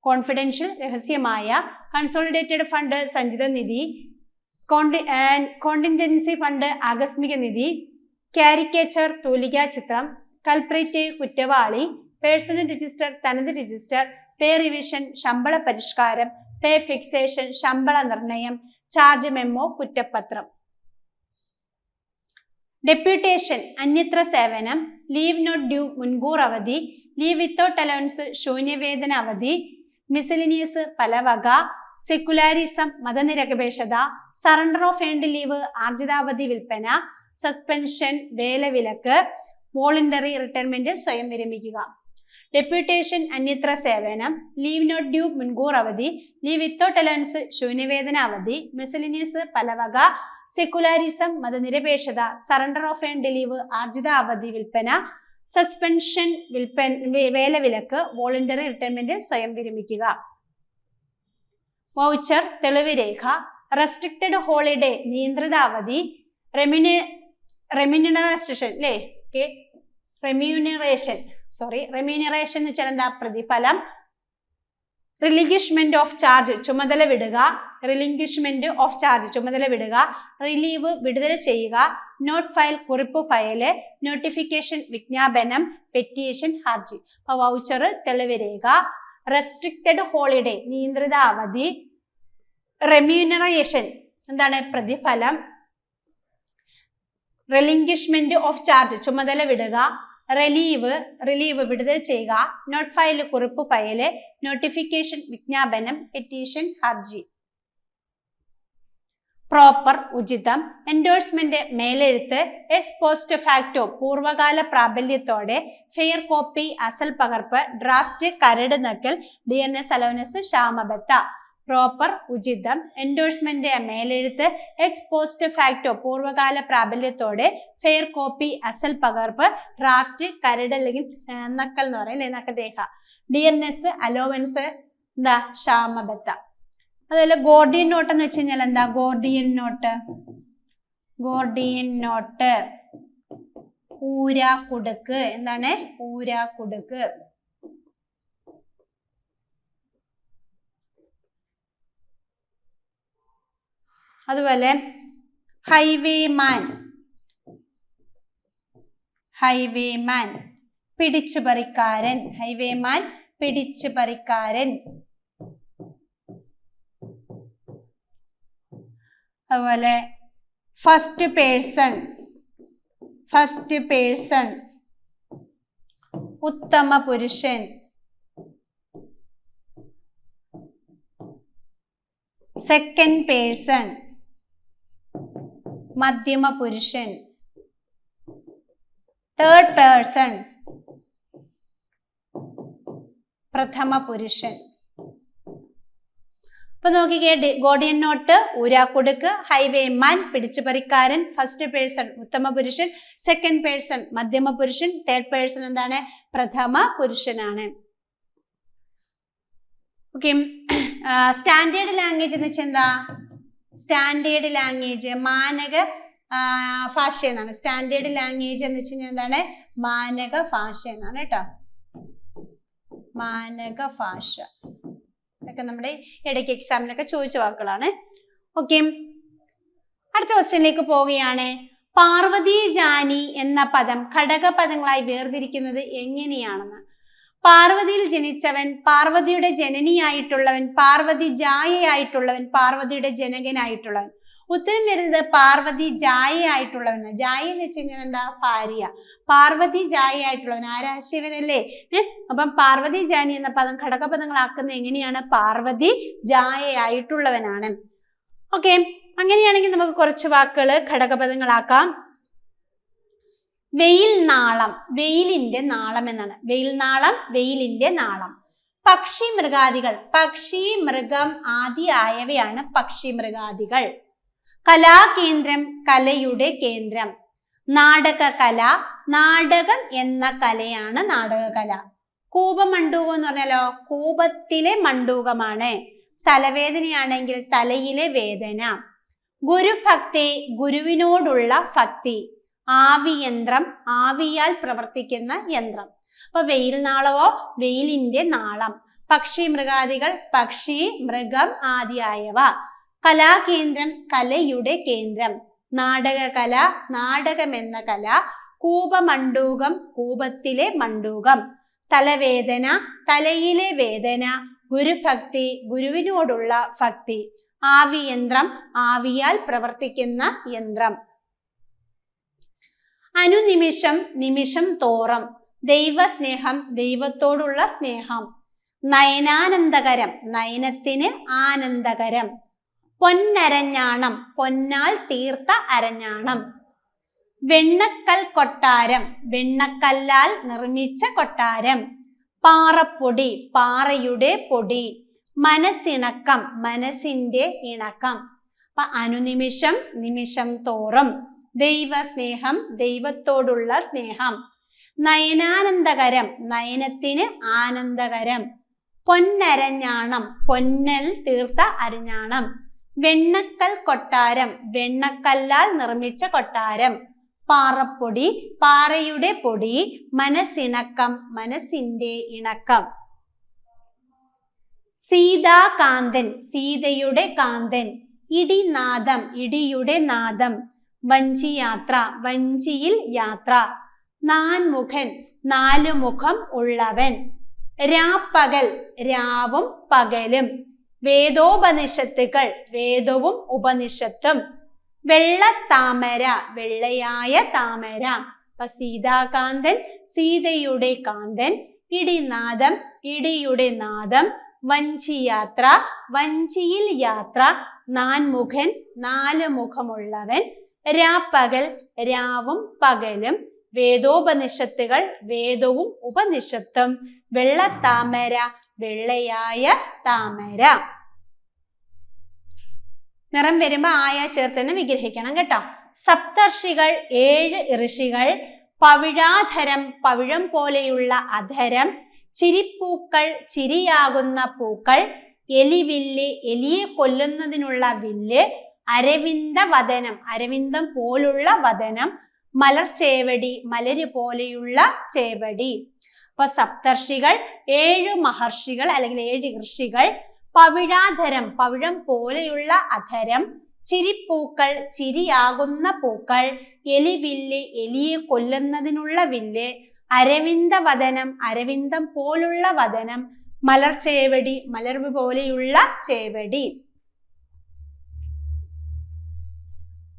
കോൺഫിഡൻഷ്യൽ രഹസ്യമായ. കൺസോളിഡേറ്റഡ് ഫണ്ട് സഞ്ചിത നിധി, കോണ്ടിൻജൻസി ഫണ്ട് ആകസ്മിക നിധി, കാരിക്കേച്ചർ തൂലികാ ചിത്രം, കൾപ്രിറ്റീവ് കുറ്റവാളി, പേഴ്സണൽ രജിസ്റ്റർ തനത് രജിസ്റ്റർ, പേ റിവിഷൻ ശമ്പള പരിഷ്കാരം, പേ ഫിക്സേഷൻ ശമ്പള നിർണയം, ചാർജ് മെമ്മോ കുറ്റപത്രം. ഡെപ്യൂട്ടേഷൻ അന്യത്ര സേവനം, ലീവ് നോട്ട് ഡ്യൂ മുൻകൂർ അവധി, ലീവ് വിത്തൗട്ട് അലവൻസ് ശൂന്യവേതന അവധി, മിസലിനിയസ് പലവക, സെക്കുലാരിസം മതനിരപേക്ഷത, സറണ്ടർ ഓഫ് എൻഡ് ലീവ് ആർജിതാവധി വിൽപ്പന, സസ്പെൻഷൻ വേലവിലക്ക്, വോളണ്ടറി റിട്ടയർമെന്റ് സ്വയം വിരമിക്കുക. ഡെപ്യൂട്ടേഷൻ അന്യത്ര സേവനം, ലീവ് നോട്ട് ഡ്യൂ മുൻകൂർ അവധി, ലീവ് വിത്തൗട്ട് അലവൻസ് ശൂന്യവേതന അവധി, മിസലിനിയസ് പലവക, സെക്കുലാരിസം മതനിരപേക്ഷത, സറണ്ടർ ഓഫ് എൻഡ് ലീവ് ആർജിത അവധി വിൽപ്പന, സസ്പെൻഷൻ വേലവിലക്ക്, വോളണ്ടറി റിട്ടയർമെന്റ് സ്വയം വിരമിക്കുക. വൗച്ചർ തെളിവ് രേഖ, റെസ്ട്രിക്റ്റഡ് ഹോളിഡേ നിയന്ത്രിത അവധി, റെമ്യൂണറേഷൻ അല്ലേ റെമ്യൂണറേഷൻ എന്ന് വെച്ചാൽ എന്താ പ്രതിഫലം. റിലിംഗ്വിഷ്മെന്റ് ഓഫ് ചാർജ് ചുമതല വിടുക, റിലീവ് വിടുതല ചെയ്യുക, നോട്ട് ഫയൽ കുറിപ്പ് ഫയല്, നോട്ടിഫിക്കേഷൻ വിജ്ഞാപനം, പെറ്റീഷൻ ഹർജി. അപ്പൊ വൗച്ചർ തെളിവ് രേഖ, റെസ്ട്രിക്റ്റഡ് ഹോളിഡേ നിയന്ത്രിത അവധി, റെമ്യൂണറേഷൻ എന്താണ് പ്രതിഫലം, റിലിംഗ്വിഷ്മെന്റ് ഓഫ് ചാർജ് ചുമതല വിടുക, റിലീവ് വിടുതൽ ചെയ്യുക, നോട്ട് ഫയൽ കുറിപ്പ് ഫയല്, നോട്ടിഫിക്കേഷൻ വിജ്ഞാപനം, പെറ്റീഷൻ ഹർജി. പ്രോപ്പർ ഉചിതം, എൻഡോഴ്സ്മെന്റ് മേലെഴുത്ത്, എസ് പോസ്റ്റ് ഫാക്ടോ പൂർവകാല പ്രാബല്യത്തോടെ, ഫെയർ കോപ്പി അസൽ പകർപ്പ്, ഡ്രാഫ്റ്റ് കരട് നക്കൽ, DNS അലവൻസ് ക്ഷാമബത്ത. പ്രോപ്പർ ഉചിതം, എൻഡോഴ്സ്മെന്റ് മേലെഴുത്ത്, എക്സ് പോസ്റ്റ് ഫാക്ടോ പൂർവകാല പ്രാബല്യത്തോടെ, ഫെയർ കോപ്പി അസൽ പകർപ്പ്, ഡ്രാഫ്റ്റ് കരട് അല്ലെങ്കിൽ നക്കൽ എന്ന് പറയും അല്ലെ നക്കൽ രേഖ, DNS അലോവൻസ് എന്താ ക്ഷാമബത്ത. അതുപോലെ ഗോർഡിയൻ നോട്ട് എന്ന് വെച്ച് കഴിഞ്ഞാൽ എന്താ ഗോർഡിയൻ നോട്ട് ഊരാക്കുടുക്ക്. എന്താണ് ഊരാക്കുടുക്ക്. അതുപോലെ ഹൈവേമാൻ പിടിച്ചുപറിക്കാരൻ, പിടിച്ചുപറിക്കാരൻ. അതുപോലെ ഫസ്റ്റ് പേഴ്സൺ ഉത്തമ പുരുഷൻ, സെക്കൻഡ് പേഴ്സൺ മധ്യമ പുരുഷൻ, തേർഡ് പേഴ്സൺ പ്രഥമ പുരുഷൻ. അപ്പൊ നോക്കിക്കേ, Gordian not ഊരാക്കുടുക്ക്, highwayman പിടിച്ചുപറിക്കാരൻ, first person ഉത്തമ പുരുഷൻ, സെക്കൻഡ് പേഴ്സൺ മധ്യമ പുരുഷൻ, തേർഡ് പേഴ്സൺ എന്താണ് പ്രഥമ പുരുഷനാണ്. ഓക്കെ. സ്റ്റാൻഡേർഡ് ലാംഗ്വേജ് എന്ന് വെച്ചാൽ എന്താ സ്റ്റാൻഡേർഡ് ലാംഗ്വേജ് മാനക ഭാഷ എന്നാണ്. സ്റ്റാൻഡേർഡ് ലാംഗ്വേജ് എന്ന് വെച്ച് കഴിഞ്ഞാൽ എന്താണ് മാനക ഭാഷ എന്നാണ് കേട്ടോ. മാനക ഭാഷ ഇതൊക്കെ നമ്മുടെ ഇടയ്ക്ക് എക്സാമിനൊക്കെ ചോദിച്ച വാക്കുകളാണ്. ഓക്കെ, അടുത്ത ക്വസ്റ്റ്യനിലേക്ക് പോവുകയാണ്. പാർവതി ജാനി എന്ന പദം ഘടകപദങ്ങളായി വേർതിരിക്കുന്നത് എങ്ങനെയാണെന്ന്. പാർവതിയിൽ ജനിച്ചവൻ, പാർവതിയുടെ ജനനിയായിട്ടുള്ളവൻ, പാർവതി ജായയായിട്ടുള്ളവൻ, പാർവതിയുടെ ജനകനായിട്ടുള്ളവൻ. ഉത്തരം വരുന്നത് പാർവതി ജായയായിട്ടുള്ളവൻ. ജായ എന്ന് വെച്ച് കഴിഞ്ഞാൽ എന്താ? ഭാര്യ. പാർവതി ജായയായിട്ടുള്ളവൻ ആരാ? ശിവനല്ലേ? അപ്പം പാർവതി ജാനി എന്ന പദം ഘടകപദങ്ങളാക്കുന്നത് എങ്ങനെയാണ്? പാർവതി ജായയായിട്ടുള്ളവനാണ്. ഓക്കെ, അങ്ങനെയാണെങ്കിൽ നമുക്ക് കുറച്ച് വാക്കുകൾ ഘടകപദങ്ങളാക്കാം. വെയിൽ നാളം, വെയിലിന്റെ നാളം എന്നാണ്. വെയിൽ നാളം, വെയിലിന്റെ നാളം. പക്ഷി മൃഗാദികൾ, പക്ഷി മൃഗം ആദി ആയവയാണ് പക്ഷി മൃഗാദികൾ. കലാകേന്ദ്രം, കലയുടെ കേന്ദ്രം. നാടകകല, നാടകം എന്ന കലയാണ് നാടകകല. കൂപമണ്ഡൂകം എന്ന് പറഞ്ഞാലോ കൂപത്തിലെ മണ്ഡൂകമാണ്. തലവേദനയാണെങ്കിൽ തലയിലെ വേദന. ഗുരുഭക്തി, ഗുരുവിനോടുള്ള ഭക്തി. ആവിയന്ത്രം, ആവിയാൽ പ്രവർത്തിക്കുന്ന യന്ത്രം. അപ്പൊ വെയിൽ നാളവോ വെയിലിന്റെ നാളം. പക്ഷി മൃഗാദികൾ, പക്ഷി മൃഗം ആദിയായവ. കലാകേന്ദ്രം, കലയുടെ കേന്ദ്രം. നാടകകല, നാടകം എന്ന കല. കൂപമണ്ഡൂകം, കൂപത്തിലെ മണ്ഡൂകം. തലവേദന, തലയിലെ വേദന. ഗുരുഭക്തി, ഗുരുവിനോടുള്ള ഭക്തി. ആവിയന്ത്രം, ആവിയാൽ പ്രവർത്തിക്കുന്ന യന്ത്രം. അനുനിമിഷം, നിമിഷം തോറും. ദൈവസ്നേഹം, ദൈവത്തോടുള്ള സ്നേഹം. നയനാനന്ദകരം, നയനത്തിന് ആനന്ദകരം. പൊന്നരഞ്ഞാണം, പൊന്നാൽ തീർത്ത അരഞ്ഞാണം. വെണ്ണക്കൽ കൊട്ടാരം, വെണ്ണക്കല്ലാൽ നിർമ്മിച്ച കൊട്ടാരം. പാറപ്പൊടി, പാറയുടെ പൊടി. മനസ്സിണക്കം, മനസ്സിന്റെ ഇണക്കം. അപ്പൊ അനുനിമിഷം, നിമിഷം തോറും. ദൈവസ്നേഹം, ദൈവത്തോടുള്ള സ്നേഹം. നയനാനന്ദകരം, നയനത്തിന് ആനന്ദകരം. പൊന്നരഞ്ഞാണം, പൊന്നൽ തീർത്ത അരഞ്ഞാണം. വെണ്ണക്കൽ കൊട്ടാരം, വെണ്ണക്കല്ലാൽ നിർമ്മിച്ച കൊട്ടാരം. പാറപ്പൊടി, പാറയുടെ പൊടി. മനസ്സിണക്കം, മനസ്സിന്റെ ഇണക്കം. സീതാകാന്തൻ, സീതയുടെ കാന്തൻ. ഇടിനാദം, ഇടിയുടെ നാദം. വഞ്ചിയാത്ര, വഞ്ചിയിൽ യാത്ര. നാൻമുഖൻ, നാലുമുഖം ഉള്ളവൻ. രാപ്പകൽ, രാവും പകലും. വേദോപനിഷത്തുകൾ, വേദവും ഉപനിഷത്തും. വെള്ളത്താമര, വെള്ളയായ താമര. അപ്പൊ സീതാകാന്തൻ, സീതയുടെ കാന്തൻ. ഇടിനാദം, ഇടിയുടെ നാദം. വഞ്ചിയാത്ര, വഞ്ചിയിൽ യാത്ര. നാൻമുഖൻ, നാല് മുഖമുള്ളവൻ. രാപ്പകൽ, രാവും പകലും. വേദോപനിഷത്തുകൾ, വേദവും ഉപനിഷത്തും. വെള്ളത്താമര, വെള്ളയായ താമര. നിറം വരുമ്പോ ആയ ചേർത്ത് തന്നെ വിഗ്രഹിക്കണം കേട്ടോ. സപ്തർഷികൾ, 7 ഋഷികൾ. പവിഴാധരം, പവിഴം പോലെയുള്ള അധരം. ചിരിപ്പൂക്കൾ, ചിരിയാകുന്ന പൂക്കൾ. എലിവില്ല്, എലിയെ കൊല്ലുന്നതിനുള്ള വില്ല്. അരവിന്ദ വദനം, അരവിന്ദം പോലുള്ള വദനം. മലർചേവടി, മലര് പോലെയുള്ള ചേവടി. അപ്പൊ സപ്തർഷികൾ, 7 മഹർഷികൾ അല്ലെങ്കിൽ 7 ഋഷികൾ. പവിഴാധരം, പവിഴം പോലെയുള്ള അധരം. ചിരിപ്പൂക്കൾ, ചിരിയാകുന്ന പൂക്കൾ. എലിവില്ല്, എലിയെ കൊല്ലുന്നതിനുള്ള വില്ല്. അരവിന്ദ വദനം, അരവിന്ദം പോലുള്ള വദനം. മലർചേവടി, മലർവ് പോലെയുള്ള ചേവടി.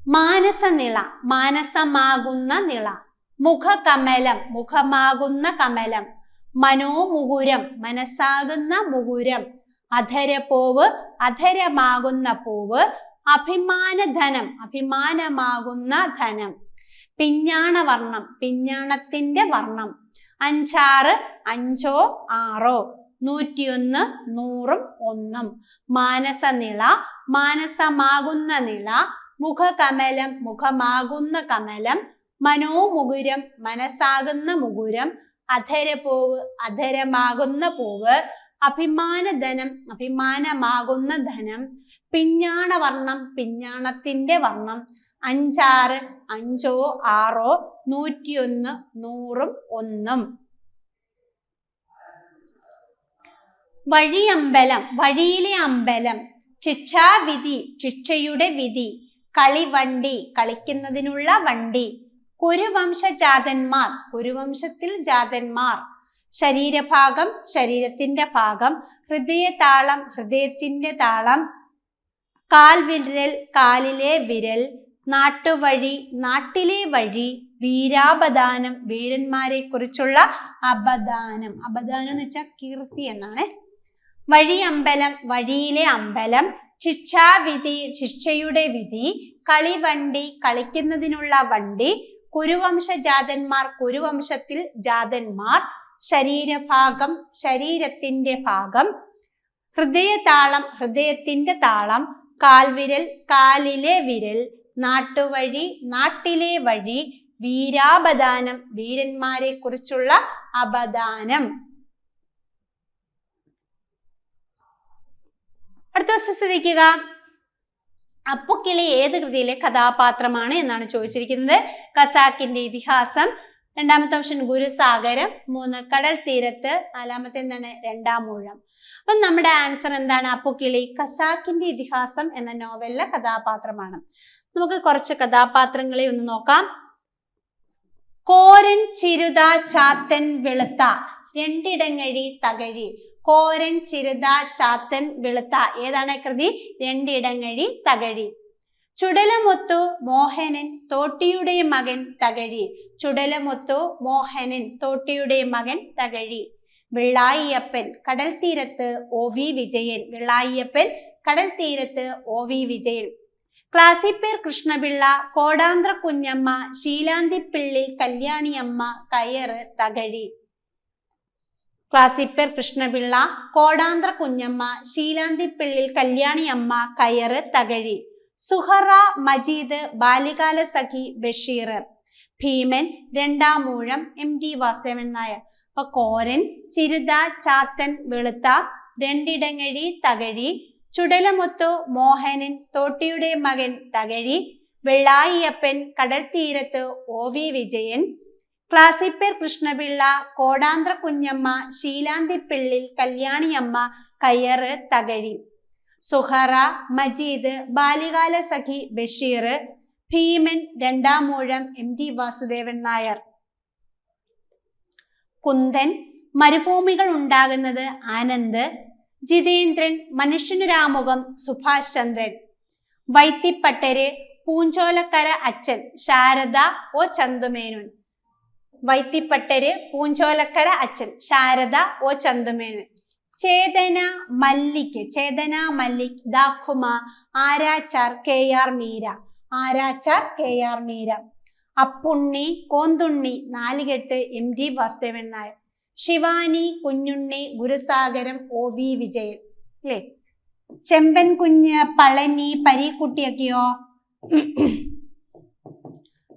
മാനസനിള, മാനസമാകുന്ന നിള. മുഖകമലം, മുഖമാകുന്ന കമലം. മനോമുകുരം, മനസ്സാകുന്ന മുകുരം. അധരപ്പൂവ്, അധരമാകുന്ന പൂവ്. അഭിമാനധനം, അഭിമാനമാകുന്ന ധനം. പിഞ്ഞാണവർണം, പിഞ്ഞാണത്തിന്റെ വർണ്ണം. അഞ്ചാറ്, അഞ്ചോ ആറോ. 101, 100, 1. മാനസനിള, മാനസമാകുന്ന നിള. മുഖകമലം, മുഖമാകുന്ന കമലം. മനോമുകുരം, മനസ്സാകുന്ന മുകുരം. അധരപ്പൂവ്, അധരമാകുന്ന പൂവ്. അഭിമാനധനം, അഭിമാനമാകുന്ന ധനം. പിഞ്ഞാണവർണം, പിഞ്ഞാണത്തിന്റെ വർണ്ണം. 5, 5, 6, 101, 100, 1. വഴിയമ്പലം, വഴിയിലെ അമ്പലം. ശിക്ഷാവിധി, ശിക്ഷയുടെ വിധി. കളിവണ്ടി, കളിക്കുന്നതിനുള്ള വണ്ടി. കുരുവംശജാതന്മാർ, കുരുവംശത്തിൽ ജാതന്മാർ. ശരീരഭാഗം ശരീരത്തിന്റെ ഭാഗം, ഹൃദയതാളം ഹൃദയത്തിന്റെ താളം, കാൽവിരൽ കാലിലെ വിരൽ, നാട്ടുവഴി നാട്ടിലെ വഴി, വീരാപദാനം വീരന്മാരെ കുറിച്ചുള്ള അപദാനം. അപദാനം എന്ന് വെച്ചാൽ കീർത്തി എന്നാണ്. വഴിയമ്പലം വഴിയിലെ അമ്പലം, ശിക്ഷാവിധി ശിക്ഷയുടെ വിധി, കളിവണ്ടി കളിക്കുന്നതിനുള്ള വണ്ടി, കുരുവംശ ജാതന്മാർ കുരുവംശത്തിൽ ജാതന്മാർ, ശരീരഭാഗം ശരീരത്തിന്റെ ഭാഗം, ഹൃദയതാളം ഹൃദയത്തിന്റെ താളം, കാൽവിരൽ കാലിലെ വിരൽ, നാട്ടുവഴി നാട്ടിലെ വഴി, വീരാപദാനം വീരന്മാരെ കുറിച്ചുള്ള അപദാനം. അടുത്ത ക്വസ്റ്റ്യൻ ശ്രദ്ധിക്കുക. അപ്പുക്കിളി ഏത് കൃതിയിലെ കഥാപാത്രമാണ് എന്നാണ് ചോദിച്ചിരിക്കുന്നത്. ഖസാക്കിന്റെ ഇതിഹാസം, രണ്ടാമത്തെ ഓപ്ഷൻ ഗുരുസാഗരം, 3 കടൽ തീരത്ത്, 4മത്തെ എന്താണ് രണ്ടാം ഊഴം. അപ്പൊ നമ്മുടെ ആൻസർ എന്താണ്? അപ്പുക്കിളി ഖസാക്കിന്റെ ഇതിഹാസം എന്ന നോവലിലെ കഥാപാത്രമാണ്. നമുക്ക് കുറച്ച് കഥാപാത്രങ്ങളെ ഒന്ന് നോക്കാം. കോരൻ ചിരുത ചാത്തൻ വെളുത്ത, രണ്ടിടങ്ങഴി തകഴി. കോരൻ ചിരുത ചാത്തൻ വെളുത്ത ഏതാണ് കൃതി? രണ്ടിടങ്ങഴി തകഴി. ചുടലമുത്തു മോഹനൻ തോട്ടിയുടെ മകൻ തകഴി. ചുടലമുത്തു മോഹനൻ തോട്ടിയുടെ മകൻ തകഴി. വെള്ളായിയപ്പൻ കടൽ തീരത്ത് OV വിജയൻ. വെള്ളായിയപ്പൻ കടൽ തീരത്ത് OV വിജയൻ. ക്ലാസിപ്പേർ കൃഷ്ണപിള്ള, കോടാന്ത്ര കുഞ്ഞമ്മ, ശീലാന്തിപ്പിള്ളിൽ കല്യാണിയമ്മ, കയറ് തകഴി. ക്ലാസിപ്പേർ കൃഷ്ണപിള്ള, കോടാന്ത്ര കുഞ്ഞമ്മ, ശീലാന്തിപ്പിള്ളിൽ കല്യാണിയമ്മ, കയറ് തകഴി. സുഹറ മജീദ്, ബാല്യകാല സഖി, ബഷീർ. ഭീമൻ, രണ്ടാം ഊഴം, MT വാസുദേവൻ നായർ. അപ്പൊ കോരൻ ചിരുത ചാത്തൻ വെളുത്ത, രണ്ടിടങ്ങഴി തകഴി, ചുടലമുത്തു മോഹനൻ തോട്ടിയുടെ മകൻ തകഴി, വെള്ളായിയപ്പൻ കടൽ തീരത്ത് OV വിജയൻ, ക്ലാസിപ്പേർ കൃഷ്ണപിള്ള, കോടാന്ത്ര കുഞ്ഞമ്മ, ശീലാന്തിപ്പിള്ളിൽ കല്യാണിയമ്മ, കയറ് തകഴി. സുഹറ മജീദ്, ബാല്യകാല സഖി, ബഷീർ. ഭീമൻ, രണ്ടാം ഊഴം, MT വാസുദേവൻ നായർ. കുന്തൻ, മരുഭൂമികൾ ഉണ്ടാകുന്നത്, ആനന്ദ്. ജിതേന്ദ്രൻ, മനുഷ്യനുരാമുഖം, സുഭാഷ് ചന്ദ്രൻ. വൈത്തിപ്പട്ടര്, പൂഞ്ചോലക്കര അച്ഛൻ, ശാരദ O ചന്തുമേനോൻ. വൈത്തിപ്പട്ടര്, പൂഞ്ചോലക്കര അച്ഛൻ, ശാരദ O ചന്തുമേനോൻ. ചേതന മല്ലിക്, ചേതന മല്ലിക്, ദാഖുമ, ആരാച്ചാർ, KR മീര. ആരാച്ചാർ, KR മീര. അപ്പുണ്ണി, കോന്തുണ്ണി, നാലുകെട്ട്, MT വാസുദേവൻ നായർ. ശിവാനി, കുഞ്ഞുണ്ണി, ഗുരുസാഗരം, OV വിജയൻ. അല്ലേ? ചെമ്പൻ കുഞ്ഞ്, പളനി, പരീക്കുട്ടിയൊക്കെയോ?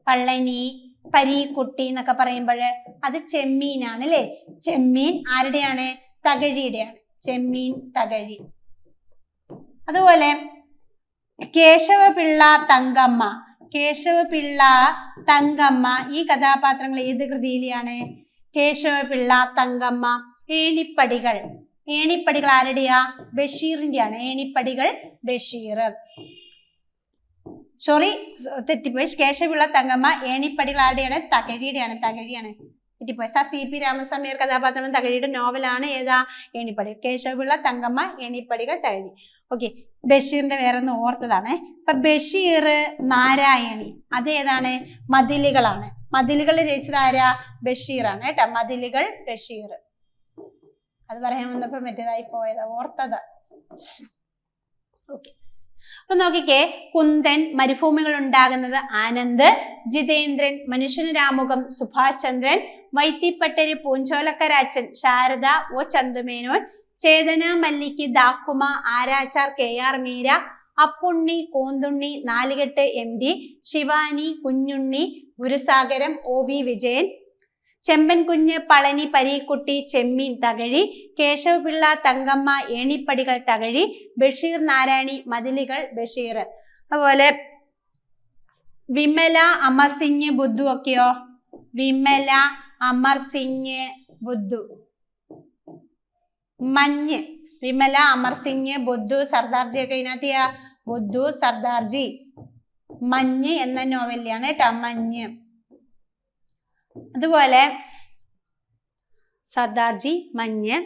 പളനി പരീക്കുട്ടി എന്നൊക്കെ പറയുമ്പോൾ അത് ചെമ്മീനാണ് അല്ലേ? ചെമ്മീൻ ആരുടെയാണ്? തകഴിയുടെയാണ്. ചെമ്മീൻ തകഴി. അതുപോലെ കേശവപിള്ള, തങ്കമ്മ. കേശവപിള്ള, തങ്കമ്മ ഈ കഥാപാത്രങ്ങൾ ഏത് കൃതിയിലാണ്? കേശവപിള്ള, തങ്കമ്മ. ഏണിപ്പടികൾ, ഏണിപ്പടികൾ ആരുടെയാ? ബഷീറിന്റെയാണ്. ഏണിപ്പടികൾ ബഷീർ. സോറി തെറ്റിപ്പോയി. കേശവപിള്ള, തങ്കമ്മ. ഏണിപ്പടികൾ ആരുടെയാണ്? തകഴിയുടെയാണ്. തകഴിയാണ്, തെറ്റിപ്പോയി. CP രാമസ്വാമി ഒരു കഥാപാത്രം, തകഴിയുടെ നോവലാണ് ഏതാ? ഏണിപ്പടികൾ. കേശവപിള്ള, തങ്കമ്മ, ഏണിപ്പടികൾ, തകഴി. ഓക്കെ, ബഷീറിന്റെ വേറെ ഒന്ന് ഓർത്തതാണ്. ഇപ്പൊ ബഷീർ, നാരായണി അതേതാണ്? മതിലുകളാണ്. മതിലുകൾ രചിച്ചത് ആരാ? ബഷീറാണ് കേട്ടോ. മതിലുകൾ ബഷീർ. അത് പറയാൻ വന്നപ്പോ മറ്റേതായി പോയത്, ഓർത്തത്. ഓക്കെ, അപ്പൊ നോക്കിക്കേ. കുന്തൻ, മരുഭൂമികൾ ഉണ്ടാകുന്നത്, ആനന്ദ്. ജിതേന്ദ്രൻ, മനുഷ്യനുരാമുഖം, സുഭാഷ് ചന്ദ്രൻ. വൈത്തിപ്പട്ടര്, പൂഞ്ചോലക്കര അച്ഛൻ, ശാരദ O ചന്തുമേനോൻ. ചേതന മല്ലിക്ക്, ദാഖുമ, ആരാച്ചാർ, KR മീര. അപ്പുണ്ണി, കോന്തുണ്ണി, നാലുകെട്ട്, MT. ശിവാനി, കുഞ്ഞുണ്ണി, ഗുരുസാഗരം, OV വിജയൻ. ചെമ്പൻ കുഞ്ഞ്, പളനി, പരീക്കുട്ടി, ചെമ്മീൻ, തകഴി. കേശവപിള്ള, തങ്കമ്മ, ഏണിപ്പടികൾ, തകഴി. ബഷീർ, നാരായണി, മതിലുകൾ, ബഷീർ. അതുപോലെ വിമല, അമർ സിംഗ്, ബുദ്ധു ഒക്കെയോ? വിമല, അമർ സിംഗ്, ബുദ്ധു. മഞ്ഞ്, വിമല, അമർ സിംഗ്, ബുദ്ധു, സർദാർജി ഒക്കെ ഇതിനകത്ത് ബുദ്ധു, സർദാർജി. മഞ്ഞ് എന്ന നോവലിലാണ് കേട്ടോ, മഞ്ഞ്. അതുപോലെ സർദാർജി മഞ്ഞ്.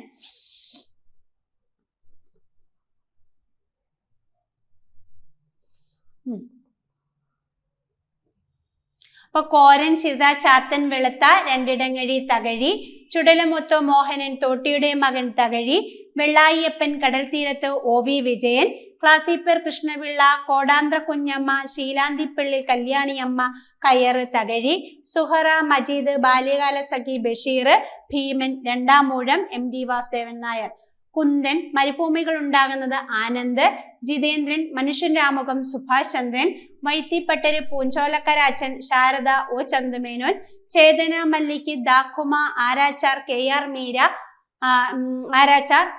അപ്പൊ കോരൻ ചിത ചാത്തൻ വെളുത്ത രണ്ടിടങ്ങഴി തകഴി, ചുടലമൊത്തോ മോഹനൻ തോട്ടിയുടെ മകൻ തകഴി, വെള്ളായിയപ്പൻ കടൽ തീരത്ത് OV വിജയൻ, ക്ലാസിപ്പർ കൃഷ്ണപിള്ള, കോടാന്ത്ര കുഞ്ഞമ്മ, ശീലാന്തിപ്പള്ളി കല്യാണിയമ്മ, കയറ് തകഴി, സുഹറ മജീദ്, ബാല്യകാല സഖി ബഷീർ, ഭീമൻ, രണ്ടാം മൂഴം MD വാസുദേവൻ നായർ, കുന്ദൻ, മരുഭൂമികൾ ഉണ്ടാകുന്നത് ആനന്ദ്, ജിതേന്ദ്രൻ, മനുഷ്യൻ രാമുഖം സുഭാഷ് ചന്ദ്രൻ, വൈത്തിപ്പട്ടര് പൂഞ്ചോലക്കരാച്ചൻ, ശാരദ O ചന്തുമേനോൻ, ചേതന മല്ലിക്ക്, ദാഖുമ, ആരാച്ചാർ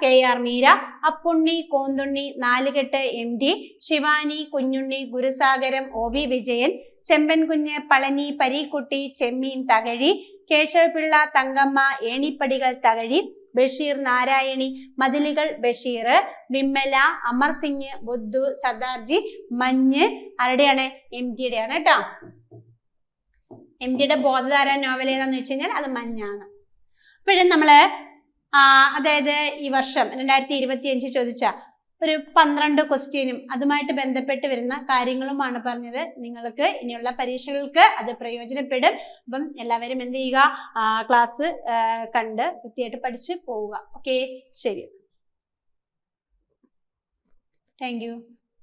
KR മീര, അപ്പുണ്ണി, കോന്തുണ്ണി, നാലുകെട്ട് MD, ശിവാനി, കുഞ്ഞുണ്ണി, ഗുരുസാഗരം OV വിജയൻ, ചെമ്പൻകുഞ്ഞ്, പളനി, പരീക്കുട്ടി, ചെമ്മീൻ തകഴി, കേശവപിള്ള, തങ്കമ്മ, ഏണിപ്പടികൾ തകഴി, ബഷീർ നാരായണി, മതിലുകൾ ബഷീർ, വിമല, അമർ സിംഗ്, ബുദ്ധു, സർദാർജി മഞ്ഞ്. ആരുടെയാണ്? MTയുടെ ആണ് കേട്ടോ. MTയുടെ ബോധധാര നോവൽ ഏതാന്ന് വെച്ച് കഴിഞ്ഞാൽ അത് മഞ്ഞാണ്. അപ്പോഴും നമ്മള് അതായത് ഈ വർഷം 2025 ചോദിച്ച ഒരു 12 ക്വസ്റ്റ്യനും അതുമായിട്ട് ബന്ധപ്പെട്ട് വരുന്ന കാര്യങ്ങളുമാണ് പറഞ്ഞത്. നിങ്ങൾക്ക് ഇനിയുള്ള പരീക്ഷകൾക്ക് അത് പ്രയോജനപ്പെടും. അപ്പം എല്ലാവരും എന്ത് ചെയ്യുക, ക്ലാസ് കണ്ട് വൃത്തിയായിട്ട് പഠിച്ച് പോവുക. ഓക്കെ, ശരി, താങ്ക് യു.